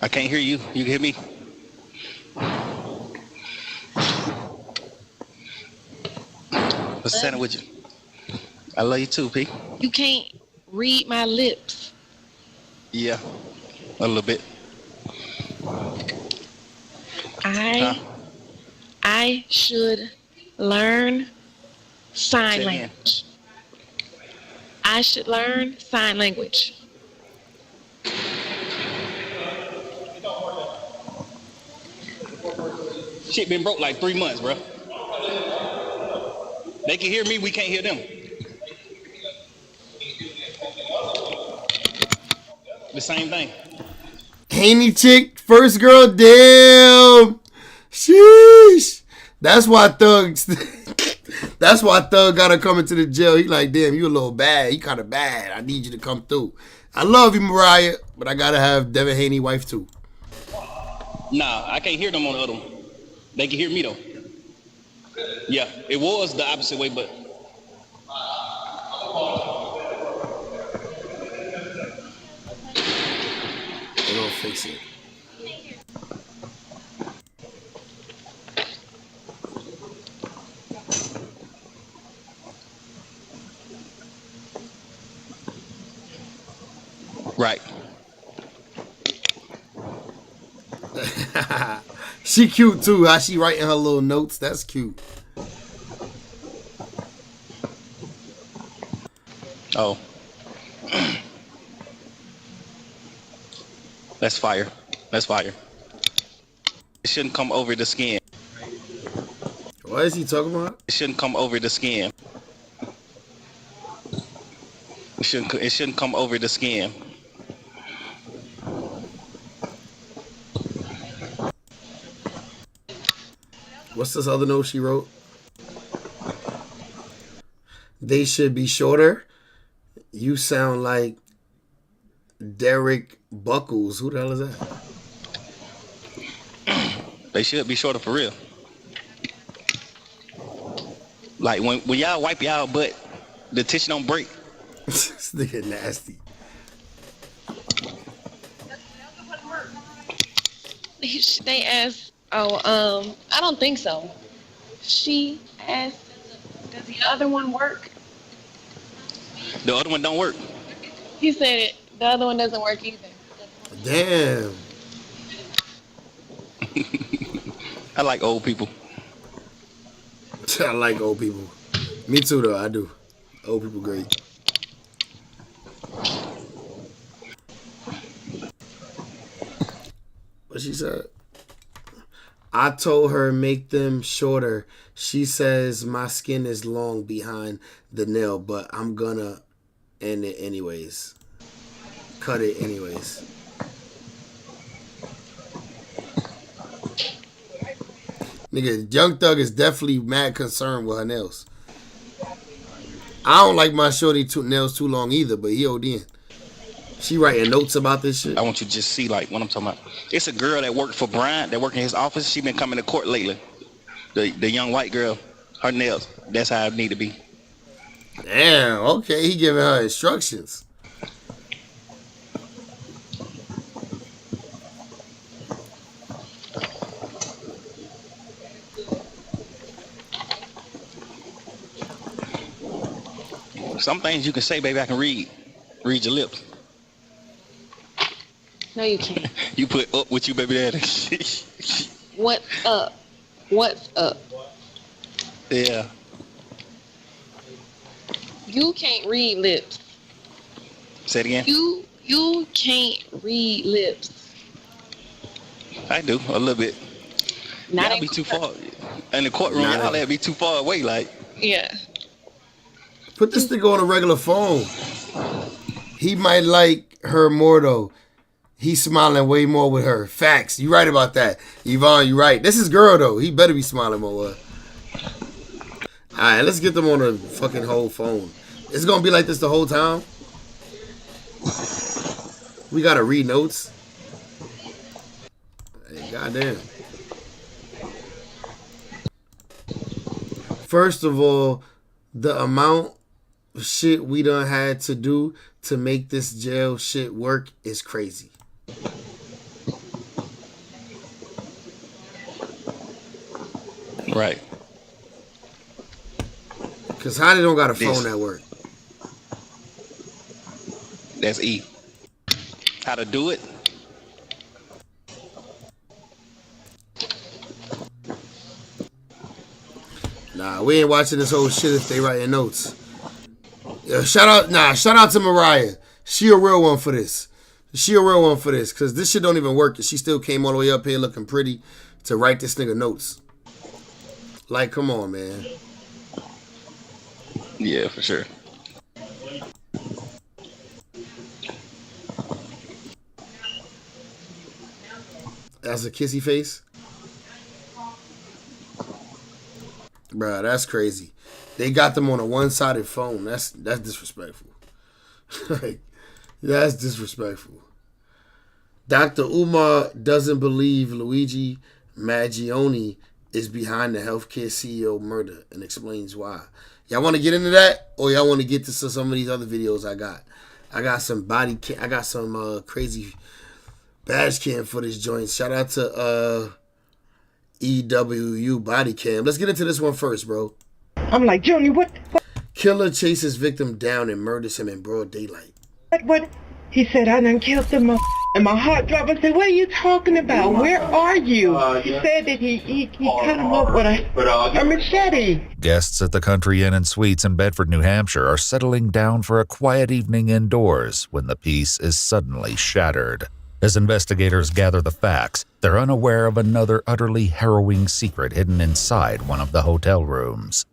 I can't hear you. You can hear me? What's the matter with you? I love you too, P. You can't read my lips. Yeah, a little bit. I should learn sign language. I should learn sign language. Shit been broke like 3 months, bro. They can hear me, we can't hear them. The same thing. Haney chick, first girl, damn. Sheesh. That's why Thug got her coming to the jail. He like, damn, you a little bad. You kind of bad. I need you to come through. I love you, Mariah, but I gotta have Devin Haney wife too. Nah, I can't hear them on the other one. They can hear me though. Yeah, it was the opposite way, but they gonna fix it. right. She cute too. How she writing her little notes? That's cute. Oh. That's fire. That's fire. It shouldn't come over the skin. What is he talking about? It shouldn't come over the skin. It shouldn't come over the skin. What's this other note she wrote? They should be shorter. You sound like Derek Buckles. Who the hell is that? They should be shorter for real. Like when y'all wipe y'all butt, the tissue don't break. This nigga nasty. They asked, I don't think so. She asked, does the other one work? The other one don't work. He said it. The other one doesn't work either. Damn. I like old people. I like old people. Me too, though. I do. Old people great. What she said? I told her make them shorter. She says my skin is long behind the nail, but I'm gonna end it anyways. Cut it anyways. Nigga, Young Thug is definitely mad concerned with her nails. I don't like my shorty nails too long either, but he ODing. She writing notes about this shit. I want you to just see like what I'm talking about. It's a girl that worked for Bryant, that worked in his office. She been coming to court lately. The young white girl, her nails. That's how it need to be. Damn, okay, he giving her instructions. Some things you can say, baby, I can read. Read your lips. No, you can't. You put up with you, baby daddy. What's up? What's up? Yeah. You can't read lips. Say it again. You can't read lips. I do a little bit. Not y'all be too far in the courtroom. Y'all let be too far away. Like yeah. Put this nigga on a regular phone. He might like her more though. He's smiling way more with her. Facts. You right about that. Yvonne, you right. This is girl though. He better be smiling more with her. Alright, let's get them on a fucking whole phone. It's gonna be like this the whole time. We gotta read notes. Hey, goddamn. First of all, the amount shit we done had to do to make this jail shit work is crazy. Right. Cause how they don't got a phone at work? That's E. How to do it? Nah, we ain't watching this whole shit if they writing notes. Yeah, shout out to Mariah. She a real one for this. Cause this shit don't even work. And she still came all the way up here looking pretty to write this nigga notes. Like, come on, man. Yeah, for sure. That's a kissy face? Bruh, that's crazy. They got them on a one-sided phone. That's disrespectful. Like, that's disrespectful. Dr. Umar doesn't believe Luigi Maggioni is behind the healthcare CEO murder and explains why. Y'all want to get into that, or y'all want to get to some of these other videos I got? I got some crazy badge cam footage joints. Shout out to EWU body cam. Let's get into this one first, bro. I'm like, Junior, what? Killer chases victim down and murders him in broad daylight. What? He said, I done killed them. And my heart dropped. I said, what are you talking about? Where are you? He said that he cut him up with a machete. Guests at the Country Inn and Suites in Bedford, New Hampshire are settling down for a quiet evening indoors when the peace is suddenly shattered. As investigators gather the facts, they're unaware of another utterly harrowing secret hidden inside one of the hotel rooms.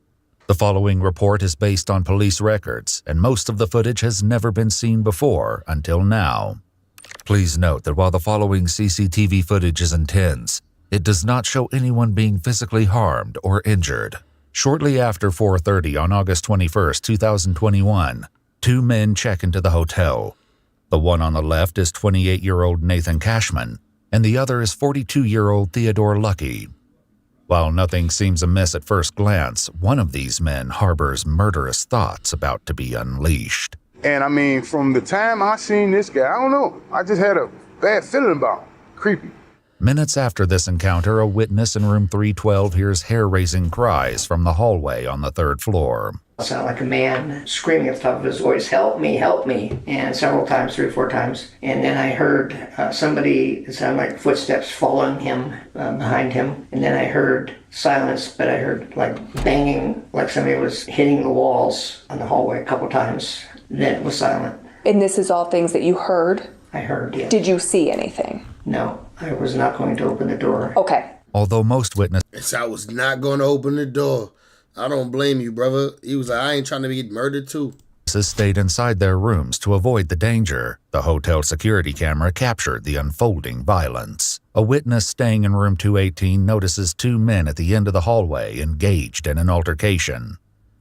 The following report is based on police records, and most of the footage has never been seen before until now. Please note that while the following CCTV footage is intense, it does not show anyone being physically harmed or injured. Shortly after 4:30 on August 21, 2021, two men check into the hotel. The one on the left is 28-year-old Nathan Cashman, and the other is 42-year-old Theodore Lucky. While nothing seems amiss at first glance, one of these men harbors murderous thoughts about to be unleashed. And I mean, from the time I seen this guy, I don't know, I just had a bad feeling about him. Creepy. Minutes after this encounter, a witness in room 312 hears hair-raising cries from the hallway on the third floor. It sounded like a man screaming at the top of his voice, help me, and several times, 3 or 4 times. And then I heard somebody, it sounded like footsteps following him, behind him. And then I heard silence, but I heard like banging, like somebody was hitting the walls on the hallway a couple times. Then it was silent. And this is all things that you heard? I heard, yeah. Did you see anything? No, I was not going to open the door. Okay. Although most witnesses... I was not going to open the door. I don't blame you, brother. He was like, I ain't trying to get murdered too. Stayed inside their rooms to avoid the danger. The hotel security camera captured the unfolding violence. A witness staying in room 218 notices two men at the end of the hallway engaged in an altercation.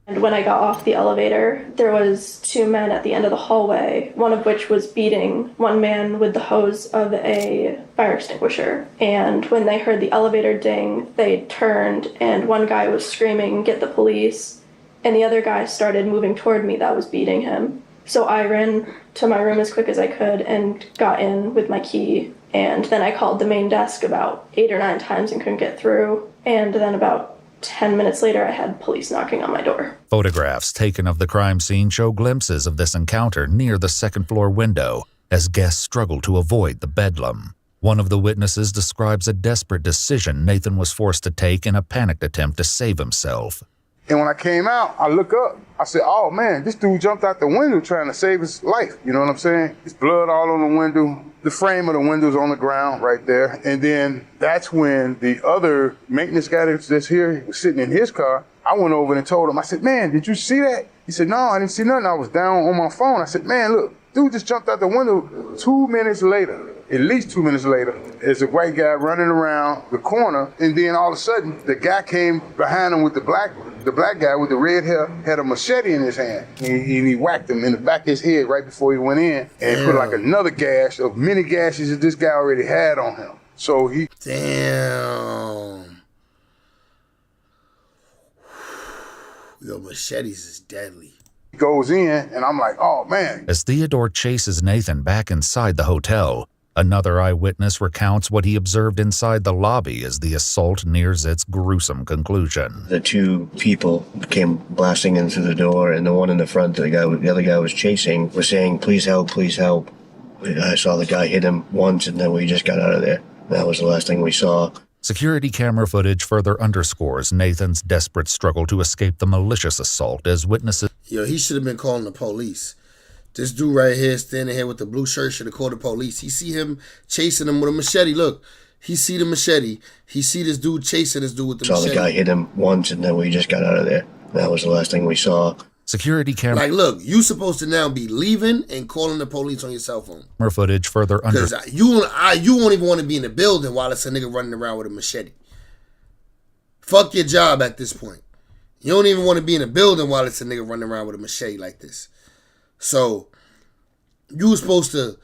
And when I got off the elevator, there was two men at the end of the hallway, one of which was beating one man with the hose of a fire extinguisher. And when they heard the elevator ding, they turned, and one guy was screaming, "Get the police," and the other guy started moving toward me that was beating him. So I ran to my room as quick as I could and got in with my key, and then I called the main desk about 8 or 9 times and couldn't get through, and then about 10 minutes later, I had police knocking on my door. Photographs taken of the crime scene show glimpses of this encounter near the second-floor window as guests struggle to avoid the bedlam. One of the witnesses describes a desperate decision Nathan was forced to take in a panicked attempt to save himself. And when I came out, I look up. I said, oh, man, this dude jumped out the window trying to save his life. You know what I'm saying? There's blood all on the window. The frame of the window's on the ground right there. And then that's when the other maintenance guy that's here was sitting in his car. I went over and told him, I said, man, did you see that? He said, no, I didn't see nothing. I was down on my phone. I said, man, look, dude just jumped out the window. 2 minutes later, at least 2 minutes later, there's a white guy running around the corner. And then all of a sudden, the guy came behind him with the black guy with the red hair had a machete in his hand. And he whacked him in the back of his head right before he went in and put like another gash of many gashes that this guy already had on him. So he... Damn. Yo, machetes is deadly. Goes in, and I'm like, oh, man. As Theodore chases Nathan back inside the hotel, another eyewitness recounts what he observed inside the lobby as the assault nears its gruesome conclusion. The two people came blasting in through the door, and the one in the front, the other guy was chasing, was saying, please help, please help. I saw the guy hit him once, and then we just got out of there. That was the last thing we saw. Security camera footage further underscores Nathan's desperate struggle to escape the malicious assault as witnesses... Yo, he should have been calling the police. This dude right here, standing here with the blue shirt, should have called the police. He see him chasing him with a machete. Look, he see the machete. He see this dude chasing this dude with the machete. Saw the guy hit him once, and then we just got out of there. That was the last thing we saw. Security camera... Like, look, you supposed to now be leaving and calling the police on your cell phone. Camera footage further Because you won't even want to be in the building while it's a nigga running around with a machete. Fuck your job at this point. You don't even want to be in a building while it's a nigga running around with a machete like this. So, you were supposed to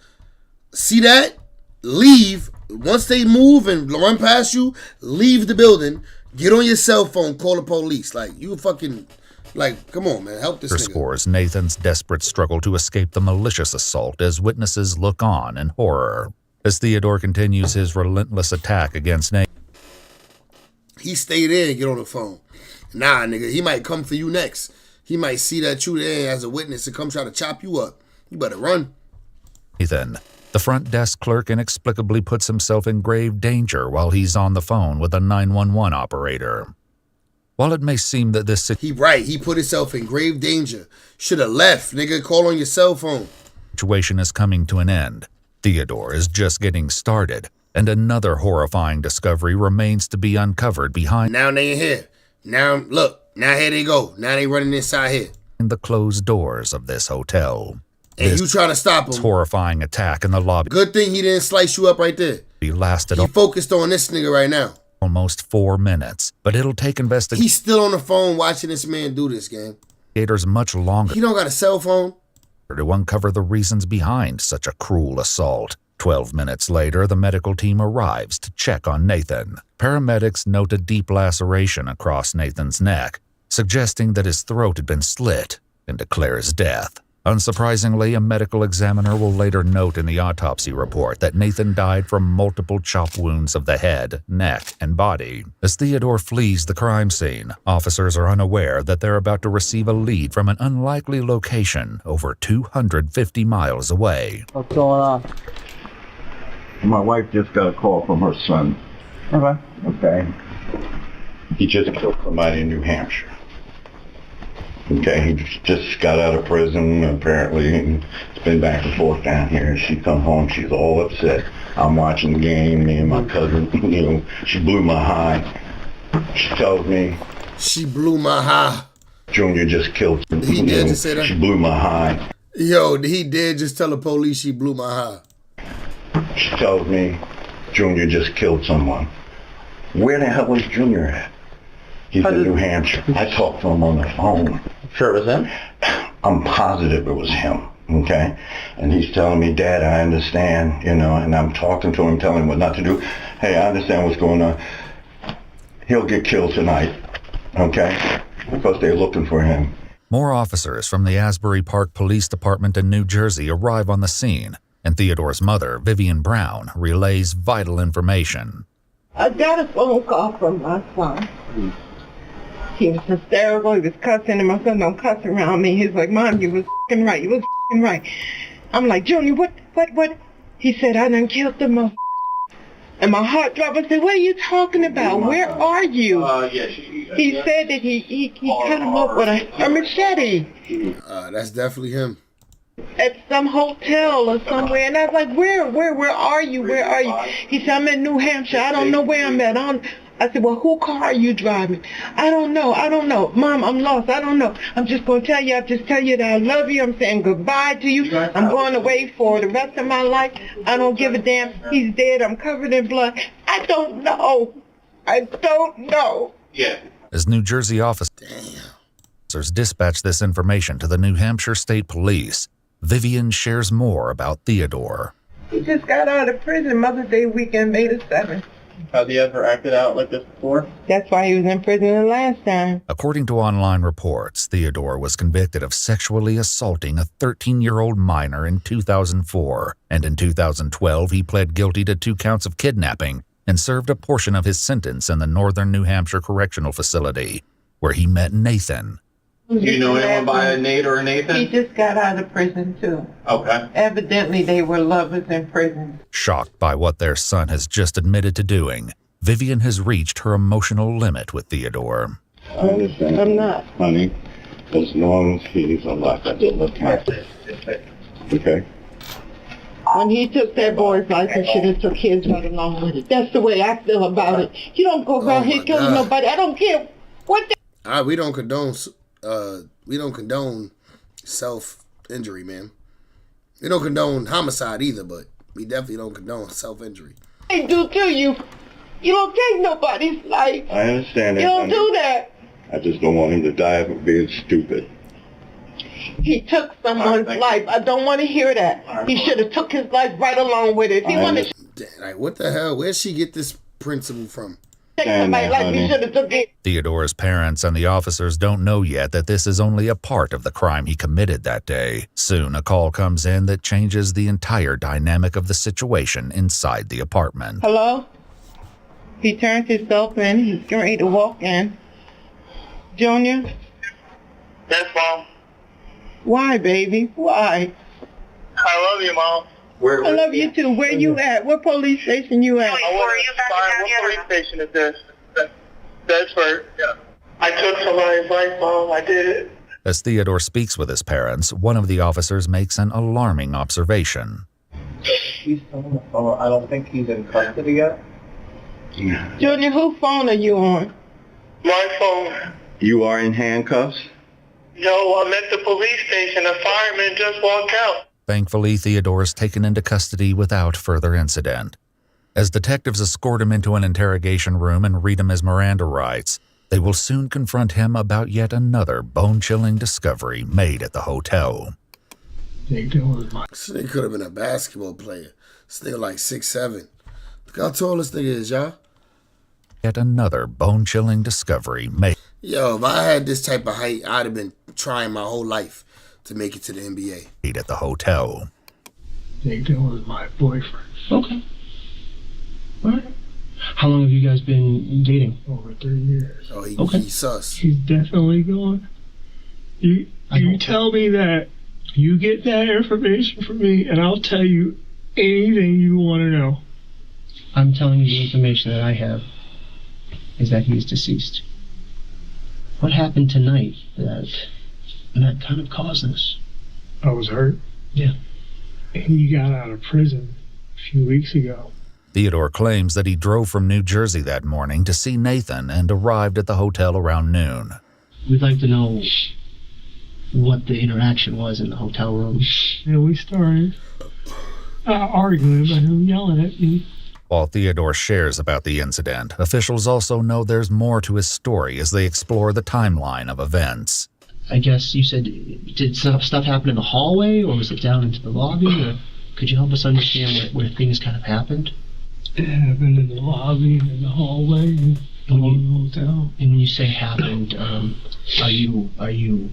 see that, leave. Once they move and run past you, leave the building, get on your cell phone, call the police. Like, you fucking, like, come on, man, help this nigga. Underscores Nathan's desperate struggle to escape the malicious assault as witnesses look on in horror. As Theodore continues his relentless attack against Nathan. He stay there and get on the phone. Nah, nigga, he might come for you next. He might see that you there as a witness and come try to chop you up. You better run. Nathan, the front desk clerk inexplicably puts himself in grave danger while he's on the phone with a 911 operator. While it may seem that this... He put himself in grave danger. Should have left, nigga. Call on your cell phone. Situation is coming to an end. Theodore is just getting started, and another horrifying discovery remains to be uncovered behind... Now they in here. Now, look, now here they go. Now they running inside here. The closed doors of this hotel. And you trying to stop him. Horrifying attack in the lobby. Good thing he didn't slice you up right there. He lasted... He focused on this nigga right now. Almost 4 minutes, but it'll take investigators... He's still on the phone watching this man do this, gang. Much longer... He don't got a cell phone? ...to uncover the reasons behind such a cruel assault. 12 minutes later, the medical team arrives to check on Nathan. Paramedics note a deep laceration across Nathan's neck, suggesting that his throat had been slit, and declare his death. Unsurprisingly, a medical examiner will later note in the autopsy report that Nathan died from multiple chop wounds of the head, neck, and body. As Theodore flees the crime scene, officers are unaware that they're about to receive a lead from an unlikely location over 250 miles away. What's going on? My wife just got a call from her son. Okay. He just killed somebody in New Hampshire. Okay, he just got out of prison, apparently, and it's been back and forth down here. She come home, she's all upset. I'm watching the game, me and my cousin, she blew my high. She tells me... She blew my high. Junior just killed him. He did just say that? She blew my high. Yo, he did just tell the police she blew my high. She tells me Junior just killed someone. Where the hell is Junior at? He's in New Hampshire. I talked to him on the phone. Sure it was him? I'm positive it was him, okay? And he's telling me, Dad, I understand, and I'm talking to him, telling him what not to do. Hey, I understand what's going on. He'll get killed tonight, okay? Because they're looking for him. More officers from the Asbury Park Police Department in New Jersey arrive on the scene, and Theodore's mother, Vivian Brown, relays vital information. I got a phone call from my son. He was hysterical. He was cussing, and my son don't cuss around me. He's like, Mom, you was f***ing right. You was f***ing right. I'm like, Junior, what? He said, I done killed the mother. And my heart dropped. I said, what are you talking about? Where are you? He said that he cut him up with a machete. That's definitely him. At some hotel or somewhere. And I was like, where are you? Where are you? He said, I'm in New Hampshire. I don't know where I'm at. I said, well, whose car are you driving? I don't know. Mom, I'm lost. I don't know. I'm just going to tell you. I'll just tell you that I love you. I'm saying goodbye to you. I'm going away for the rest of my life. I don't give a damn. He's dead. I'm covered in blood. I don't know. Yeah. As New Jersey officers dispatch this information to the New Hampshire State Police, Vivian shares more about Theodore. He just got out of prison Mother's Day weekend, May the 7th. Has he ever acted out like this before? That's why he was in prison the last time. According to online reports, Theodore was convicted of sexually assaulting a 13-year-old minor in 2004, and in 2012 he pled guilty to 2 counts of kidnapping and served a portion of his sentence in the Northern New Hampshire Correctional Facility, where he met Nathan. Do you know anyone by a Nate or a Nathan? He just got out of prison too. Okay. Evidently they were lovers in prison. Shocked by what their son has just admitted to doing, Vivian has reached her emotional limit with Theodore. I understand. I'm not. Honey, as long as he's alive, I will look after him. Okay? When he took that boy's life, he should have took his right along with it. That's the way I feel about it. You don't go around here killing nobody. I don't care what the... We don't condone self-injury, man. We don't condone homicide either, but we definitely don't condone self-injury. They do to you. You don't take nobody's life. I understand that. You don't do that. I just don't want him to die for being stupid. He took someone's life. I don't want to hear that. He should have took his life right along with it. If he wanted like, what the hell? Where'd she get this principle from? to take somebody's life, he should have took it. Theodore's parents and the officers don't know yet that this is only a part of the crime he committed that day. Soon, a call comes in that changes the entire dynamic of the situation inside the apartment. Hello? He turns himself in. He's getting ready to walk in. Junior? Yes, Mom. Why, baby? Why? I love you, Mom. I love you too. Where you at? What police station you at? What police station is this? Bedford. Yeah. I took somebody's life, Mom. I did it. As Theodore speaks with his parents, one of the officers makes an alarming observation. He's on the phone. I don't think he's in custody yet. Junior, whose phone are you on? My phone. You are in handcuffs? No, I'm at the police station. A fireman just walked out. Thankfully, Theodore is taken into custody without further incident. As detectives escort him into an interrogation room and read him his Miranda rights, they will soon confront him about yet another bone-chilling discovery made at the hotel. This nigga could have been a basketball player. This nigga like 6'7". Look how tall this nigga is, y'all. Yet another bone-chilling discovery made. Yo, if I had this type of height, I'd have been trying my whole life to make it to the NBA. At the hotel. Jake Dillon is my boyfriend. Okay. All right. How long have you guys been dating? Over 3 years. Oh, he's sus. He's definitely gone. You tell me that. You get that information from me, and I'll tell you anything you want to know. I'm telling you the information that I have is that he's deceased. What happened tonight that kind of caused this? I was hurt. Yeah. And you got out of prison a few weeks ago. Theodore claims that he drove from New Jersey that morning to see Nathan and arrived at the hotel around noon. We'd like to know what the interaction was in the hotel room. Yeah, we started arguing about him yelling at me. While Theodore shares about the incident, officials also know there's more to his story as they explore the timeline of events. I guess you said, did stuff happen in the hallway, or was it down into the lobby? Or could you help us understand where things kind of happened? It happened in the lobby, in the hallway, in the hotel. And when you say happened, are you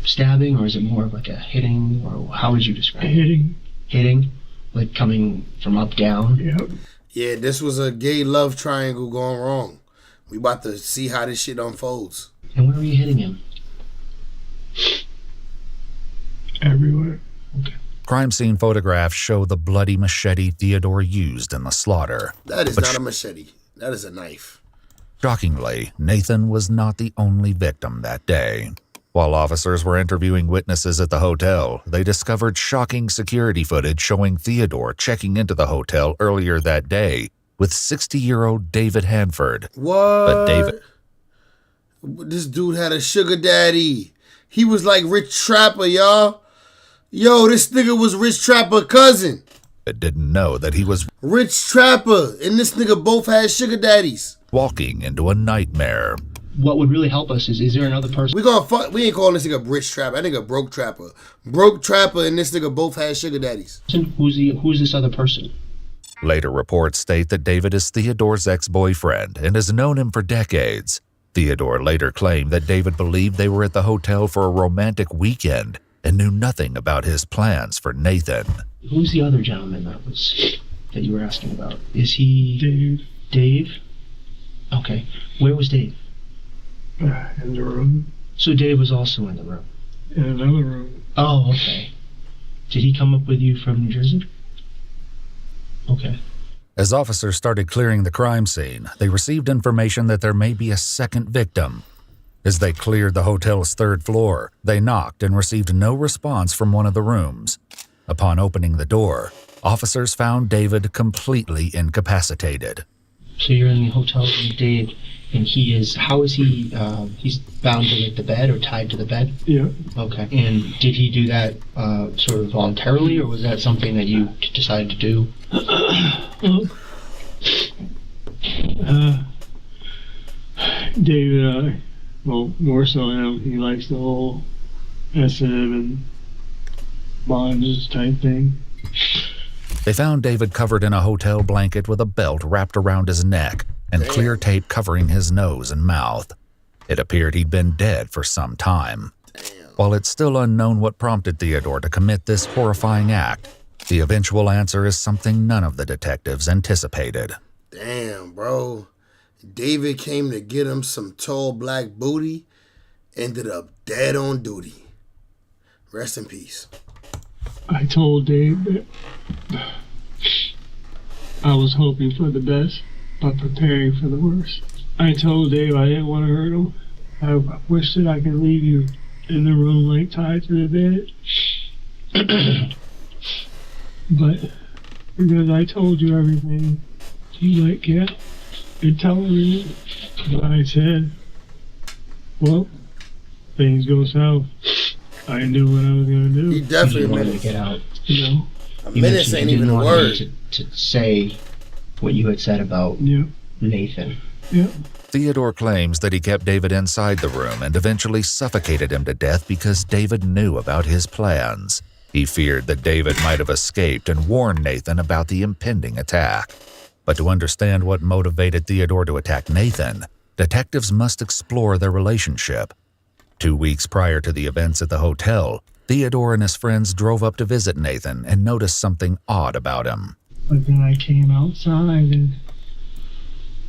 stabbing, or is it more of like a hitting, or how would you describe it? Hitting. Hitting? Like coming from up, down? Yep. Yeah, this was a gay love triangle going wrong. We about to see how this shit unfolds. And where were you hitting him? Everywhere. Okay. Crime scene photographs show the bloody machete Theodore used in the slaughter. That is not a machete. That is a knife. Shockingly, Nathan was not the only victim that day. While officers were interviewing witnesses at the hotel, they discovered shocking security footage showing Theodore checking into the hotel earlier that day with 60-year-old David Hanford. What? But David... This dude had a sugar daddy. He was like Rich Trapper, y'all. Yo, this nigga was Rich Trapper cousin. Didn't know that he was Rich Trapper, and this nigga both had sugar daddies. Walking into a nightmare. What would really help us is there another person? We ain't calling this nigga Rich Trapper. I think a Broke Trapper. Broke Trapper and this nigga both had sugar daddies. Who's this other person? Later reports state that David is Theodore's ex-boyfriend and has known him for decades. Theodore later claimed that David believed they were at the hotel for a romantic weekend and knew nothing about his plans for Nathan. Who's the other gentleman that you were asking about? Is he... Dave. Dave? Okay. Where was Dave? In the room. So Dave was also in the room? In another room. Oh, okay. Did he come up with you from New Jersey? Okay. As officers started clearing the crime scene, they received information that there may be a second victim. As they cleared the hotel's third floor, they knocked and received no response from one of the rooms. Upon opening the door, officers found David completely incapacitated. So you're in the hotel with Dave, and he is, how is he, he's bound to like the bed or tied to the bed? Yeah. Okay. And did he do that sort of voluntarily, or was that something that you decided to do? David, well, more so him, he likes the whole SM and bondage type thing. They found David covered in a hotel blanket with a belt wrapped around his neck and clear tape covering his nose and mouth. It appeared he'd been dead for some time. While it's still unknown what prompted Theodore to commit this horrifying act, the eventual answer is something none of the detectives anticipated. Damn, bro. David came to get him some tall black booty, ended up dead on duty. Rest in peace. I told Dave that I was hoping for the best, but preparing for the worst. I told Dave I didn't want to hurt him. I wish that I could leave you in the room like tied to the bed. But because I told you everything, you like kept telling me. But I said, well, things go south. I knew what I was going to do. He definitely wanted to get out. You know? A menace ain't even a word. To say what you had said about Nathan. Yeah. Theodore claims that he kept David inside the room and eventually suffocated him to death because David knew about his plans. He feared that David might have escaped and warned Nathan about the impending attack. But to understand what motivated Theodore to attack Nathan, detectives must explore their relationship. 2 weeks prior to the events at the hotel, Theodore and his friends drove up to visit Nathan and noticed something odd about him. But then I came outside and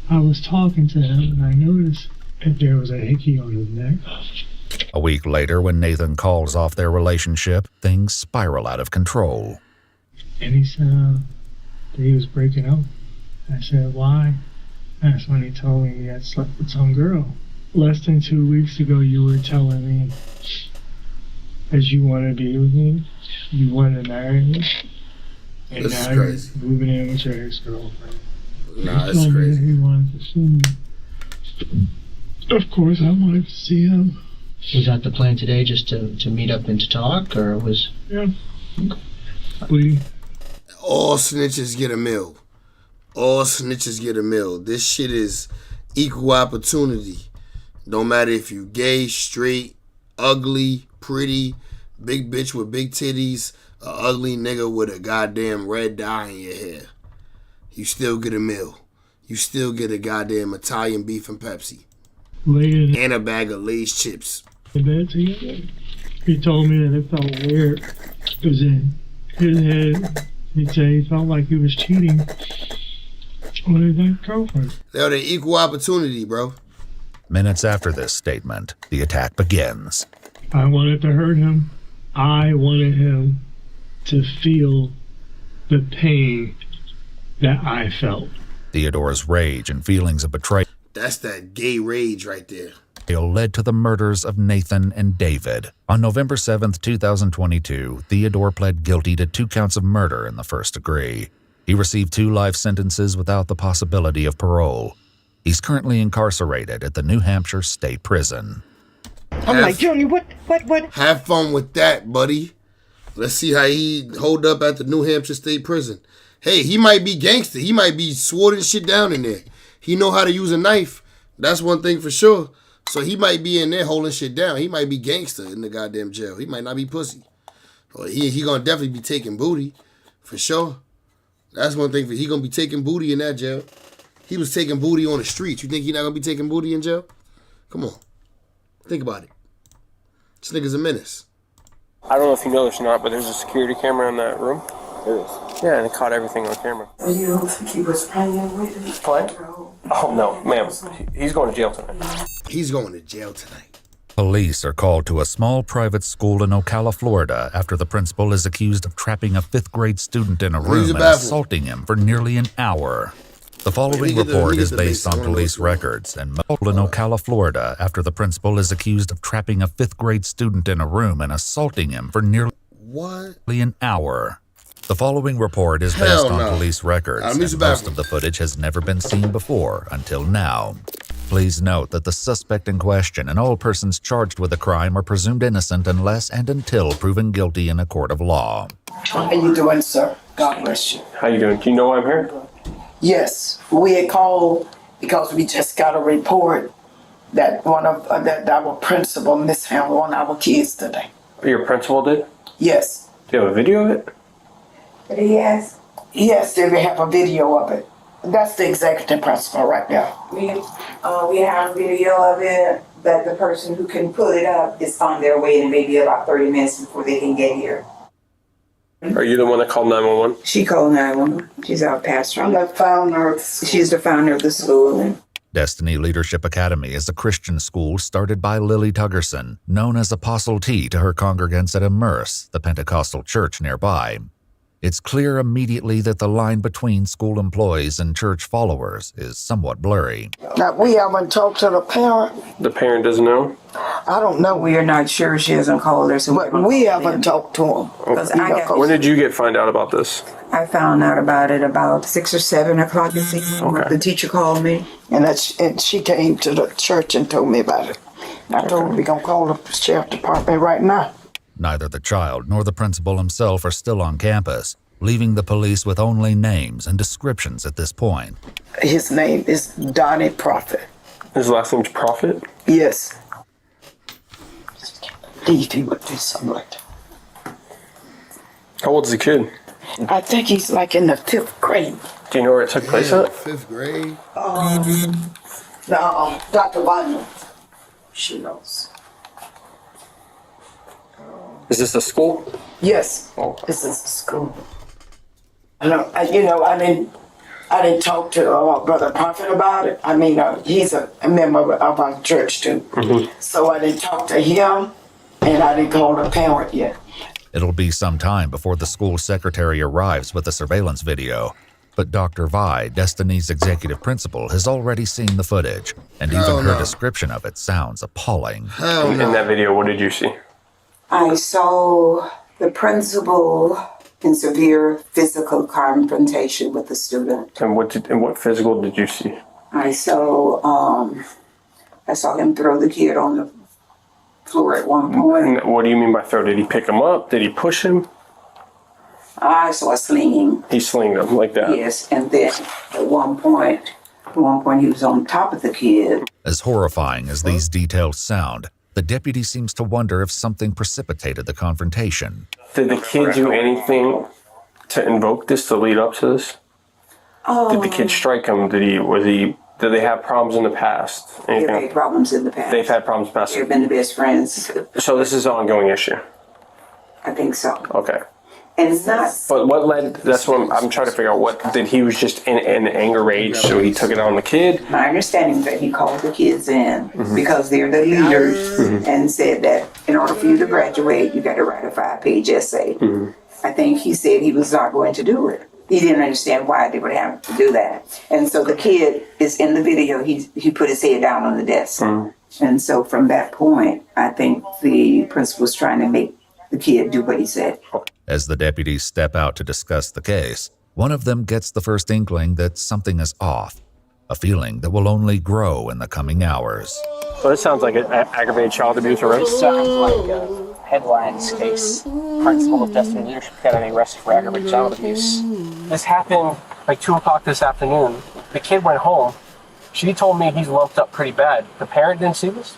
I was talking to him and I noticed that there was a hickey on his neck. A week later, when Nathan calls off their relationship, things spiral out of control. And he said that he was breaking up. I said, why? That's when he told me he had slept with some girl. Less than 2 weeks ago, you were telling me that you want to be with me, you want to marry me, and this now you're moving in with your ex-girlfriend. Nah, he it's told me crazy. that he wanted to see me. Of course, I wanted to see him. Was that the plan today, just to meet up and to talk, or was... Yeah. All snitches get a meal. All snitches get a meal. This shit is equal opportunity. Don't matter if you gay, straight, ugly, pretty, big bitch with big titties, a ugly nigga with a goddamn red dye in your hair. You still get a meal. You still get a goddamn Italian beef and Pepsi. And a bag of Lay's chips. In bed together. He told me that it felt weird. Because in his head, he'd say he felt like he was cheating on his ex-girlfriend. They're the equal opportunity, bro. Minutes after this statement, the attack begins. I wanted to hurt him. I wanted him to feel the pain that I felt. Theodore's rage and feelings of betrayal That's that gay rage right there. led to the murders of Nathan and David. On November 7th, 2022, Theodore pled guilty to 2 counts of murder in the first degree. He received 2 life sentences without the possibility of parole. He's currently incarcerated at the New Hampshire State Prison. I'm like, Junior, what? Have fun with that, buddy. Let's see how he hold up at the New Hampshire State Prison. Hey, he might be gangster. He might be swording shit down in there. He know how to use a knife. That's one thing for sure. So he might be in there holding shit down. He might be gangster in the goddamn jail. He might not be pussy. Or he gonna definitely be taking booty. For sure. That's one thing. He gonna be taking booty in that jail. He was taking booty on the streets. You think he not gonna be taking booty in jail? Come on. Think about it. This nigga's a menace. I don't know if you know this or not, but there's a security camera in that room. There is. Yeah, and it caught everything on camera. You don't think he was playing with him? Playing? Oh, no, ma'am. He's going to jail tonight. He's going to jail tonight. Police are called to a small private school in Ocala, Florida, after the principal is accused of trapping a 5th grade student in a room and assaulting him for nearly an hour. The following report is based on police records and in Ocala, Florida, after the principal is accused of trapping a 5th grade student in a room and assaulting him for nearly an hour. The following report is based on police records, and most of the footage has never been seen before until now. Please note that the suspect in question and all persons charged with the crime are presumed innocent unless and until proven guilty in a court of law. How you doing, sir? God bless you. How you doing? Do you know why I'm here? Yes, we had called because we just got a report that that our principal mishandled one of our kids today. Your principal did? Yes. Do you have a video of it? Yes. Yes, they have a video of it. That's the executive principal right there. We have a video of it, but the person who can pull it up is on their way and maybe about 30 minutes before they can get here. Are you the one that called 911? She called 911. She's our pastor. I'm the founder. She's the founder of the school. Destiny Leadership Academy is a Christian school started by Lily Tuggerson, known as Apostle T to her congregants at Immerse, the Pentecostal church nearby. It's clear immediately that the line between school employees and church followers is somewhat blurry. Now, we haven't talked to the parent. The parent doesn't know? I don't know. We are not sure. She hasn't called us. But we haven't talked to him. When did you find out about this? I found out about it about 6 or 7 o'clock this evening. Okay. The teacher called me. And she came to the church and told me about it. I told her we're going to call the sheriff department right now. Neither the child nor the principal himself are still on campus, leaving the police with only names and descriptions at this point. His name is Donnie Prophet. His last name's Prophet? Yes. Believe he would do something like that. How old's the kid? I think he's like in the 5th grade. Do you know where it took place at? 5th grade? Dr. Wagner. She knows. Is this a school? Yes, this is a school. I didn't talk to Brother Prophet about it. I mean, he's a member of our church too. Mm-hmm. So I didn't talk to him, and I didn't call the parent yet. It'll be some time before the school secretary arrives with the surveillance video. But Dr. Vi, Destiny's executive principal, has already seen the footage, and even her description of it sounds appalling. In that video, what did you see? I saw the principal in severe physical confrontation with the student. And what physical did you see? I saw him throw the kid on the floor at one point. And what do you mean by throw? Did he pick him up? Did he push him? I saw a slinging. He slinged him like that? Yes, and then at one point he was on top of the kid. As horrifying as these details sound, the deputy seems to wonder if something precipitated the confrontation. Did the kid do anything to invoke this, to lead up to this? Did the kid strike him? Did they have problems in the past? They've had problems in the past. They've had problems in the past. They've been the best friends. So this is an ongoing issue? I think so. Okay. And it's not. But what led? That's what I'm trying to figure out. What did he was just in anger rage, so he took it on the kid? My understanding is that he called the kids in because they're the leaders and said that in order for you to graduate, you got to write a 5-page essay. I think he said he was not going to do it. He didn't understand why they would have to do that. And so the kid is in the video. He put his head down on the desk. And so from that point, I think the principal was trying to make the kid do what he said. As the deputies step out to discuss the case, one of them gets the first inkling that something is off, a feeling that will only grow in the coming hours. So this sounds like an aggravated child abuse arrest? This sounds like a headlines case. Principal of Destiny Leadership Academy arrested for aggravated child abuse. This happened like 2 o'clock this afternoon. The kid went home. She told me he's lumped up pretty bad. The parent didn't see this?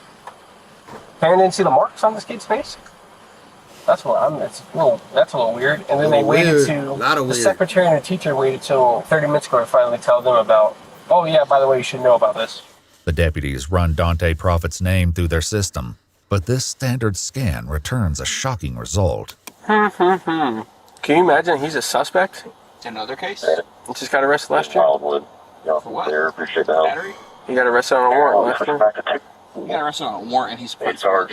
The parent didn't see the marks on this kid's face? That's a little weird. And then they waited the secretary and the teacher waited till 30 minutes ago to finally tell them about, oh yeah, by the way, you should know about this. The deputies run Dante Prophet's name through their system, but this standard scan returns a shocking result. Can you imagine he's a suspect? In another case? He just got arrested last year. For what? Battery? He got arrested on a warrant last year. He got arrested on a warrant and he's private school.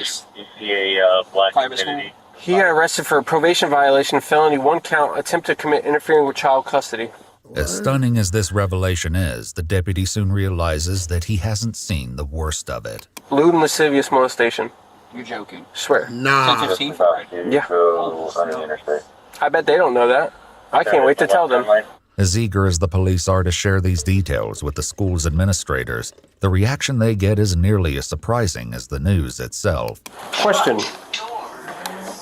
He got arrested for a probation violation, felony, 1 count, attempt to commit interfering with child custody. As stunning as this revelation is, the deputy soon realizes that he hasn't seen the worst of it. Lewd and lascivious molestation. You're joking. Swear. Nah. 10-15? Yeah. I bet they don't know that. I can't wait to tell them. As eager as the police are to share these details with the school's administrators, the reaction they get is nearly as surprising as the news itself. Question.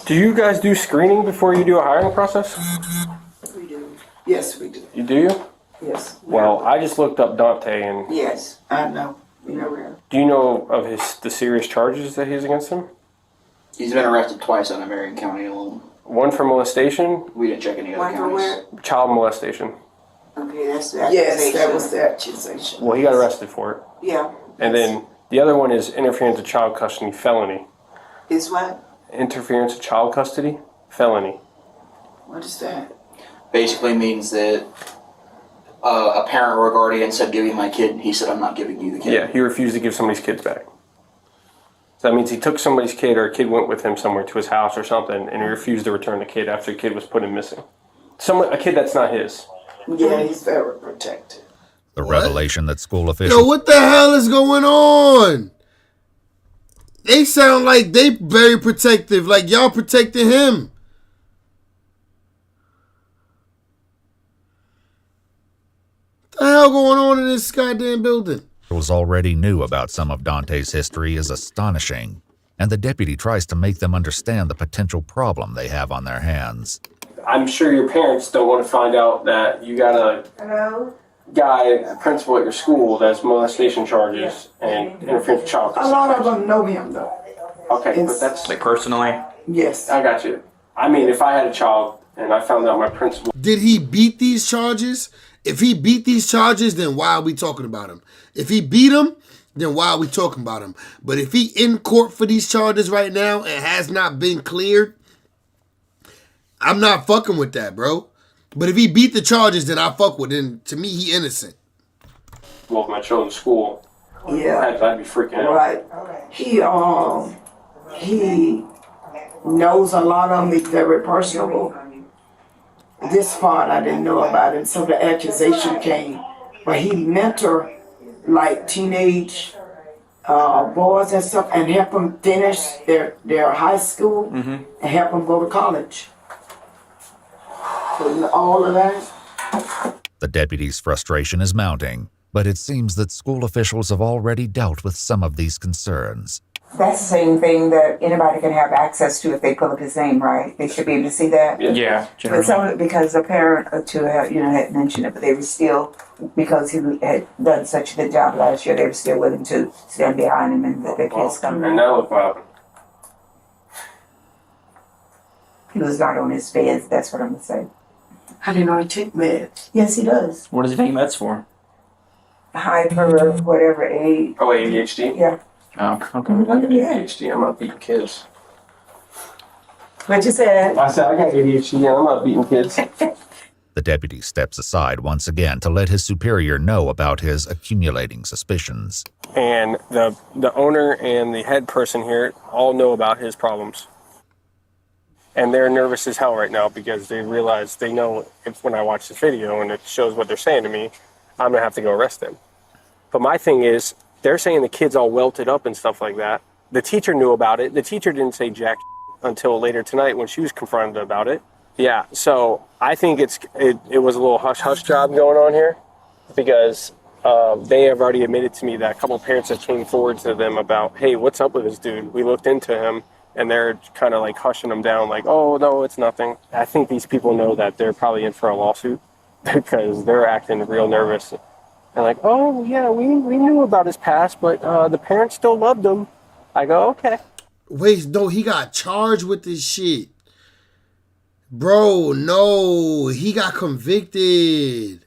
Do you guys do screening before you do a hiring process? We do. Yes, we do. You do? Yes. Well, I just looked up Dante and... Yes, I know. We know where. Do you know of the serious charges that he's against him? He's been arrested twice on a Marion County alone. One for molestation? We didn't check any other One for counties. where? Child molestation. Okay, that's the accusation. Yes, that was the accusation. Well, he got arrested for it. Yeah. And then the other one is interference with child custody, felony. Is what? Interference with child custody, felony. What is that? Basically means that a parent or a guardian said, give me my kid, and he said, I'm not giving you the kid. Yeah, he refused to give somebody's kids back. So that means he took somebody's kid, or a kid went with him somewhere to his house or something, and he refused to return the kid after the kid was put in missing. A kid that's not his. Yeah, he's very protected. The revelation that school officials... Yo, what the hell is going on? They sound like they very protective, like y'all protecting him. What the hell going on in this goddamn building? already knew about some of Dante's history is astonishing, and the deputy tries to make them understand the potential problem they have on their hands. I'm sure your parents don't want to find out that you got a guy, principal at your school, that's molestation charges and interference with child custody. A lot of them know him, though. Okay, but that's... Like personally? Yes. I got you. I mean, if I had a child and I found out my principal... Did he beat these charges? If he beat these charges, then why are we talking about him? If he beat them, then why are we talking about him? But if he in court for these charges right now and has not been cleared, I'm not fucking with that, bro. But if he beat the charges, then I fuck with him. To me, he innocent. Well, if my children's school, yeah, I'd be freaking out. Right. He knows a lot of them. He's very personable. This part I didn't know about him, so the accusation came. But he mentor like teenage boys and stuff, and help them finish their high school and help them go to college. All of that. The deputy's frustration is mounting, but it seems that school officials have already dealt with some of these concerns. That's the same thing that anybody can have access to if they pull up his name, right? They should be able to see that. Yeah. But some of it, because a parent or two had mentioned it, but they were still, because he had done such a good job last year, they were still willing to stand behind him and let their kids come. And now look what happened. He was not on his meds, that's what I'm going to say. I didn't know he took meds. Yes, he does. What does he take meds for? Hyper, whatever age. Oh, ADHD? Yeah. Oh, okay. ADHD, I'm not beating kids. What you said? I said I got ADHD and I'm not beating kids. The deputy steps aside once again to let his superior know about his accumulating suspicions. And the owner and the head person here all know about his problems. And they're nervous as hell right now because they realize, they know if when I watch this video and it shows what they're saying to me, I'm going to have to go arrest them. But my thing is, they're saying the kid's all welted up and stuff like that. The teacher knew about it. The teacher didn't say jack until later tonight when she was confronted about it. Yeah, so I think it was a little hush-hush job going on here because they have already admitted to me that a couple of parents have came forward to them about, hey, what's up with this dude? We looked into him, and they're kind of like hushing him down like, oh, no, it's nothing. I think these people know that they're probably in for a lawsuit because they're acting real nervous. And like, oh, yeah, we knew about his past, but the parents still loved him. I go, okay. Wait, no, he got charged with this shit. Bro, no, he got convicted.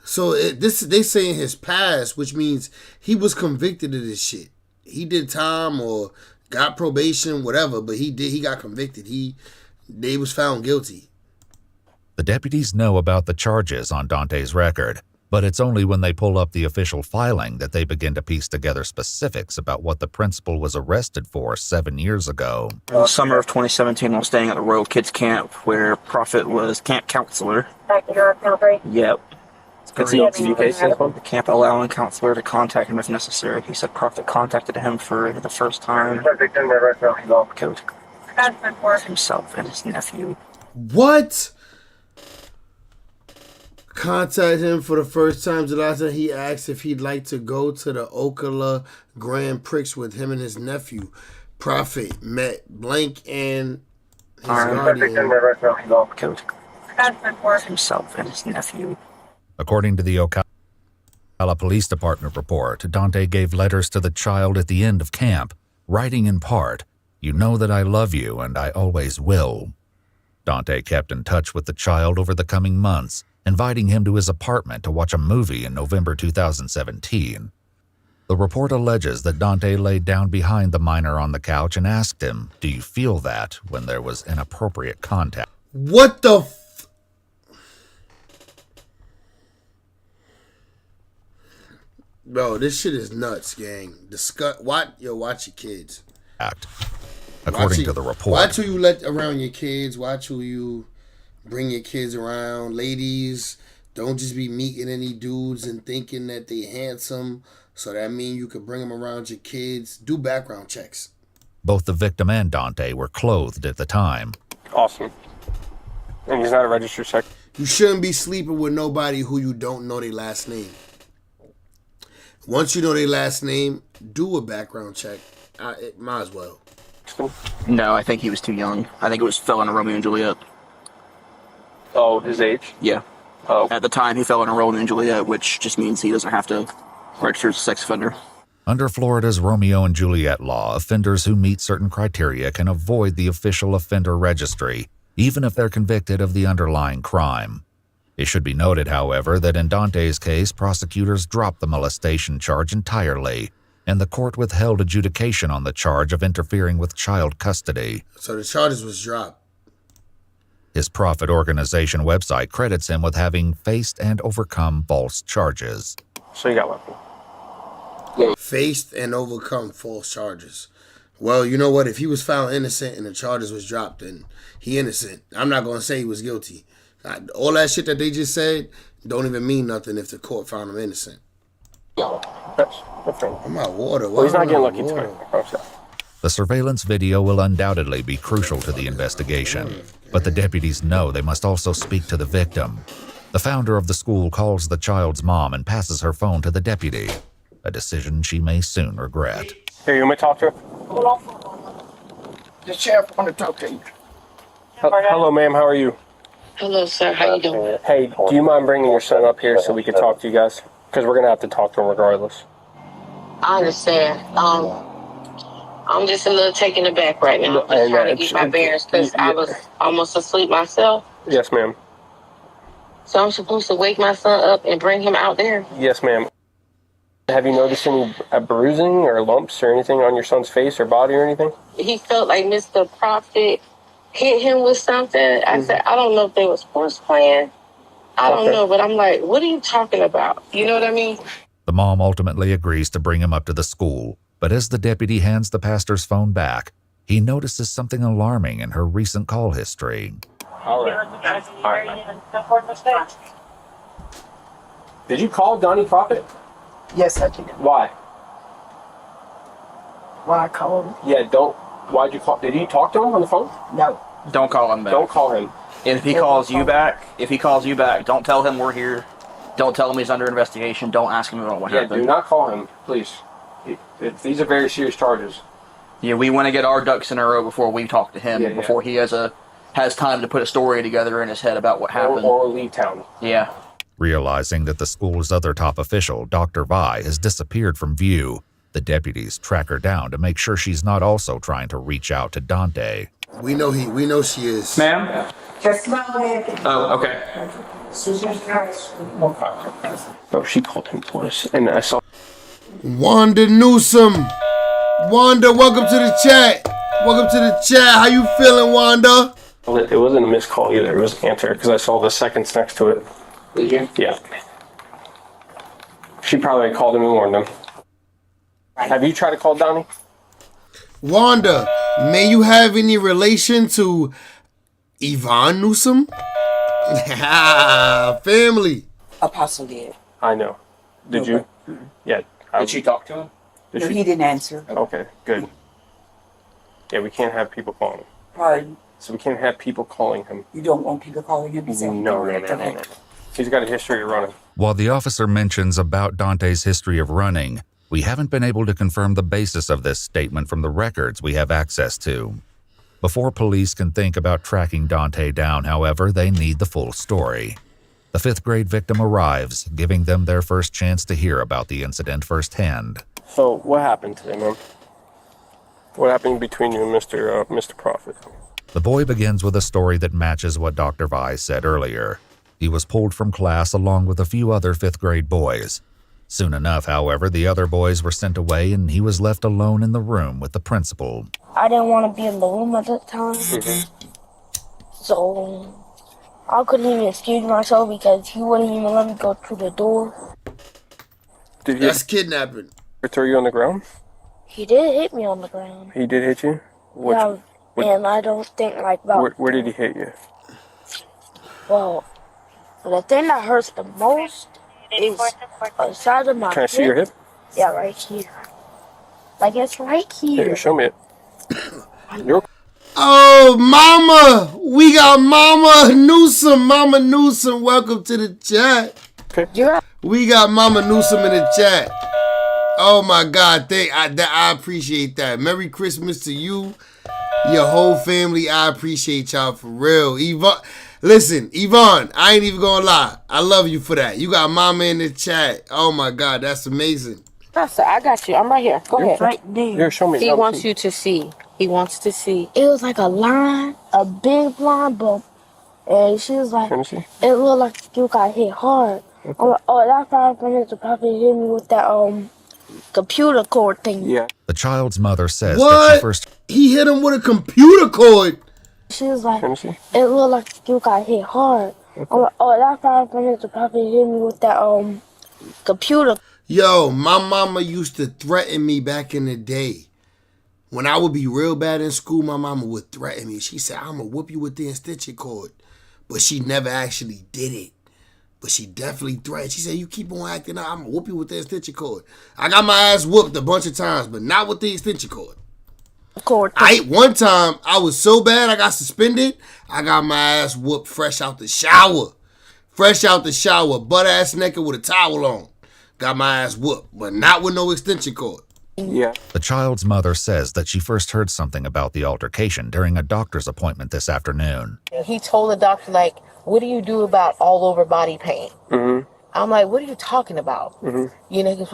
So they say in his past, which means he was convicted of this shit. He did time or got probation, whatever, but he got convicted. They was found guilty. The deputies know about the charges on Dante's record, but it's only when they pull up the official filing that they begin to piece together specifics about what the principal was arrested for 7 years ago. Summer of 2017, while staying at the Royal Kids Camp, where Prophet was camp counselor. Yep. The camp allowing counselor to contact him if necessary. He said Prophet contacted him for the first time. Himself and his nephew. What? Contact him for the first time. July 10th, he asked if he'd like to go to the Ocala Grand Prix with him and his nephew. Prophet met blank and his guardian. Himself and his nephew. According to the Ocala Police Department report, Dante gave letters to the child at the end of camp, writing in part, "You know that I love you and I always will." Dante kept in touch with the child over the coming months, inviting him to his apartment to watch a movie in November 2017. The report alleges that Dante laid down behind the minor on the couch and asked him, "Do you feel that?" when there was inappropriate contact. What the Bro, this shit is nuts, gang. Watch your kids. According to the report. Watch who you let around your kids. Watch who you bring your kids around. Ladies, don't just be meeting any dudes and thinking that they handsome. So that means you could bring them around your kids. Do background checks. Both the victim and Dante were clothed at the time. Awesome. And he's not a registered sex. You shouldn't be sleeping with nobody who you don't know their last name. Once you know their last name, do a background check. Might as well. No, I think he was too young. I think it was fell into Romeo and Juliet. Oh, his age? Yeah. Oh. At the time, he fell into Romeo and Juliet, which just means he doesn't have to register as a sex offender. Under Florida's Romeo and Juliet law, offenders who meet certain criteria can avoid the official offender registry, even if they're convicted of the underlying crime. It should be noted, however, that in Dante's case, prosecutors dropped the molestation charge entirely, and the court withheld adjudication on the charge of interfering with child custody. So the charges was dropped. His Prophet organization website credits him with having faced and overcome false charges. So you got one. Faced and overcome false charges. Well, you know what? If he was found innocent and the charges was dropped, then he innocent. I'm not going to say he was guilty. All that shit that they just said don't even mean nothing if the court found him innocent. I'm out of water. Well, he's not getting lucky tonight. The surveillance video will undoubtedly be crucial to the investigation, but the deputies know they must also speak to the victim. The founder of the school calls the child's mom and passes her phone to the deputy, a decision she may soon regret. Here, you want me to talk to her? The sheriff want to talk to you. Hello, ma'am. How are you? Hello, sir. How you doing? Hey, do you mind bringing your son up here so we can talk to you guys? Because we're going to have to talk to him regardless. I understand. I'm just a little taken aback right now. I'm just trying to get my bearings because I was almost asleep myself. Yes, ma'am. So I'm supposed to wake my son up and bring him out there? Yes, ma'am. Have you noticed any bruising or lumps or anything on your son's face or body or anything? He felt like Mr. Prophet hit him with something. I said, I don't know if they were sports playing. I don't know, but I'm like, what are you talking about? You know what I mean? The mom ultimately agrees to bring him up to the school, but as the deputy hands the pastor's phone back, he notices something alarming in her recent call history. All right. Did you call Donnie Prophet? Yes, I did. Why? Why I called him? Yeah, why'd you call? Did you talk to him on the phone? No. Don't call him back. Don't call him. If he calls you back, don't tell him we're here. Don't tell him he's under investigation. Don't ask him about what happened. Do not call him, please. These are very serious charges. Yeah, we want to get our ducks in a row before we talk to him, before he has time to put a story together in his head about what happened. Or leave town. Yeah. Realizing that the school's other top official, Dr. Vi, has disappeared from view, the deputies track her down to make sure she's not also trying to reach out to Dante. We know she is. Ma'am? Just go ahead. Oh, okay. Oh, she called him twice, and I saw. Wanda Newsom. Wanda, welcome to the chat. Welcome to the chat. How you feeling, Wanda? It wasn't a missed call either. It was an answer because I saw the seconds next to it. Did you? Yeah. She probably called him and warned him. Have you tried to call Donnie? Wanda, may you have any relation to Yvonne Newsom? Family. Apostle did. I know. Did you? Yeah. Did she talk to him? No, he didn't answer. Okay, good. Yeah, we can't have people calling him. Pardon? So we can't have people calling him. You don't want people calling him? No. He's got a history of running. While the officer mentions about Dante's history of running, we haven't been able to confirm the basis of this statement from the records we have access to. Before police can think about tracking Dante down, however, they need the full story. The 5th grade victim arrives, giving them their first chance to hear about the incident firsthand. So what happened today, man? What happened between you and Mr. Prophet? The boy begins with a story that matches what Dr. Vise said earlier. He was pulled from class along with a few other 5th grade boys. Soon enough, however, the other boys were sent away and he was left alone in the room with the principal. I didn't want to be in the room at that time. So I couldn't even excuse myself because he wouldn't even let me go through the door. That's kidnapping. Throw you on the ground? He did hit me on the ground. He did hit you? And I don't think like about... Where did he hit you? Well, the thing that hurts the most is inside of my hip. Can I see your hip? Yeah, right here. Like, it's right here. Here, show me it. Oh, Mama! We got Mama Newsom. Mama Newsom, welcome to the chat. Okay. We got Mama Newsom in the chat. Oh, my God. I appreciate that. Merry Christmas to you, your whole family. I appreciate y'all for real. Yvonne, listen, Yvonne, I ain't even gonna lie. I love you for that. You got Mama in the chat. Oh, my God. That's amazing. Pastor, I got you. I'm right here. Go ahead. Right there. Here, show me. He wants you to see. He wants to see. It was like a line, a big line bump. And she was like, it looked like you got hit hard. Okay. I'm like, oh, that's probably Mr. Prophet hit me with that computer cord thing. Yeah. The child's mother says What? that she first... He hit him with a computer cord. She was like, it looked like you got hit hard. I'm like, oh, that's probably Mr. Prophet hit me with that computer. Yo, my mama used to threaten me back in the day. When I would be real bad in school, my mama would threaten me. She said, I'm going to whoop you with the extension cord. But she never actually did it. But she definitely threatened. She said, you keep on acting up, I'm going to whoop you with the extension cord. I got my ass whooped a bunch of times, but not with the extension cord. One time, I was so bad I got suspended, I got my ass whooped fresh out the shower. Butt ass naked with a towel on. Got my ass whooped, but not with no extension cord. Yeah. The child's mother says that she first heard something about the altercation during a doctor's appointment this afternoon. He told the doctor, like, what do you do about all over body pain? Mm-hmm. I'm like, what are you talking about? Mm-hmm. You know, because,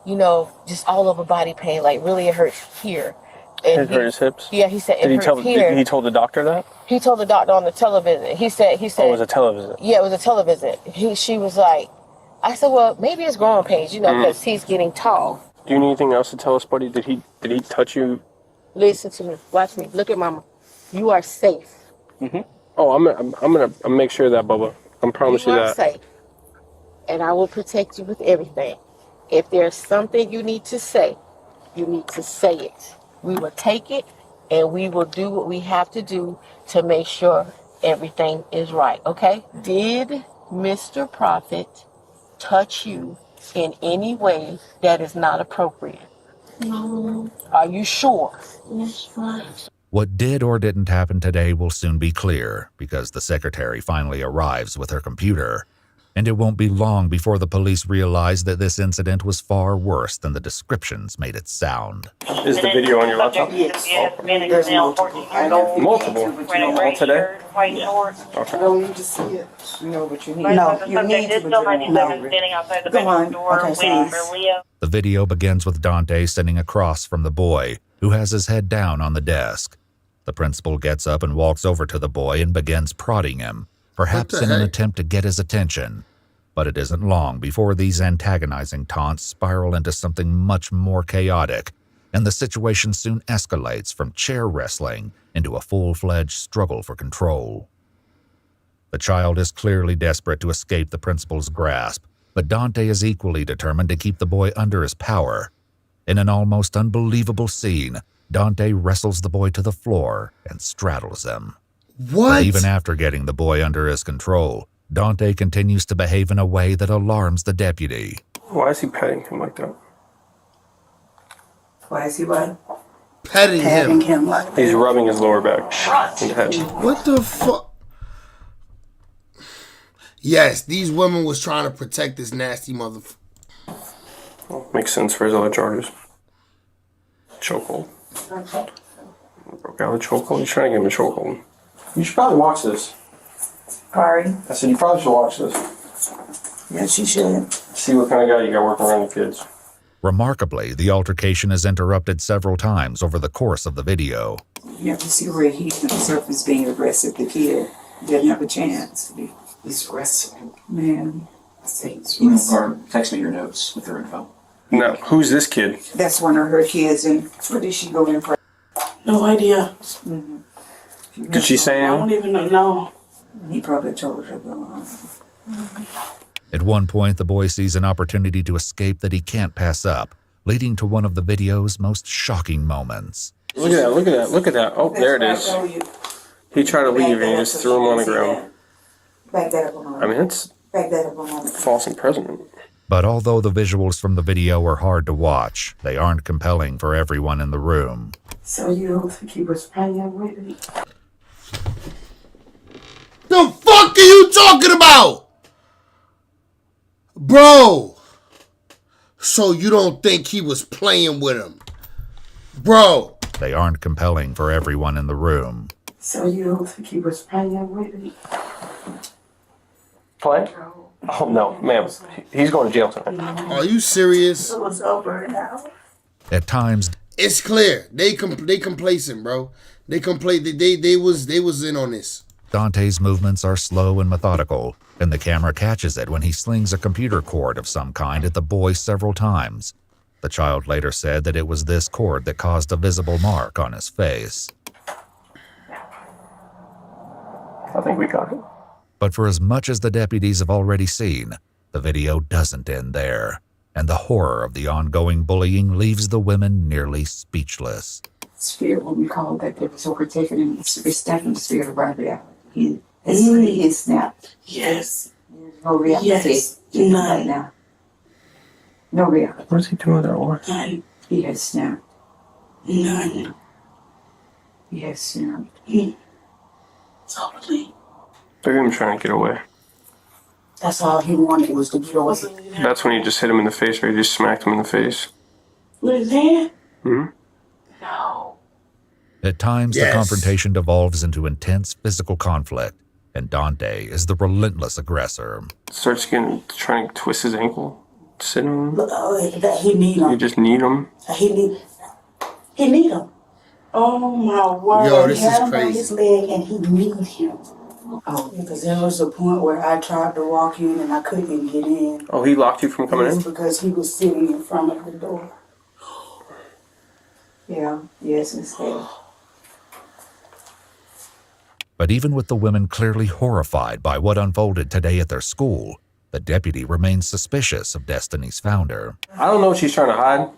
well, just all over body pain, like, really it hurts here. And it hurt his hips? Yeah, he said it hurts here. He told the doctor that? He told the doctor on the television. He said. Oh, it was a television? Yeah, it was a television. She was like, I said, well, maybe it's growing pains, because he's getting tall. Do you need anything else to tell us, buddy? Did he touch you? Listen to me. Watch me. Look at Mama. You are safe. Mm-hmm. Oh, I'm gonna make sure of that, Bubba. I promise you that. You are safe. And I will protect you with everything. If there's something you need to say, you need to say it. We will take it, and we will do what we have to do to make sure everything is right, okay? Did Mr. Prophet touch you in any way that is not appropriate? No. Are you sure? Yes, right. What did or didn't happen today will soon be clear because the secretary finally arrives with her computer. And it won't be long before the police realize that this incident was far worse than the descriptions made it sound. Is the video on your laptop? Yes. There's multiple. All today? Okay. You don't need to see it. No, but you need. No, you need to. Go on. Okay, please. The video begins with Dante sitting across from the boy, who has his head down on the desk. The principal gets up and walks over to the boy and begins prodding him, perhaps in an attempt to get his attention. But it isn't long before these antagonizing taunts spiral into something much more chaotic, and the situation soon escalates from chair wrestling into a full-fledged struggle for control. The child is clearly desperate to escape the principal's grasp, but Dante is equally determined to keep the boy under his power. In an almost unbelievable scene, Dante wrestles the boy to the floor and straddles him. What? But even after getting the boy under his control, Dante continues to behave in a way that alarms the deputy. Why is he petting him like that? Why is he what? Petting him like that. He's rubbing his lower back and head. What the fuck? Yes, these women was trying to protect this nasty motherfucker. Well, makes sense for his other charges. Chokehold. Broke out a chokehold. He's trying to give him a chokehold. You should probably watch this. Sorry. I said you probably should watch this. Yes, you should. See what kind of guy you got working around the kids. Remarkably, the altercation is interrupted several times over the course of the video. You have to see where he himself is being aggressive. The kid didn't have a chance. He's aggressive. Man. Or text me your notes with your info. Now, who's this kid? That's one of her kids, and where did she go in for? No idea. Mm-hmm. Did she say I don't even know. He probably told her to go on. At one point, the boy sees an opportunity to escape that he can't pass up, leading to one of the video's most shocking moments. Look at that, look at that, look at that. Oh, there it is. He tried to leave and he just threw him on the ground. Back that up a moment. I mean, it's Back that up a moment. false imprisonment. But although the visuals from the video are hard to watch, they aren't compelling for everyone in the room. So you don't think he was playing with me? The fuck are you talking about? Bro. So you don't think he was playing with him? Bro. They aren't compelling for everyone in the room. So you don't think he was playing with me? Play? Oh, no, ma'am. He's going to jail tonight. Are you serious? It was over now. At times, it's clear. They complacent, bro. They was in on this. Dante's movements are slow and methodical, and the camera catches it when he slings a computer cord of some kind at the boy several times. The child later said that it was this cord that caused a visible mark on his face. I think we got it. But for as much as the deputies have already seen, the video doesn't end there, and the horror of the ongoing bullying leaves the women nearly speechless. Spirit, what we call that, that was overtaken, and it's definitely the spirit of reality. He is snapped. Yes. No reality. Yes. None. None. Right now. No reality. What is he doing with that watch? None. He has snapped. None. He has snapped. Totally. Look at him trying to get away. That's all he wanted was to get away. That's when he just hit him in the face, or he just smacked him in the face. With his hand? Hmm? No. At times, the confrontation devolves into intense physical conflict, and Dante is the relentless aggressor. Starts trying to twist his ankle, sitting on him. That he need him. You just need him. He need him. Oh my word. Yo, this he had is him on crazy. his leg and he need him. Oh, because there was a point where I tried to walk in and I couldn't get in. Oh, he locked you from coming in? Because he was sitting in front of the door. Yeah, yes, instead. But even with the women clearly horrified by what unfolded today at their school, the deputy remains suspicious of Destiny's founder. I don't know what she's trying to hide.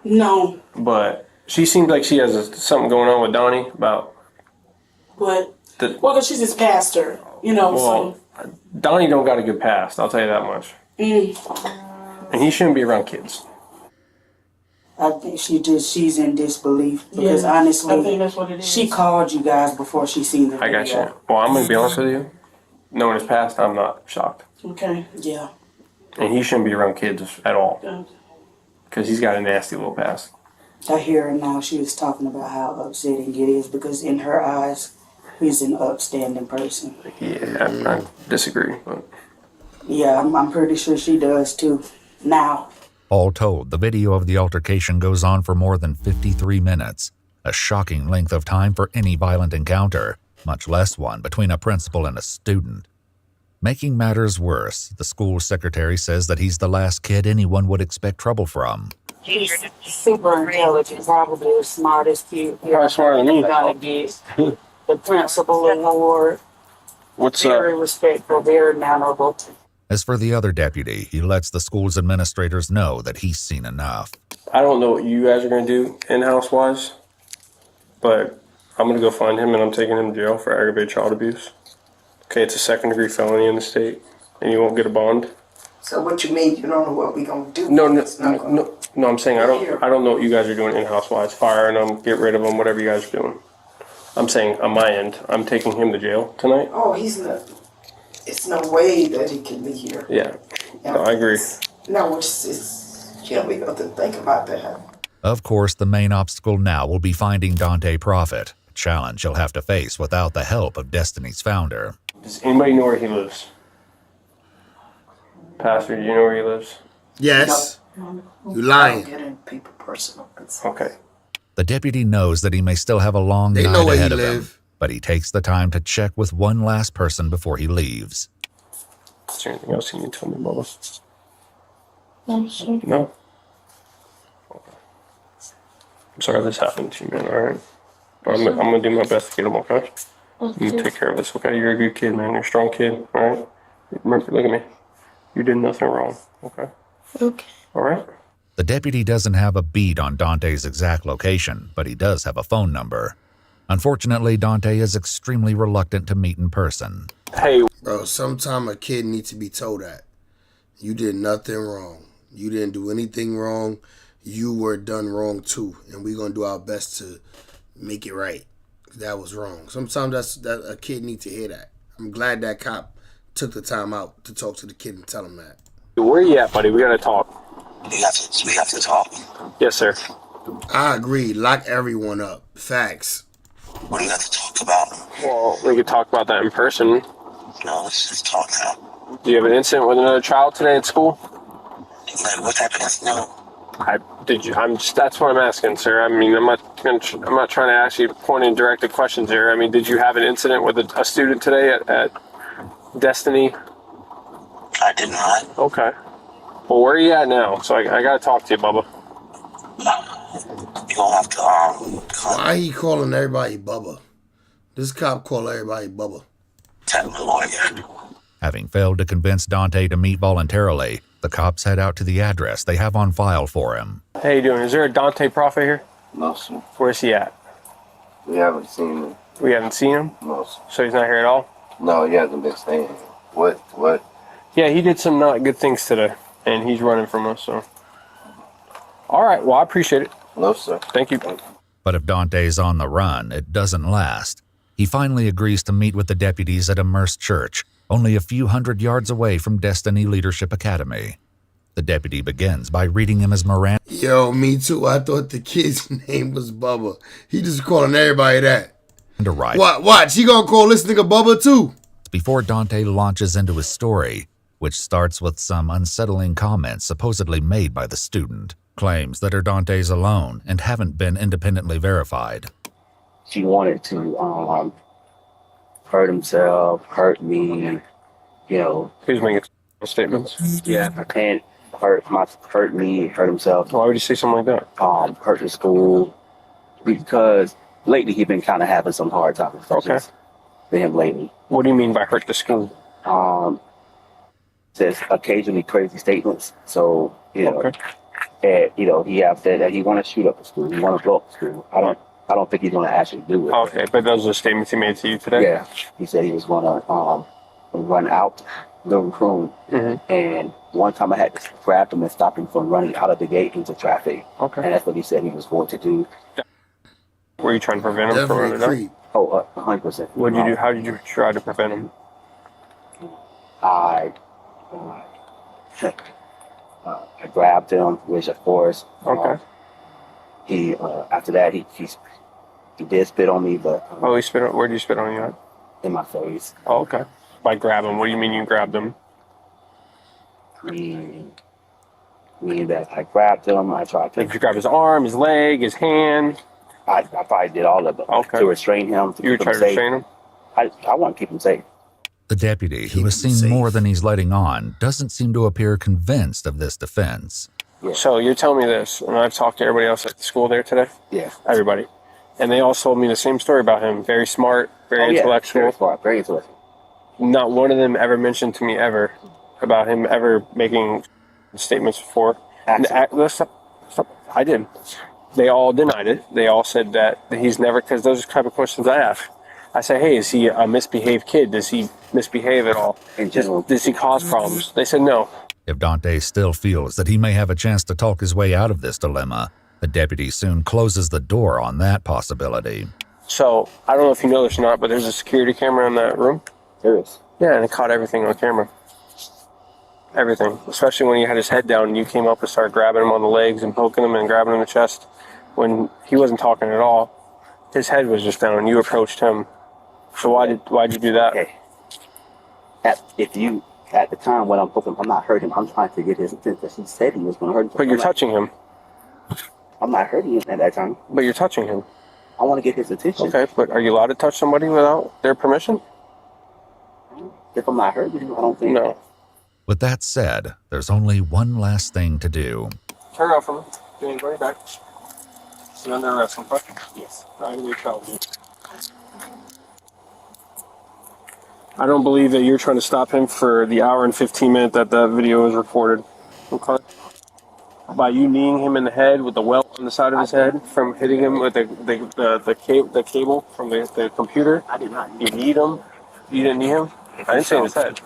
No. But she seems like she has something going on with Donnie about... But, because she's his pastor, Well, Donnie don't got a good past, I'll tell you that much. And he shouldn't be around kids. I think she's in disbelief because honestly, I think that's what it is. She called you guys before she seen the video. I got you. Well, I'm going to be honest with you. Knowing his past, I'm not shocked. Okay. Yeah. And he shouldn't be around kids at all. Because he's got a nasty little past. I hear her now. She was talking about how upsetting it is because in her eyes, he's an upstanding person. Yeah, I disagree. But yeah, I'm pretty sure she does too. Now. All told, the video of the altercation goes on for more than 53 minutes, a shocking length of time for any violent encounter, much less one between a principal and a student. Making matters worse, the school secretary says that he's the last kid anyone would expect trouble from. He's super intelligent, probably the smartest kid. Probably smarter than me. Gonna get the principal award. What's very respectful, very mannerable. As for the other deputy, he lets the school's administrators know that he's seen enough. I don't know what you guys are going to do in-house wise, but I'm going to go find him and I'm taking him to jail for aggravated child abuse. Okay, it's a second-degree felony in the state, and you won't get a bond. So what you mean? You don't know what we gonna do? No, I'm saying I don't know what you guys are doing in-house wise. Firing them, get rid of them, whatever you guys are doing. I'm saying on my end, I'm taking him to jail tonight. Oh, he's not. It's no way that he can be here. Yeah, no, I agree. No, it's we got to think about that. Of course, the main obstacle now will be finding Dante Prophet, a challenge he'll have to face without the help of Destiny's founder. Does anybody know where he lives? Pastor, do you know where he lives? Yes. You lying. People personal. Okay. The deputy knows that he may still have a long night ahead of him, but he takes the time to check with one last person before he leaves. Is there anything else you need to tell me, Bubba? No, sir. No? Okay. I'm sorry this happened to you, man, alright? I'm going to do my best to get him, okay? You take care of this, okay? You're a good kid, man. You're a strong kid, alright? Remember, look at me. You did nothing wrong, okay? Okay. Alright? The deputy doesn't have a beat on Dante's exact location, but he does have a phone number. Unfortunately, Dante is extremely reluctant to meet in person. Hey. Bro, sometime a kid needs to be told that. You did nothing wrong. You didn't do anything wrong. You were done wrong too. And we're going to do our best to make it right. That was wrong. Sometimes that a kid needs to hear that. I'm glad that cop took the time out to talk to the kid and tell him that. Where you at, buddy? We got to talk. We have to talk. Yes, sir. I agree. Lock everyone up. Facts. What do you have to talk about? Well, we could talk about that in person. No, let's just talk now. Do you have an incident with another child today at school? Like, what type of incident? No. That's what I'm asking, sir. I mean, I'm not trying to ask you pointed directed questions here. I mean, did you have an incident with a student today at Destiny? I did not. Okay. Well, where are you at now? So I gotta talk to you, Bubba. You don't have to, Why he calling everybody Bubba? This cop call everybody Bubba. Tell my lawyer. Having failed to convince Dante to meet voluntarily, the cops head out to the address they have on file for him. How you doing? Is there a Dante Prophet here? No, sir. Where's he at? We haven't seen him. We haven't seen him? No, sir. So he's not here at all? No, he hasn't been staying here. What? Yeah, he did some not good things today, and he's running from us, so. All right, well, I appreciate it. No, sir. Thank you. But if Dante's on the run, it doesn't last. He finally agrees to meet with the deputies at Immersed Church, only a few hundred yards away from Destiny Leadership Academy. The deputy begins by reading him his Miranda. Yo, me too. I thought the kid's name was Bubba. He just calling everybody that. Right. Watch, he gonna call this nigga Bubba too. Before Dante launches into his story, which starts with some unsettling comments supposedly made by the student, claims that are Dante's alone and haven't been independently verified. She wanted to hurt himself, hurt me, you know. Who's making statements? Yeah, and hurt me, hurt himself. Why would you say something like that? Hurt the school, because lately he's been kind of having some hard times. Okay. For him lately. What do you mean by hurt the school? Says occasionally crazy statements. So, you know, and, you know, he have said that he want to shoot up the school. He want to blow up the school. I don't think he's going to actually do it. Okay, but those are the statements he made to you today? Yeah. He said he was going to run out the room. Mm-hmm. And one time I had to grab him and stop him from running out of the gate into traffic. Okay. And that's what he said he was going to do. Were you trying to prevent him from running out? Oh, 100%. What did you do? How did you try to prevent him? I grabbed him, which of course, he after that he did spit on me, but he spit on. Where did you spit on you at? In my face. Oh, okay. By grab him, what do you mean you grabbed him? Meaning that I grabbed him. I tried to. Did you grab his arm, his leg, his hand? I probably did all of it. Okay. To restrain him, to keep him safe. I want to keep him safe. The deputy, who has seen more than he's letting on, doesn't seem to appear convinced of this defense. Yeah. So you're telling me this, and I've talked to everybody else at the school there today? Yeah. Everybody. And they all told me the same story about him. Very smart, very intellectual. Very smart, very intellectual. Not one of them ever mentioned to me ever about him ever making statements before. I did. They all denied it. They all said that he's never, because those are the type of questions I ask. I say, hey, is he a misbehaved kid? Does he misbehave at all? Does he cause problems? They said no. If Dante still feels that he may have a chance to talk his way out of this dilemma, the deputy soon closes the door on that possibility. So, I don't know if you know this or not, but there's a security camera in that room. There is. Yeah, and it caught everything on camera. Everything. Especially when he had his head down and you came up and started grabbing him on the legs and poking him and grabbing him in the chest. When he wasn't talking at all. His head was just down and you approached him. So why'd you do that? Okay. At the time when I'm not hurting him. I'm trying to get his attention. He said he was going to hurt him. But you're touching him. I'm not hurting him at that time. But you're touching him. I want to get his attention. Okay, but are you allowed to touch somebody without their permission? If I'm not hurting him, I don't think. No. With that said, there's only one last thing to do. Turn around from him. Get anybody back. You're under arrest, okay? Yes. I'm going to tell you. I don't believe that you're trying to stop him for the hour and 15 minutes that video was recorded. Okay? By you kneeing him in the head with the welt on the side of his head from hitting him with the cable from the computer. I did not. You kneed him. You didn't knee him? I didn't say in his head.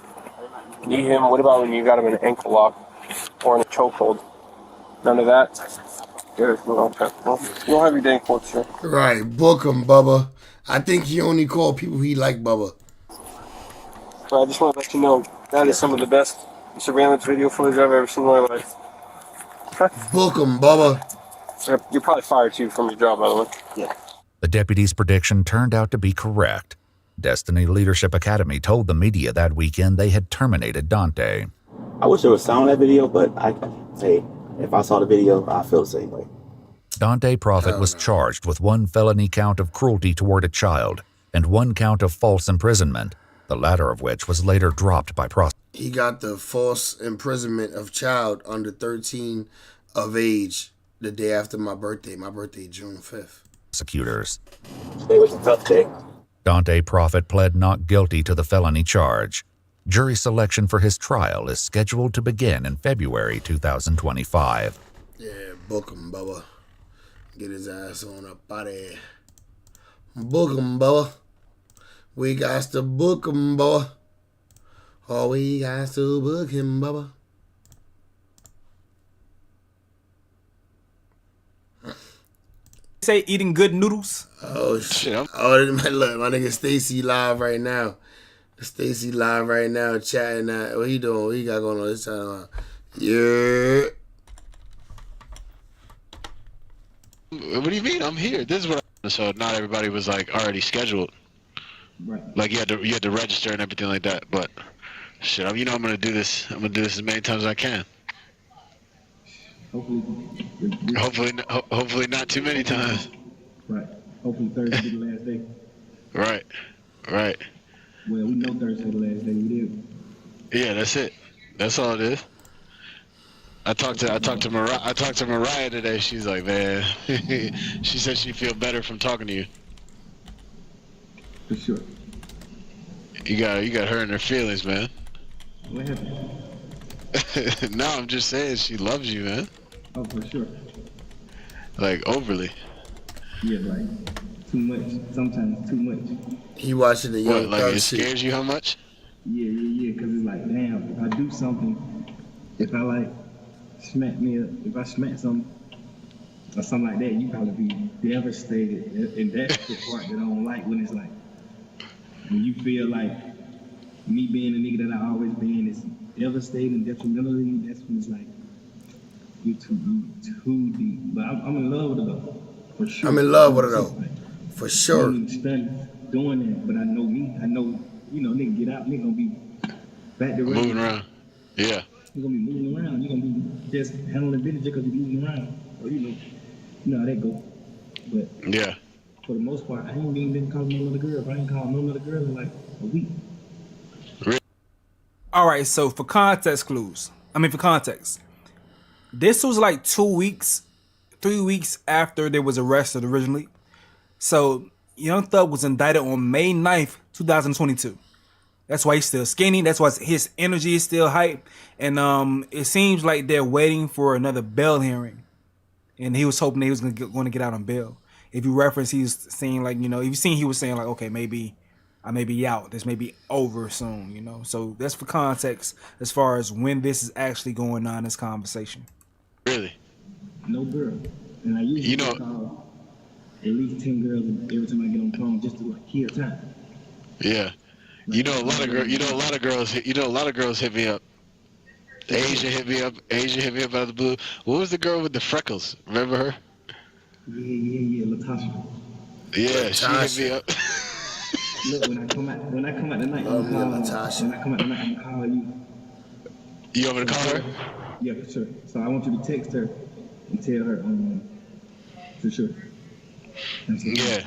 Knee him. What about when you got him in an ankle lock or in a chokehold? None of that? Good. Okay. Well, you'll have your day in court, sir. Right. Book him, Bubba. I think he only called people he liked, Bubba. But I just want to let you know that is some of the best surveillance video footage I've ever seen in my life. Book him, Bubba. You're probably fired too from your job, by the way. Yeah. The deputy's prediction turned out to be correct. Destiny Leadership Academy told the media that weekend they had terminated Dante. I wish there was sound in that video, but if I saw the video, I feel the same way. Dante Prophet was charged with 1 felony count of cruelty toward a child and 1 count of false imprisonment, the latter of which was later dropped by prosecutors. He got the false imprisonment of child under 13 of age the day after my birthday. My birthday, June 5th. Prosecutors. It was a tough day. Dante Prophet pled not guilty to the felony charge. Jury selection for his trial is scheduled to begin in February 2025. Yeah, book him, Bubba. Get his ass on up out of here. Book him, Bubba. We got to book him, boy. Oh, we got to book him, Bubba. Say eating good noodles. Oh, shit. Oh, look, my nigga Stacy live right now. Stacy live right now chatting. What he doing? What he got going on this time? Yeah. What do you mean? I'm here. This is what so not everybody was like already scheduled. Right. Like you had to register and everything like that. But shit, I'm gonna do this. I'm gonna do this as many times as I can. Hopefully not too many times. Right. Hopefully Thursday be the last day. Right. Well, we know Thursday the last day. We did. Yeah, that's it. That's all it is. I talked to Mariah today. She's like, man, she said she feel better from talking to you. For sure. You got her in her feelings, man. What happened? No, I'm just saying she loves you, man. Oh, for sure. Like overly. Yeah, like too much. Sometimes too much. He watching the young. What, like it scares you how much? Yeah. Because it's like, damn, if I do something, if I like if I smack something or something like that, you probably be devastated. And that's the part that I don't like, when it's like, when you feel like me being the nigga that I always been is devastating, detrimental to you, that's when it's like, you too deep. But I'm in love with her though, for sure. I'm in love with her though, for sure. I ain't study doing that, but I know me. I know, nigga get out, nigga gonna be back to moving around. Yeah. You're gonna be moving around. You're gonna be just handling business because you're moving around. Or you know how that go. But Yeah. for the most part, I ain't even been calling no other girl. I ain't called no other girl in like a week. All right, so for context, this was like 3 weeks after they was arrested originally. So Young Thug was indicted on May 9th, 2022. That's why he's still skinny. That's why his energy is still hype. And it seems like they're waiting for another bail hearing. And he was hoping that he was going to get out on bail. If you reference, he's saying like, if you seen, he was saying like, okay, maybe I may be out. This may be over soon, So that's for context as far as when this is actually going on, this conversation. Really? No girl. And I usually call at least 10 girls every time I get on the phone just to like kill time. Yeah. A lot of girls hit me up. Asia hit me up out of the blue. What was the girl with the freckles? Remember her? Yeah, Latasha. Yeah, Latasha. She hit me up. Look, when I come out tonight, I'm gonna call you. You want me to call her? Yeah, for sure. So I want you to text her and tell her for sure. Yeah.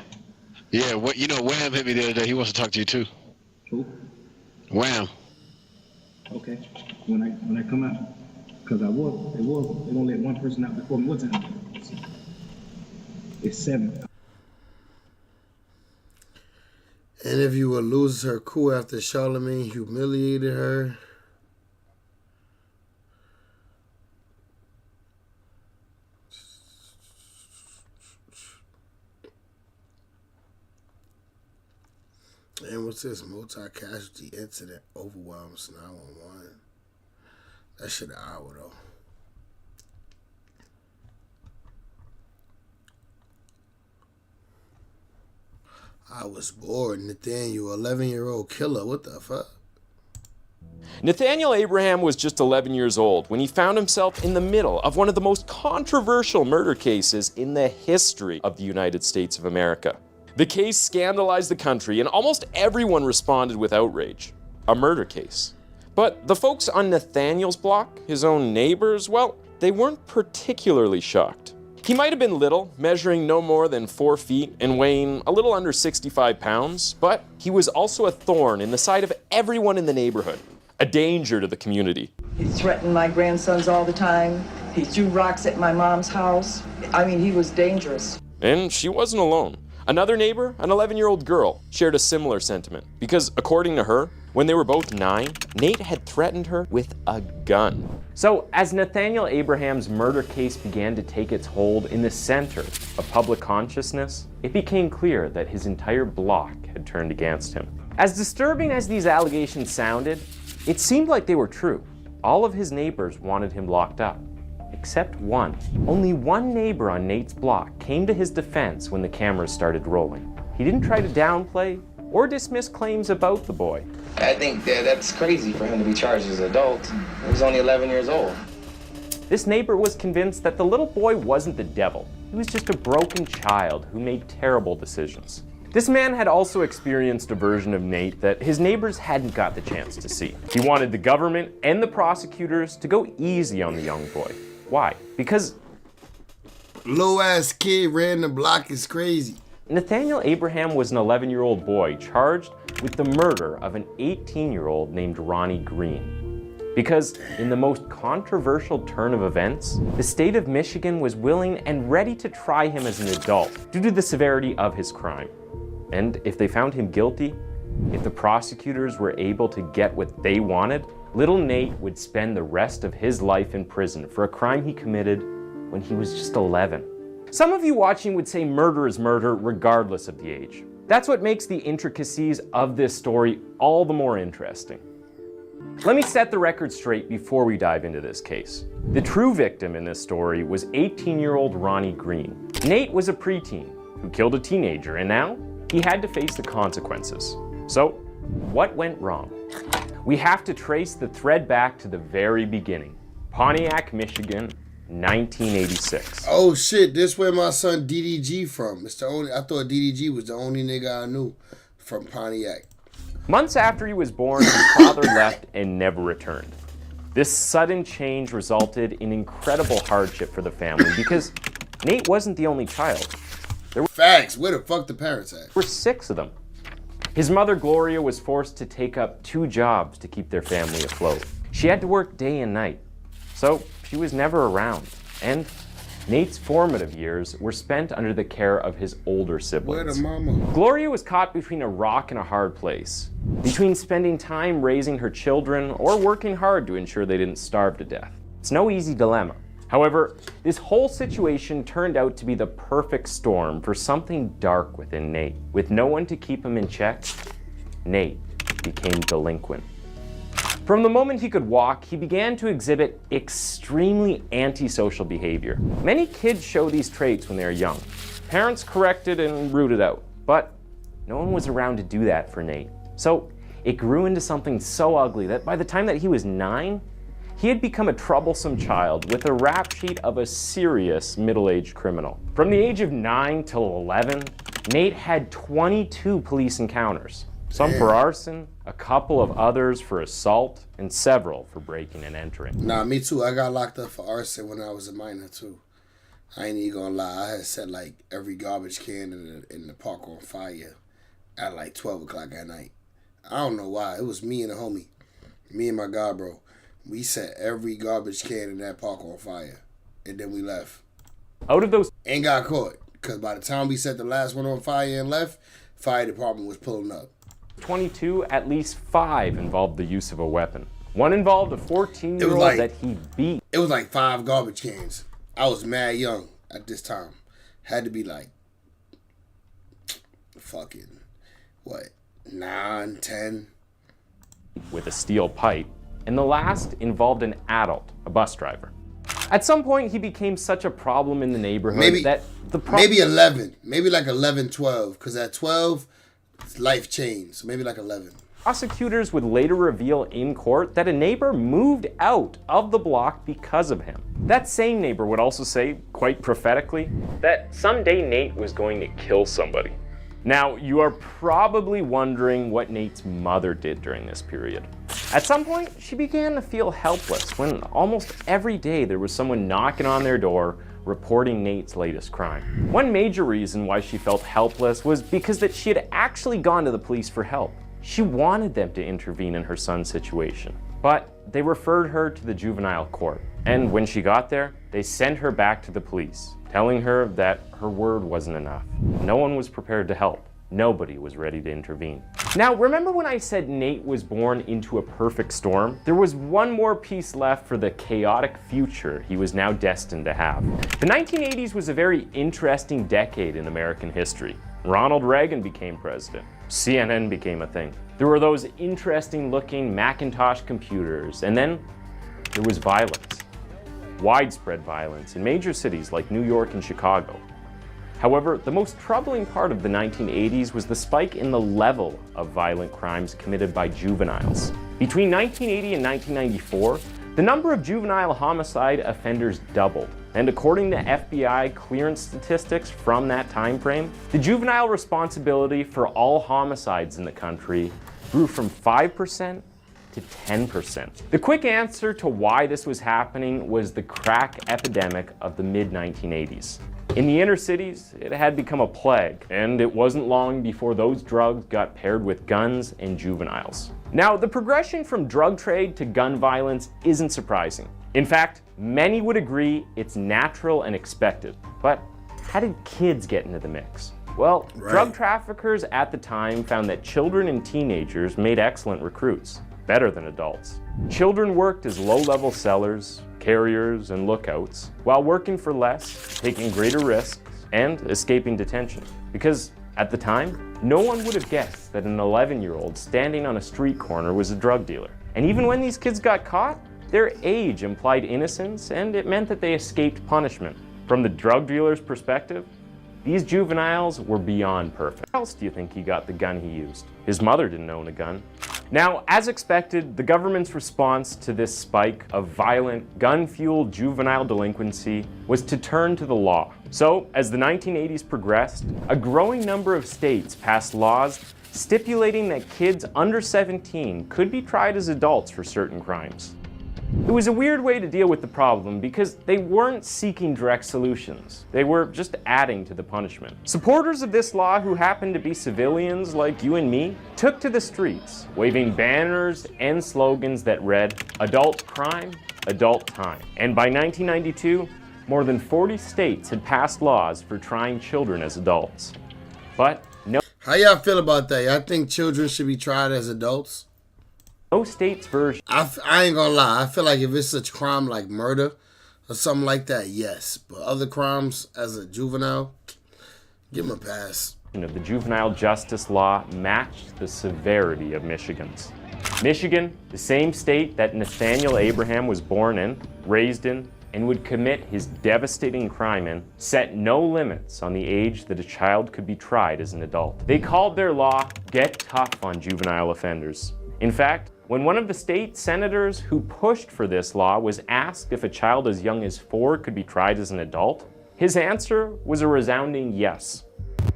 Yeah, Wham hit me the other day. He wants to talk to you too. Who? Wham. Okay. When I come out, because they gonna let one person out before me. What time? It's 7. Interview will lose her cool after Charlamagne humiliated her. And what's this? Multi-casualty incident overwhelms 911. That shit an hour though. I was bored. Nathaniel, 11-year-old killer. What the fuck? Nathaniel Abraham was just 11 years old when he found himself in the middle of one of the most controversial murder cases in the history of the United States of America. The case scandalized the country and almost everyone responded with outrage. A murder case. But the folks on Nathaniel's block, his own neighbors, well, they weren't particularly shocked. He might have been little, measuring no more than 4 feet and weighing a little under 65 pounds, but he was also a thorn in the side of everyone in the neighborhood, a danger to the community. He threatened my grandsons all the time. He threw rocks at my mom's house. I mean, he was dangerous. And she wasn't alone. Another neighbor, an 11-year-old girl, shared a similar sentiment because, according to her, when they were both 9, Nate had threatened her with a gun. So, as Nathaniel Abraham's murder case began to take its hold in the center of public consciousness, it became clear that his entire block had turned against him. As disturbing as these allegations sounded, it seemed like they were true. All of his neighbors wanted him locked up. Except one. Only one neighbor on Nate's block came to his defense when the cameras started rolling. He didn't try to downplay or dismiss claims about the boy. I think that's crazy for him to be charged as an adult. He was only 11 years old. This neighbor was convinced that the little boy wasn't the devil. He was just a broken child who made terrible decisions. This man had also experienced a version of Nate that his neighbors hadn't got the chance to see. He wanted the government and the prosecutors to go easy on the young boy. Why? Because low-ass kid ran the block is crazy. Nathaniel Abraham was an 11-year-old boy charged with the murder of an 18-year-old named Ronnie Green. Because in the most controversial turn of events, the state of Michigan was willing and ready to try him as an adult due to the severity of his crime. And if they found him guilty, if the prosecutors were able to get what they wanted, little Nate would spend the rest of his life in prison for a crime he committed when he was just 11. Some of you watching would say murder is murder regardless of the age. That's what makes the intricacies of this story all the more interesting. Let me set the record straight before we dive into this case. The true victim in this story was 18-year-old Ronnie Green. Nate was a preteen who killed a teenager, and now he had to face the consequences. So, what went wrong? We have to trace the thread back to the very beginning. Pontiac, Michigan, 1986. Oh shit, this where my son DDG from. It's the only, I thought DDG was the only nigga I knew from Pontiac. Months after he was born, his father left and never returned. This sudden change resulted in incredible hardship for the family because Nate wasn't the only child. There were facts. Where the fuck the parents at? There were 6 of them. His mother, Gloria, was forced to take up 2 jobs to keep their family afloat. She had to work day and night, so she was never around. And Nate's formative years were spent under the care of his older siblings. Where the mama? Gloria was caught between a rock and a hard place, between spending time raising her children or working hard to ensure they didn't starve to death. It's no easy dilemma. However, this whole situation turned out to be the perfect storm for something dark within Nate. With no one to keep him in check, Nate became delinquent. From the moment he could walk, he began to exhibit extremely antisocial behavior. Many kids show these traits when they are young. Parents corrected and rooted out, but no one was around to do that for Nate. So it grew into something so ugly that by the time that he was 9, he had become a troublesome child with a rap sheet of a serious middle-aged criminal. From the age of 9 till 11, Nate had 22 police encounters. Some for arson, a couple of others for assault, and several for breaking and entering. Nah, me too. I got locked up for arson when I was a minor too. I ain't even gonna lie. I had set like every garbage can in the park on fire at like 12 o'clock at night. I don't know why. It was me and a homie. Me and my guy, bro. We set every garbage can in that park on fire. And then we left. Out of those... And got caught. Because by the time we set the last one on fire and left, fire department was pulling up. 22, at least 5 involved the use of a weapon. One involved a 14-year-old that he beat. It was like 5 garbage cans. I was mad young at this time. Had to be like... fucking... what? 9, 10? With a steel pipe. And the last involved an adult, a bus driver. At some point, he became such a problem in the neighborhood that the maybe 11. Maybe like 11, 12. Because at 12, life changed. So maybe like 11. Prosecutors would later reveal in court that a neighbor moved out of the block because of him. That same neighbor would also say, quite prophetically, that someday Nate was going to kill somebody. Now, you are probably wondering what Nate's mother did during this period. At some point, she began to feel helpless when almost every day there was someone knocking on their door reporting Nate's latest crime. One major reason why she felt helpless was because that she had actually gone to the police for help. She wanted them to intervene in her son's situation, but they referred her to the juvenile court. And when she got there, they sent her back to the police, telling her that her word wasn't enough. No one was prepared to help. Nobody was ready to intervene. Now, remember when I said Nate was born into a perfect storm? There was one more piece left for the chaotic future he was now destined to have. The 1980s was a very interesting decade in American history. Ronald Reagan became president. CNN became a thing. There were those interesting looking Macintosh computers, and then there was violence. Widespread violence in major cities like New York and Chicago. However, the most troubling part of the 1980s was the spike in the level of violent crimes committed by juveniles. Between 1980 and 1994, the number of juvenile homicide offenders doubled. And according to FBI clearance statistics from that time frame, the juvenile responsibility for all homicides in the country grew from 5% to 10%. The quick answer to why this was happening was the crack epidemic of the mid-1980s. In the inner cities, it had become a plague, and it wasn't long before those drugs got paired with guns and juveniles. Now, the progression from drug trade to gun violence isn't surprising. In fact, many would agree it's natural and expected. But how did kids get into the mix? Well, drug traffickers at the time found that children and teenagers made excellent recruits, better than adults. Children worked as low-level sellers, carriers, and lookouts, while working for less, taking greater risks, and escaping detention. Because at the time, no one would have guessed that an 11-year-old standing on a street corner was a drug dealer. And even when these kids got caught, their age implied innocence, and it meant that they escaped punishment. From the drug dealer's perspective, these juveniles were beyond perfect. How else do you think he got the gun he used? His mother didn't own a gun. Now, as expected, the government's response to this spike of violent, gun-fueled juvenile delinquency was to turn to the law. So, as the 1980s progressed, a growing number of states passed laws stipulating that kids under 17 could be tried as adults for certain crimes. It was a weird way to deal with the problem because they weren't seeking direct solutions. They were just adding to the punishment. Supporters of this law who happened to be civilians like you and me took to the streets, waving banners and slogans that read, "Adult crime, adult time." And by 1992, more than 40 states had passed laws for trying children as adults. But no. How y'all feel about that? Y'all think children should be tried as adults? No state's version. I ain't gonna lie. I feel like if it's such crime like murder or something like that, yes. But other crimes as a juvenile, give him a pass. Of the juvenile justice law matched the severity of Michigan's. Michigan, the same state that Nathaniel Abraham was born in, raised in, and would commit his devastating crime in, set no limits on the age that a child could be tried as an adult. They called their law "Get Tough on Juvenile Offenders." In fact, when one of the state senators who pushed for this law was asked if a child as young as 4 could be tried as an adult, his answer was a resounding yes.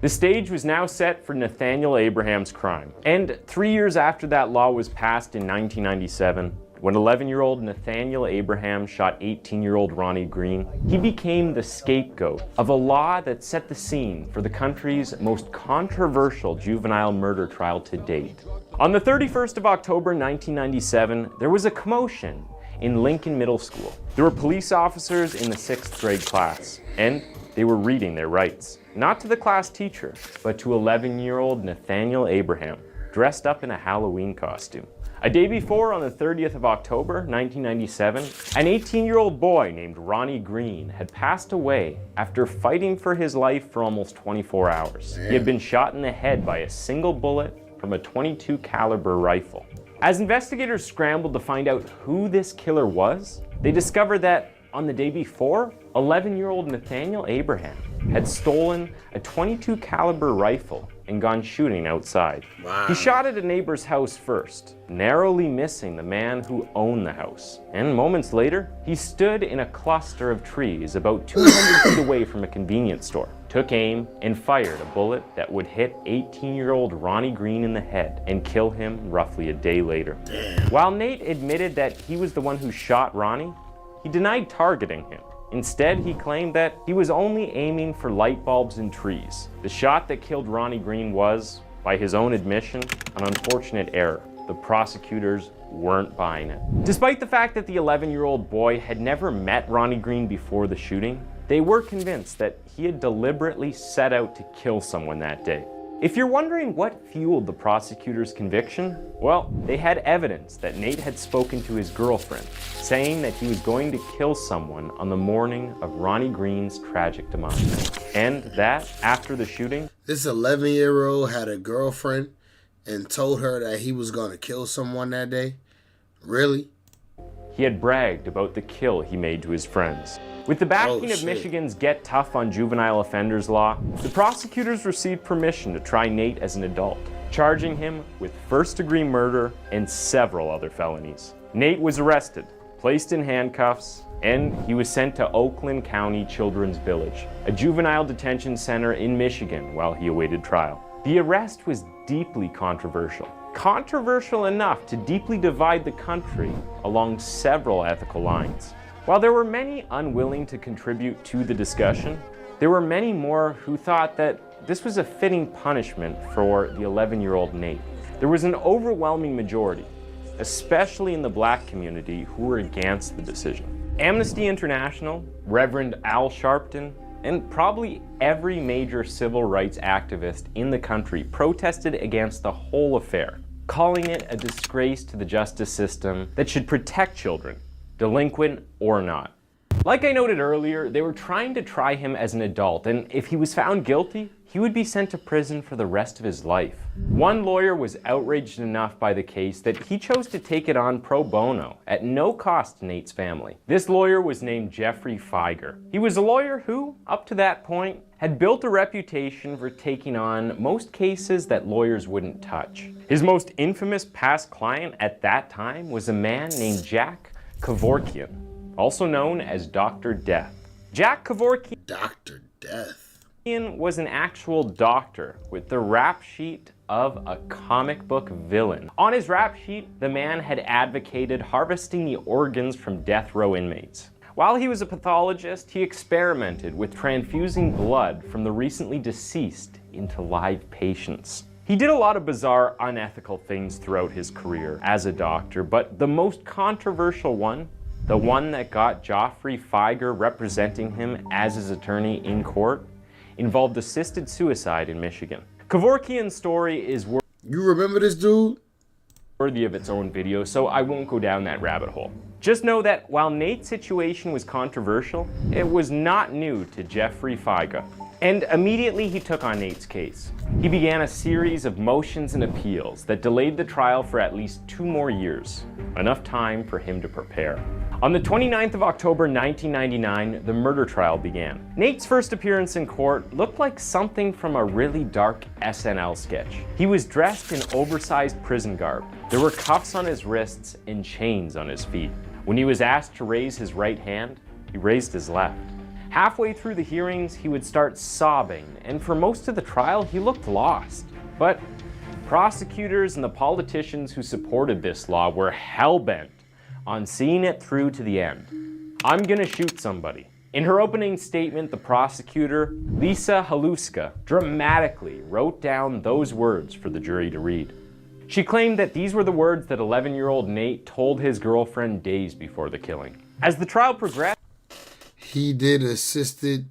The stage was now set for Nathaniel Abraham's crime. And 3 years after that law was passed in 1997, when 11-year-old Nathaniel Abraham shot 18-year-old Ronnie Green, he became the scapegoat of a law that set the scene for the country's most controversial juvenile murder trial to date. On the 31st of October 1997, there was a commotion in Lincoln Middle School. There were police officers in the 6th grade class, and they were reading their rights, not to the class teacher, but to 11-year-old Nathaniel Abraham, dressed up in a Halloween costume. A day before, on the 30th of October, 1997, an 18-year-old boy named Ronnie Green had passed away after fighting for his life for almost 24 hours. He had been shot in the head by a single bullet from a .22 caliber rifle. As investigators scrambled to find out who this killer was, they discovered that on the day before, 11-year-old Nathaniel Abraham had stolen a .22 caliber rifle and gone shooting outside. Wow. He shot at a neighbor's house first, narrowly missing the man who owned the house. And moments later, he stood in a cluster of trees about 200 feet away from a convenience store, took aim, and fired a bullet that would hit 18-year-old Ronnie Green in the head and kill him roughly a day later. Damn. While Nate admitted that he was the one who shot Ronnie, he denied targeting him. Instead, he claimed that he was only aiming for light bulbs and trees. The shot that killed Ronnie Green was, by his own admission, an unfortunate error. The prosecutors weren't buying it. Despite the fact that the 11-year-old boy had never met Ronnie Green before the shooting, they were convinced that he had deliberately set out to kill someone that day. If you're wondering what fueled the prosecutor's conviction, well, they had evidence that Nate had spoken to his girlfriend, saying that he was going to kill someone on the morning of Ronnie Green's tragic demise. And that, after the shooting, this 11-year-old had a girlfriend and told her that he was going to kill someone that day? Really? He had bragged about the kill he made to his friends. With the backing of Michigan's Get Tough on Juvenile Offenders law, the prosecutors received permission to try Nate as an adult, charging him with first-degree murder and several other felonies. Nate was arrested, placed in handcuffs, and he was sent to Oakland County Children's Village, a juvenile detention center in Michigan, while he awaited trial. The arrest was deeply controversial. Controversial enough to deeply divide the country along several ethical lines. While there were many unwilling to contribute to the discussion, there were many more who thought that this was a fitting punishment for the 11-year-old Nate. There was an overwhelming majority, especially in the black community, who were against the decision. Amnesty International, Reverend Al Sharpton, and probably every major civil rights activist in the country protested against the whole affair, calling it a disgrace to the justice system that should protect children, delinquent or not. Like I noted earlier, they were trying to try him as an adult, and if he was found guilty, he would be sent to prison for the rest of his life. One lawyer was outraged enough by the case that he chose to take it on pro bono, at no cost to Nate's family. This lawyer was named Jeffrey Feiger. He was a lawyer who, up to that point, had built a reputation for taking on most cases that lawyers wouldn't touch. His most infamous past client at that time was a man named Jack Kevorkian, also known as Dr. Death. Jack Kevorkian... Dr. Death? Was an actual doctor with the rap sheet of a comic book villain. On his rap sheet, the man had advocated harvesting the organs from death row inmates. While he was a pathologist, he experimented with transfusing blood from the recently deceased into live patients. He did a lot of bizarre, unethical things throughout his career as a doctor, but the most controversial one, the one that got Geoffrey Fieger representing him as his attorney in court, involved assisted suicide in Michigan. Kevorkian's story is You remember this dude? Worthy of its own video, so I won't go down that rabbit hole. Just know that while Nate's situation was controversial, it was not new to Geoffrey Fieger. And immediately he took on Nate's case. He began a series of motions and appeals that delayed the trial for at least 2 more years, enough time for him to prepare. On the 29th of October 1999, the murder trial began. Nate's first appearance in court looked like something from a really dark SNL sketch. He was dressed in oversized prison garb. There were cuffs on his wrists and chains on his feet. When he was asked to raise his right hand, he raised his left. Halfway through the hearings, he would start sobbing, and for most of the trial, he looked lost. But prosecutors and the politicians who supported this law were hell-bent on seeing it through to the end. I'm gonna shoot somebody. In her opening statement, the prosecutor, Lisa Haluska, dramatically wrote down those words for the jury to read. She claimed that these were the words that 11-year-old Nate told his girlfriend days before the killing. As the trial progressed, he did assisted.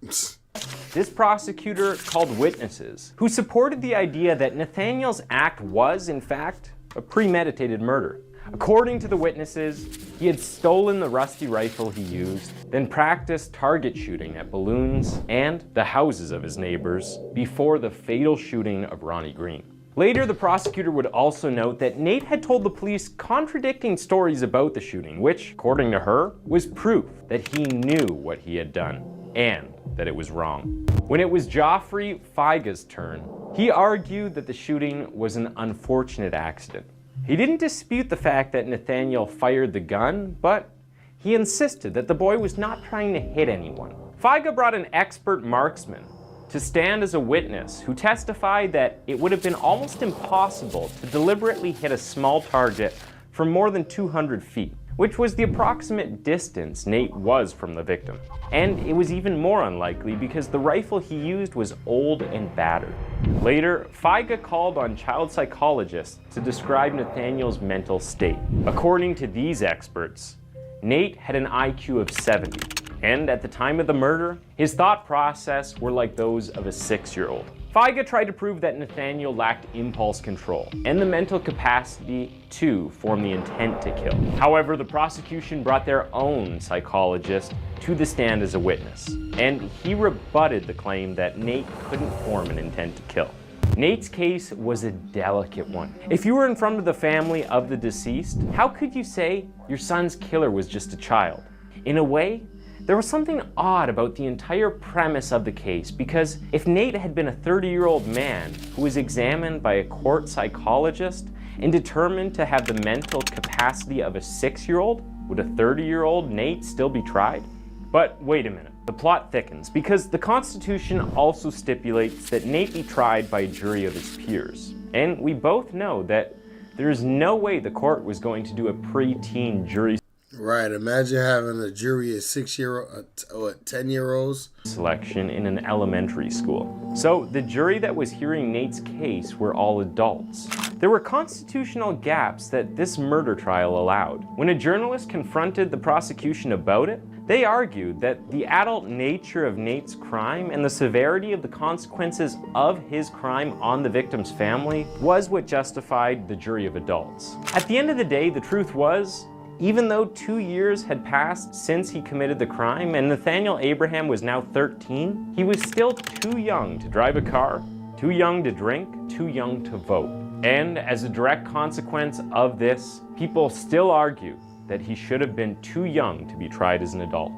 This prosecutor called witnesses who supported the idea that Nathaniel's act was, in fact, a premeditated murder. According to the witnesses, he had stolen the rusty rifle he used, then practiced target shooting at balloons and the houses of his neighbors before the fatal shooting of Ronnie Green. Later, the prosecutor would also note that Nate had told the police contradicting stories about the shooting, which, according to her, was proof that he knew what he had done and that it was wrong. When it was Geoffrey Fieger's turn, he argued that the shooting was an unfortunate accident. He didn't dispute the fact that Nathaniel fired the gun, but he insisted that the boy was not trying to hit anyone. Fieger brought an expert marksman to stand as a witness who testified that it would have been almost impossible to deliberately hit a small target from more than 200 feet, which was the approximate distance Nate was from the victim. And it was even more unlikely because the rifle he used was old and battered. Later, Fieger called on child psychologists to describe Nathaniel's mental state. According to these experts, Nate had an IQ of 70, and at the time of the murder, his thought process were like those of a 6-year-old. Fieger tried to prove that Nathaniel lacked impulse control and the mental capacity to form the intent to kill. However, the prosecution brought their own psychologist to the stand as a witness, and he rebutted the claim that Nate couldn't form an intent to kill. Nate's case was a delicate one. If you were in front of the family of the deceased, how could you say your son's killer was just a child? In a way, there was something odd about the entire premise of the case, because if Nate had been a 30-year-old man who was examined by a court psychologist and determined to have the mental capacity of a 6-year-old, would a 30-year-old Nate still be tried? But wait a minute, the plot thickens, because the Constitution also stipulates that Nate be tried by a jury of his peers. And we both know that there is no way the court was going to do a preteen jury Right, imagine having a jury of 10-year-olds. Selection in an elementary school. So the jury that was hearing Nate's case were all adults. There were constitutional gaps that this murder trial allowed. When a journalist confronted the prosecution about it, they argued that the adult nature of Nate's crime and the severity of the consequences of his crime on the victim's family was what justified the jury of adults. At the end of the day, the truth was, even though 2 years had passed since he committed the crime and Nathaniel Abraham was now 13, he was still too young to drive a car, too young to drink, too young to vote. And as a direct consequence of this, people still argue that he should have been too young to be tried as an adult.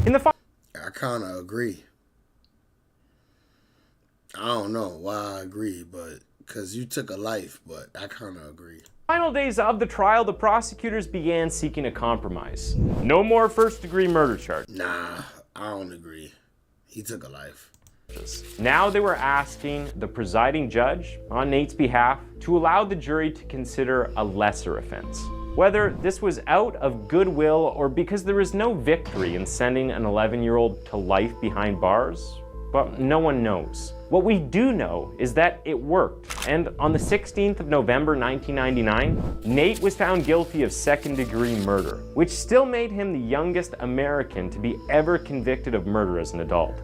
I kind of agree. I don't know why I agree, but because you took a life, but I kind of agree. Final days of the trial, the prosecutors began seeking a compromise. No more first-degree murder charges. Nah, I don't agree. He took a life. Now they were asking the presiding judge, on Nate's behalf, to allow the jury to consider a lesser offense. Whether this was out of goodwill or because there was no victory in sending an 11-year-old to life behind bars, but no one knows. What we do know is that it worked, and on the 16th of November 1999, Nate was found guilty of second-degree murder, which still made him the youngest American to be ever convicted of murder as an adult.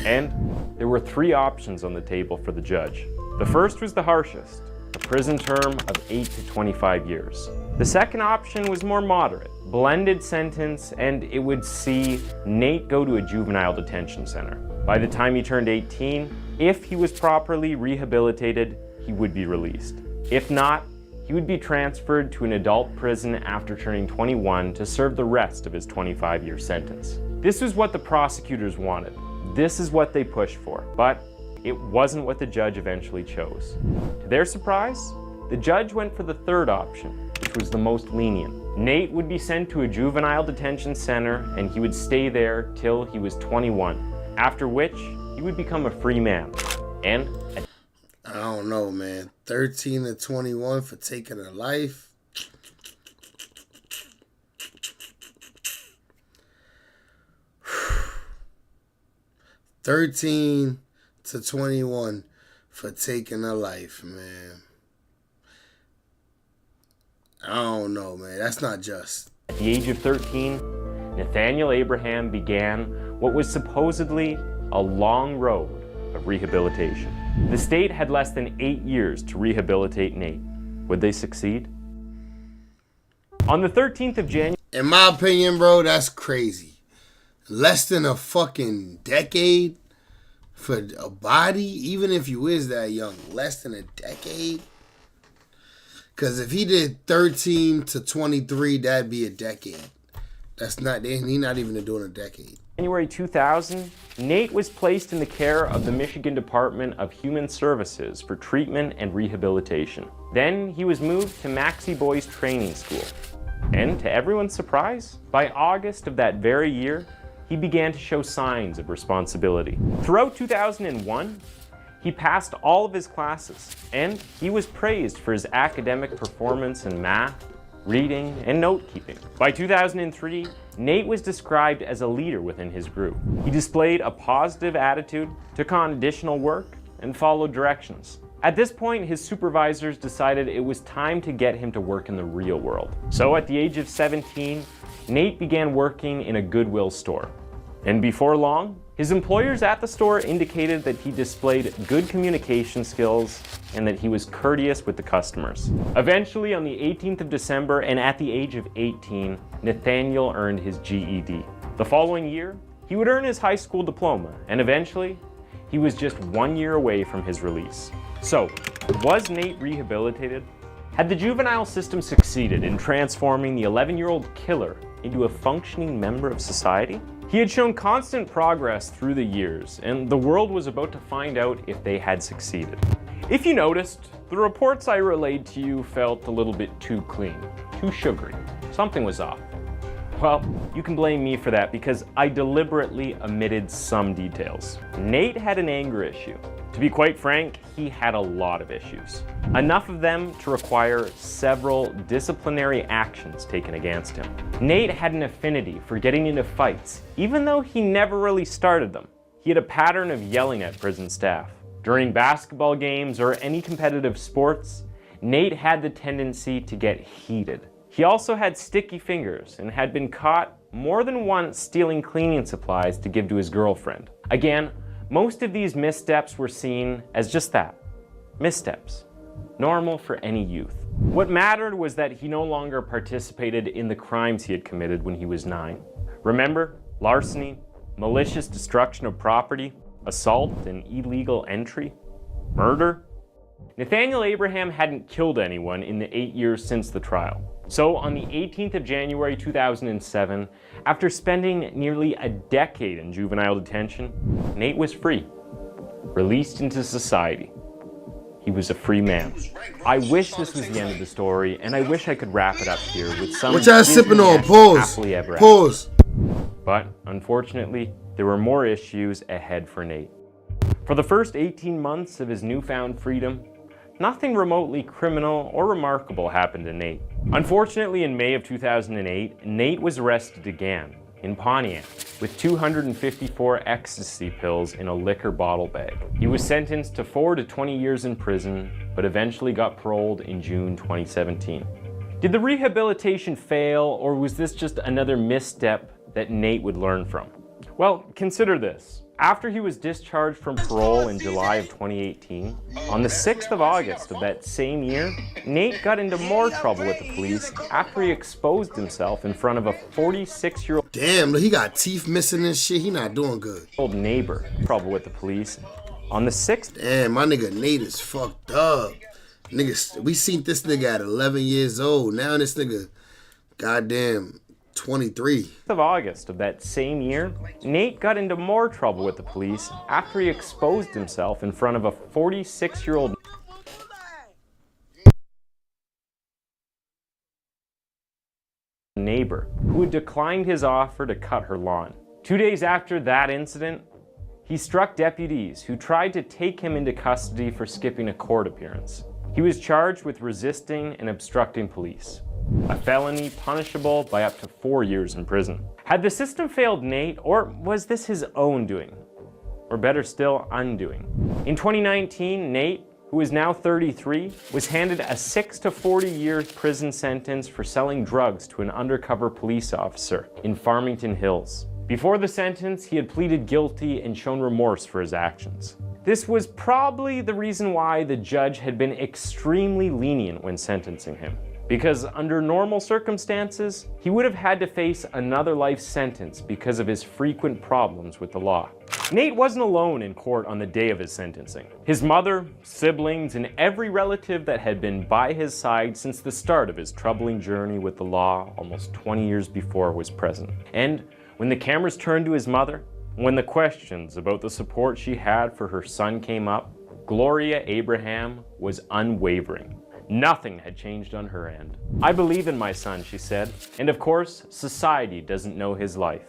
And there were 3 options on the table for the judge. The first was the harshest, a prison term of 8 to 25 years. The second option was more moderate, blended sentence, and it would see Nate go to a juvenile detention center. By the time he turned 18, if he was properly rehabilitated, he would be released. If not, he would be transferred to an adult prison after turning 21 to serve the rest of his 25-year sentence. This was what the prosecutors wanted. This is what they pushed for, but it wasn't what the judge eventually chose. To their surprise, the judge went for the third option, which was the most lenient. Nate would be sent to a juvenile detention center and he would stay there till he was 21, after which he would become a free man. And I don't know, man. 13 to 21 for taking a life. $13 to 21 for taking a life, man. I don't know, man. That's not just. At the age of 13, Nathaniel Abraham began what was supposedly a long road of rehabilitation. The state had less than 8 years to rehabilitate Nate. Would they succeed? On the 13th of January... In my opinion, bro, that's crazy. Less than a fucking decade for a body, even if you is that young. Less than a decade? Because if he did 13 to 23, that'd be a decade. That's not, he's not even doing a decade. January 2000, Nate was placed in the care of the Michigan Department of Human Services for treatment and rehabilitation. Then he was moved to Maxie Boys Training School. And to everyone's surprise, by August of that very year, he began to show signs of responsibility. Throughout 2001, he passed all of his classes, and he was praised for his academic performance in math, reading, and note-keeping. By 2003, Nate was described as a leader within his group. He displayed a positive attitude, took on additional work, and followed directions. At this point, his supervisors decided it was time to get him to work in the real world. So at the age of 17, Nate began working in a Goodwill store. And before long, his employers at the store indicated that he displayed good communication skills and that he was courteous with the customers. Eventually, on the 18th of December and at the age of 18, Nathaniel earned his GED. The following year, he would earn his high school diploma, and eventually, he was just 1 year away from his release. So, was Nate rehabilitated? Had the juvenile system succeeded in transforming the 11-year-old killer into a functioning member of society? He had shown constant progress through the years, and the world was about to find out if they had succeeded. If you noticed, the reports I relayed to you felt a little bit too clean, too sugary. Something was off. Well, you can blame me for that because I deliberately omitted some details. Nate had an anger issue. To be quite frank, he had a lot of issues. Enough of them to require several disciplinary actions taken against him. Nate had an affinity for getting into fights, even though he never really started them. He had a pattern of yelling at prison staff. During basketball games or any competitive sports, Nate had the tendency to get heated. He also had sticky fingers and had been caught more than once stealing cleaning supplies to give to his girlfriend. Again, most of these missteps were seen as just that, missteps, normal for any youth. What mattered was that he no longer participated in the crimes he had committed when he was 9. Remember, larceny, malicious destruction of property, assault and illegal entry, murder? Nathaniel Abraham hadn't killed anyone in the 8 years since the trial. So on the 18th of January 2007, after spending nearly a decade in juvenile detention, Nate was free, released into society. He was a free man. I wish this was the end of the story, and I wish I could wrap it up here with some what y'all sipping on? Pause. Happily ever Pause. after. But unfortunately, there were more issues ahead for Nate. For the first 18 months of his newfound freedom, nothing remotely criminal or remarkable happened to Nate. Unfortunately, in May of 2008, Nate was arrested again in Pontiac with 254 ecstasy pills in a liquor bottle bag. He was sentenced to 4 to 20 years in prison, but eventually got paroled in June 2017. Did the rehabilitation fail, or was this just another misstep that Nate would learn from? Well, consider this. After he was discharged from parole in July of 2018, on the 6th of August of that same year, Nate got into more trouble with the police after he exposed himself in front of a 46-year-old... Damn, he got teeth missing and shit. He not doing good. ...old neighbor. Trouble with the police. On the 6th... Damn, my nigga Nate is fucked up. Niggas, we seen this nigga at 11 years old. Now this nigga, goddamn... 23. Of August of that same year, Nate got into more trouble with the police after he exposed himself in front of a 46-year-old neighbor who had declined his offer to cut her lawn. 2 days after that incident, he struck deputies who tried to take him into custody for skipping a court appearance. He was charged with resisting and obstructing police, a felony punishable by up to 4 years in prison. Had the system failed Nate, or was this his own doing? Or better still, undoing? In 2019, Nate, who is now 33, was handed a 6 to 40 year prison sentence for selling drugs to an undercover police officer in Farmington Hills. Before the sentence, he had pleaded guilty and shown remorse for his actions. This was probably the reason why the judge had been extremely lenient when sentencing him, because under normal circumstances, he would have had to face another life sentence because of his frequent problems with the law. Nate wasn't alone in court on the day of his sentencing. His mother, siblings, and every relative that had been by his side since the start of his troubling journey with the law almost 20 years before was present. And when the cameras turned to his mother, when the questions about the support she had for her son came up, Gloria Abraham was unwavering. Nothing had changed on her end. "I believe in my son," she said, "and of course, society doesn't know his life.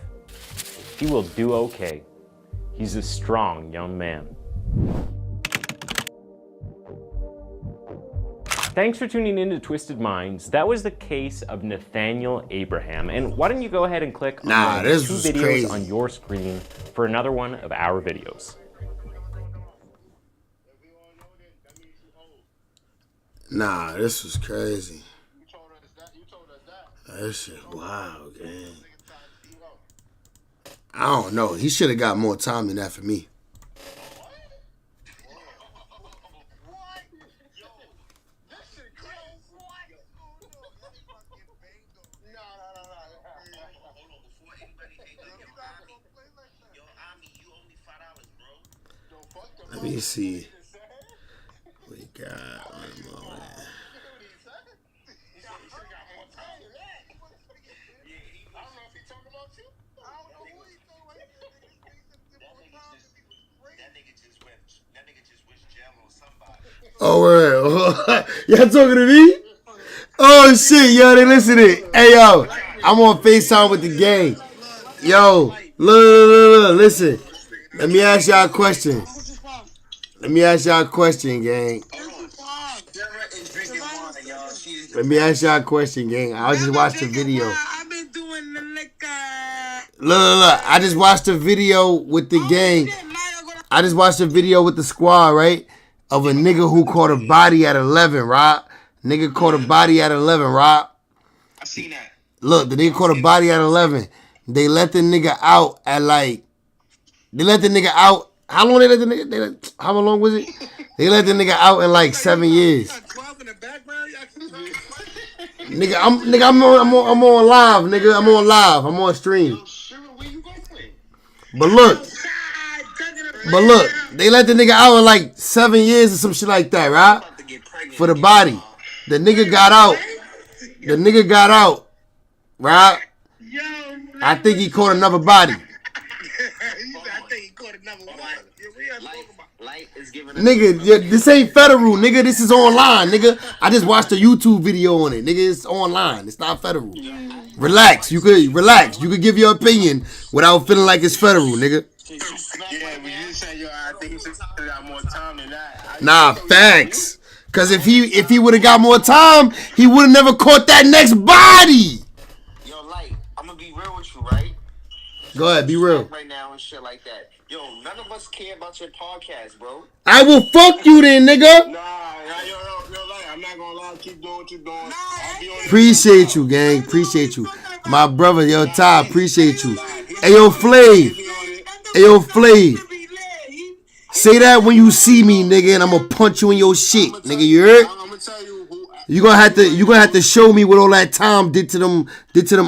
He will do okay. He's a strong young man." Thanks for tuning in to Twisted Minds. That was the case of Nathaniel Abraham. And why don't you go ahead and click on the 2 videos crazy on your screen for another one of our videos. Nah, this was crazy. That shit wow, gang. I don't know. He should have got more time than that for me. Let me see. We got one more. Oh, word. Y'all talking to me? Oh, shit. Yo, they listening. Hey, yo. I'm on FaceTime with the gang. Yo, look. Listen. Let me ask y'all a question. Gang. Let me ask y'all a question, gang. I just watched the video. Look. I just watched the video with the gang. I just watched the video with the squad, right? Of a nigga who caught a body at 11, right? Nigga caught a body at 11, right? I seen that. Look, the nigga caught a body at 11. They let the nigga out at like... They let the nigga out... How long they let the nigga... How long was it? They let the nigga out in like 7 years. Nigga, I'm on live, nigga. I'm on live. I'm on stream. But look, they let the nigga out in like 7 years or some shit like that, right? For the body. The nigga got out. Right? I think he caught another body. Nigga, this ain't federal, nigga. This is online, nigga. I just watched a YouTube video on it, nigga. It's online. It's not federal. Relax. You could relax. You could give your opinion without feeling like it's federal, nigga. Yeah, but you say, yo, I think he should have got more time than that. Nah, facts. Cause if he would have got more time, he would have never caught that next body. Yo, like, I'm gonna be real with you, right? Go ahead, be real. Right now and shit like that. Yo, none of us care about your podcast, bro. I will fuck you then, nigga. Yo, like, I'm not gonna lie, keep doing what you're doing. Appreciate you, gang. Appreciate you. My brother, yo, Ty, appreciate you. Hey, yo, Flav. Hey, yo, Flav. Say that when you see me, nigga, and I'm gonna punch you in your shit, nigga. You heard? You gonna have to show me what all that time did to them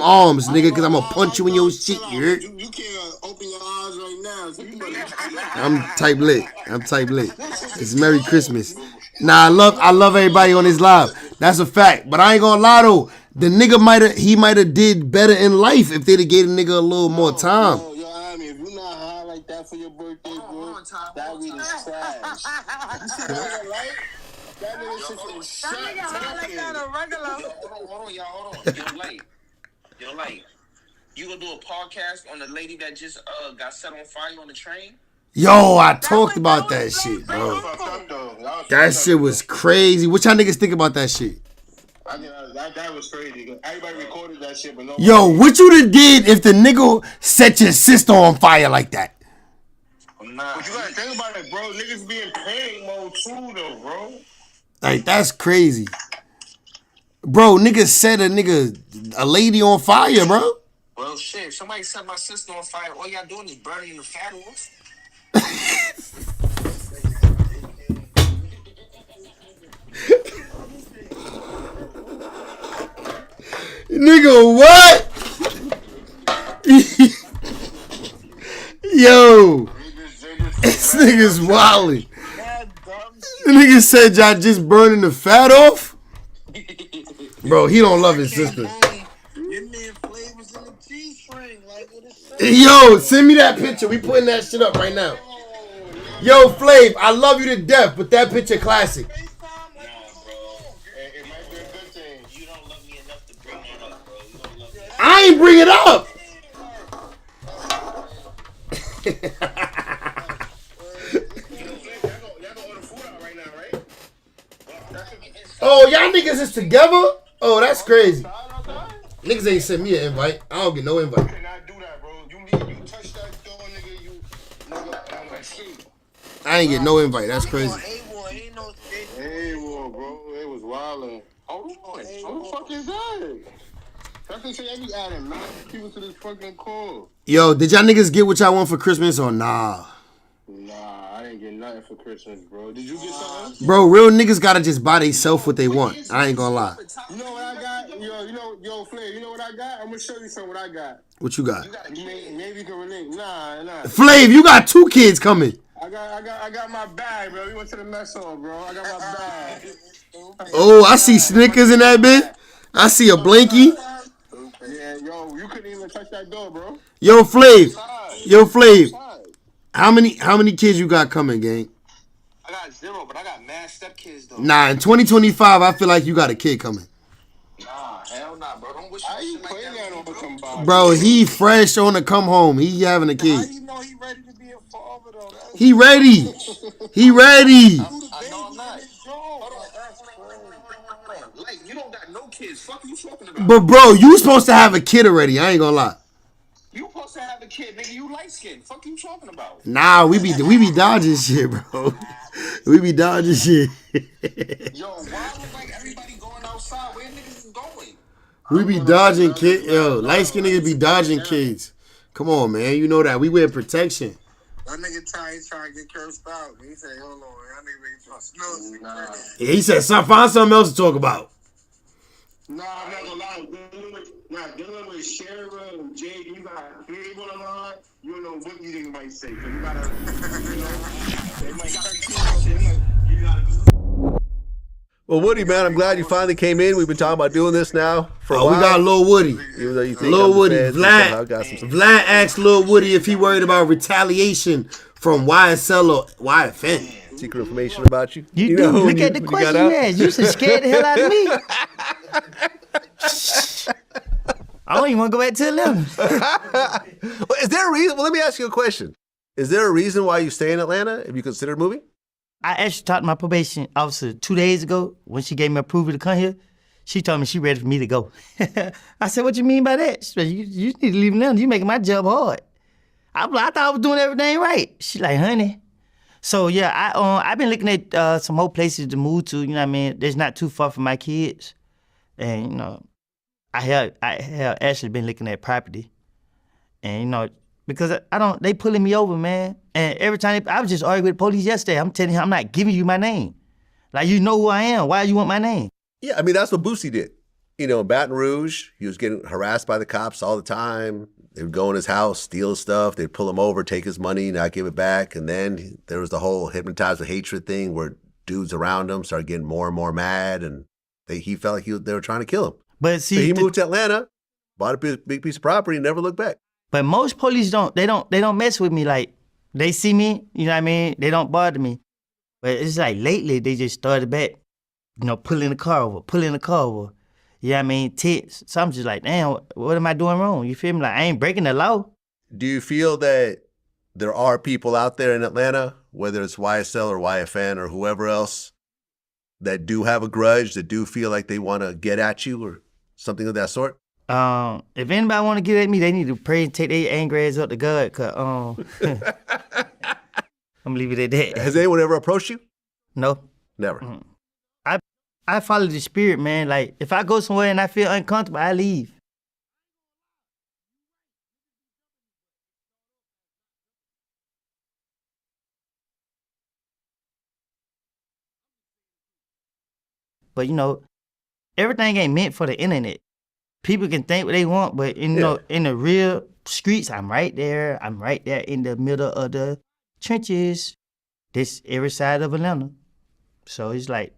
arms, nigga, cause I'm gonna punch you in your shit. You heard? You can't open your eyes right now, so you better. I'm type lit. It's Merry Christmas. Nah, I love everybody on this live. That's a fact. But I ain't gonna lie though. The nigga might have did better in life if they'd have gave a nigga a little more time. Yo, I mean, if you not high like that for your birthday, bro, that would be trash. You see that, right? That nigga shit was shut. Hold on, y'all. Hold on. Yo, like, you gonna do a podcast on the lady that just got set on fire on the train? Yo, I talked about that shit, bro. That shit was crazy. What y'all niggas think about that shit? That was crazy. Everybody recorded that shit, but no. Yo, what you done did if the nigga set your sister on fire like that? Nah. But you gotta think about it, bro. Niggas be in panic mode too, though, bro. Like, that's crazy. Bro, niggas set a lady on fire, bro. Well, shit, if somebody set my sister on fire, all y'all doing is burning the fat off. Nigga, what? Yo, this nigga's wildin'. The nigga said y'all just burning the fat off? Bro, he don't love his sister. Yo, send me that picture. We putting that shit up right now. Yo, Flav, I love you to death, but that picture classic. I ain't bring it up. Oh, y'all niggas is together? Oh, that's crazy. Niggas ain't sent me an invite. I don't get no invite. You cannot do that, bro. You touch that door, nigga, I ain't get no invite. That's crazy. Hey, bro. It was wildin'. Hold on. Who the fuck is that? That's what they be adding 9 people to this fucking call. Yo, did y'all niggas get what y'all want for Christmas or nah? Nah, I didn't get nothing for Christmas, bro. Did you get something? Bro, real niggas gotta just buy themselves what they want. I ain't gonna lie. You know what I got? Yo, Flav, you know what I got? I'm gonna show you something what I got. What you got? Maybe you can relate. Nah. Flav, you got 2 kids coming. I got my bag, bro. We went to the mess hall, bro. I got my bag. Oh, I see Snickers in that bitch. I see a blankie. Yeah, yo, you couldn't even touch that door, bro. Yo, Flav. How many kids you got coming, gang? I got 0, but I got mad stepkids though. Nah, in 2025, I feel like you got a kid coming. Nah, hell nah, bro. Don't wish you putting that on somebody. Bro, he fresh on the come home. He having a kid. How you know he ready to be a father though? He ready. He ready. I know I'm not. Like, you don't got no kids. Fuck you talking about? But bro, you supposed to have a kid already. I ain't gonna lie. You supposed to have a kid, nigga. You light skinned. Fuck you talking about? Nah, we be dodging shit, bro. We be dodging shit. Yo, why look like everybody going outside? Where niggas is going? We be dodging kids. Yo, light skinned niggas be dodging kids. Come on, man. You know that. We wear protection. That nigga Ty trying to get cursed out. He said, hold on. That nigga trying to snooze. Yeah, he said, find something else to talk about. Nah, I'm not gonna lie. Dealing with Shara and Jay, you got people on the line, you don't know what you think might say. So you gotta, they might got Well, Woody, man, I'm glad you finally came in. We've been talking about doing this now for a while. We got Lil Woody. Even though you think Lil Woody. Vlad asked Lil Woody if he worried about retaliation from YSL or YFN. Secret information about you. You do. Look at the question, man. You should scare the hell out of me. I don't even want to go back to Atlanta. Well, is there a reason? Well, let me ask you a question. Is there a reason why you stay in Atlanta if you consider moving? I actually talked to my probation officer 2 days ago when she gave me approval to come here. She told me she ready for me to go. I said, what you mean by that? She said, you need to leave Atlanta. You making my job hard. I thought I was doing everything right. She like, honey. So yeah, I've been looking at some more places to move to. You know what I mean? That's not too far from my kids, and you know, I have actually been looking at property, and you know, because they pulling me over, man. And every time I was just arguing with the police yesterday. I'm telling him I'm not giving you my name. Like, you know who I am. Why you want my name? Yeah, I mean, that's what Boosie did. You know, in Baton Rouge, he was getting harassed by the cops all the time. They would go in his house, steal his stuff. They'd pull him over, take his money, not give it back. And then there was the whole hypnotized with hatred thing where dudes around him started getting more and more mad. And he felt like they were trying to kill him. But see, so he moved to Atlanta, bought a big piece of property, and never looked back. But most police don't mess with me. Like, they see me, you know what I mean? They don't bother me. But it's like lately they just started back, you know, pulling the car over. You know what I mean? So I'm just like, damn, what am I doing wrong? You feel me? Like, I ain't breaking the law. Do you feel that there are people out there in Atlanta, whether it's YSL or YFN or whoever else, that do have a grudge, that do feel like they want to get at you or something of that sort? If anybody want to get at me, they need to pray and take their angry ass up to God, cause I'm gonna leave it at that. Has anyone ever approached you? No. Never. Mm-hmm. I follow the spirit, man. Like, if I go somewhere and I feel uncomfortable, I leave. But you know, everything ain't meant for the internet. People can think what they want, but in the real streets, I'm right there. I'm right there in the middle of the trenches. This every side of Atlanta. So it's like,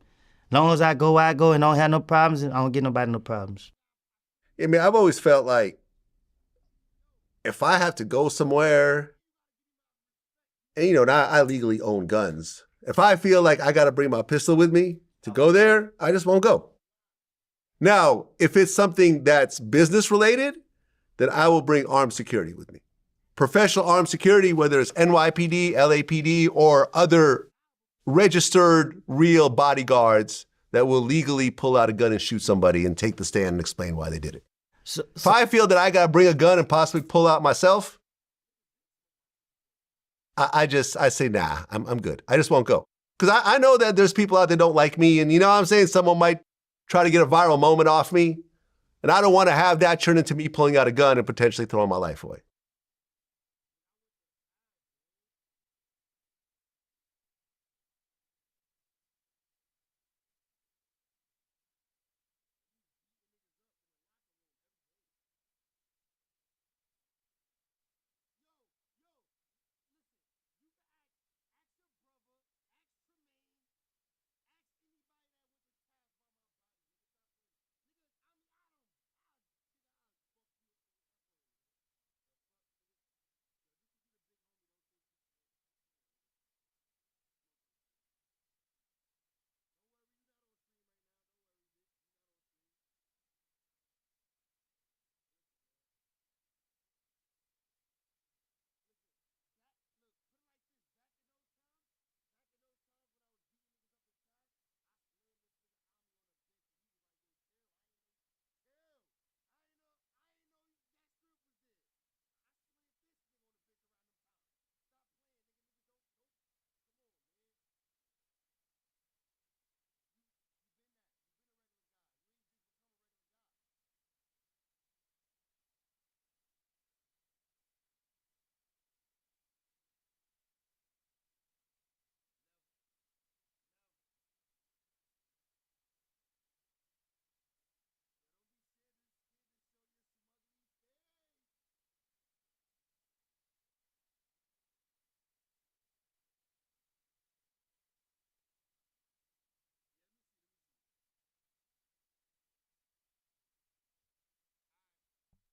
long as I go and don't have no problems, and I don't get nobody no problems. I mean, I've always felt like if I have to go somewhere, and you know, now I legally own guns. If I feel like I got to bring my pistol with me to go there, I just won't go. Now, if it's something that's business related, then I will bring armed security with me. Professional armed security, whether it's NYPD, LAPD, or other registered real bodyguards that will legally pull out a gun and shoot somebody and take the stand and explain why they did it. So if I feel that I got to bring a gun and possibly pull out myself, I say, nah, I'm good. I just won't go. Because I know that there's people out there that don't like me, and you know what I'm saying? Someone might try to get a viral moment off me, and I don't want to have that turn into me pulling out a gun and potentially throwing my life away.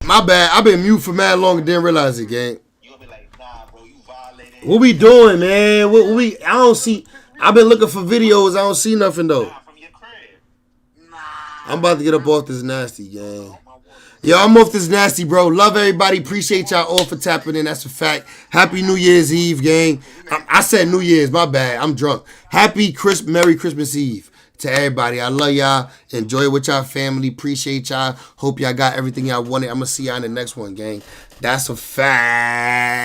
My bad. I've been mute for mad long and didn't realize it, gang. What we doing, man? I don't see. I've been looking for videos. I don't see nothing though. I'm about to get up off this nasty, gang. Yo, I'm off this nasty, bro. Love everybody. Appreciate y'all all for tapping in. That's a fact. Happy New Year's Eve, gang. I said New Year's. My bad. I'm drunk. Merry Christmas Eve to everybody. I love y'all. Enjoy it with y'all family. Appreciate y'all. Hope y'all got everything y'all wanted. I'm going to see y'all in the next one, gang. That's a fact.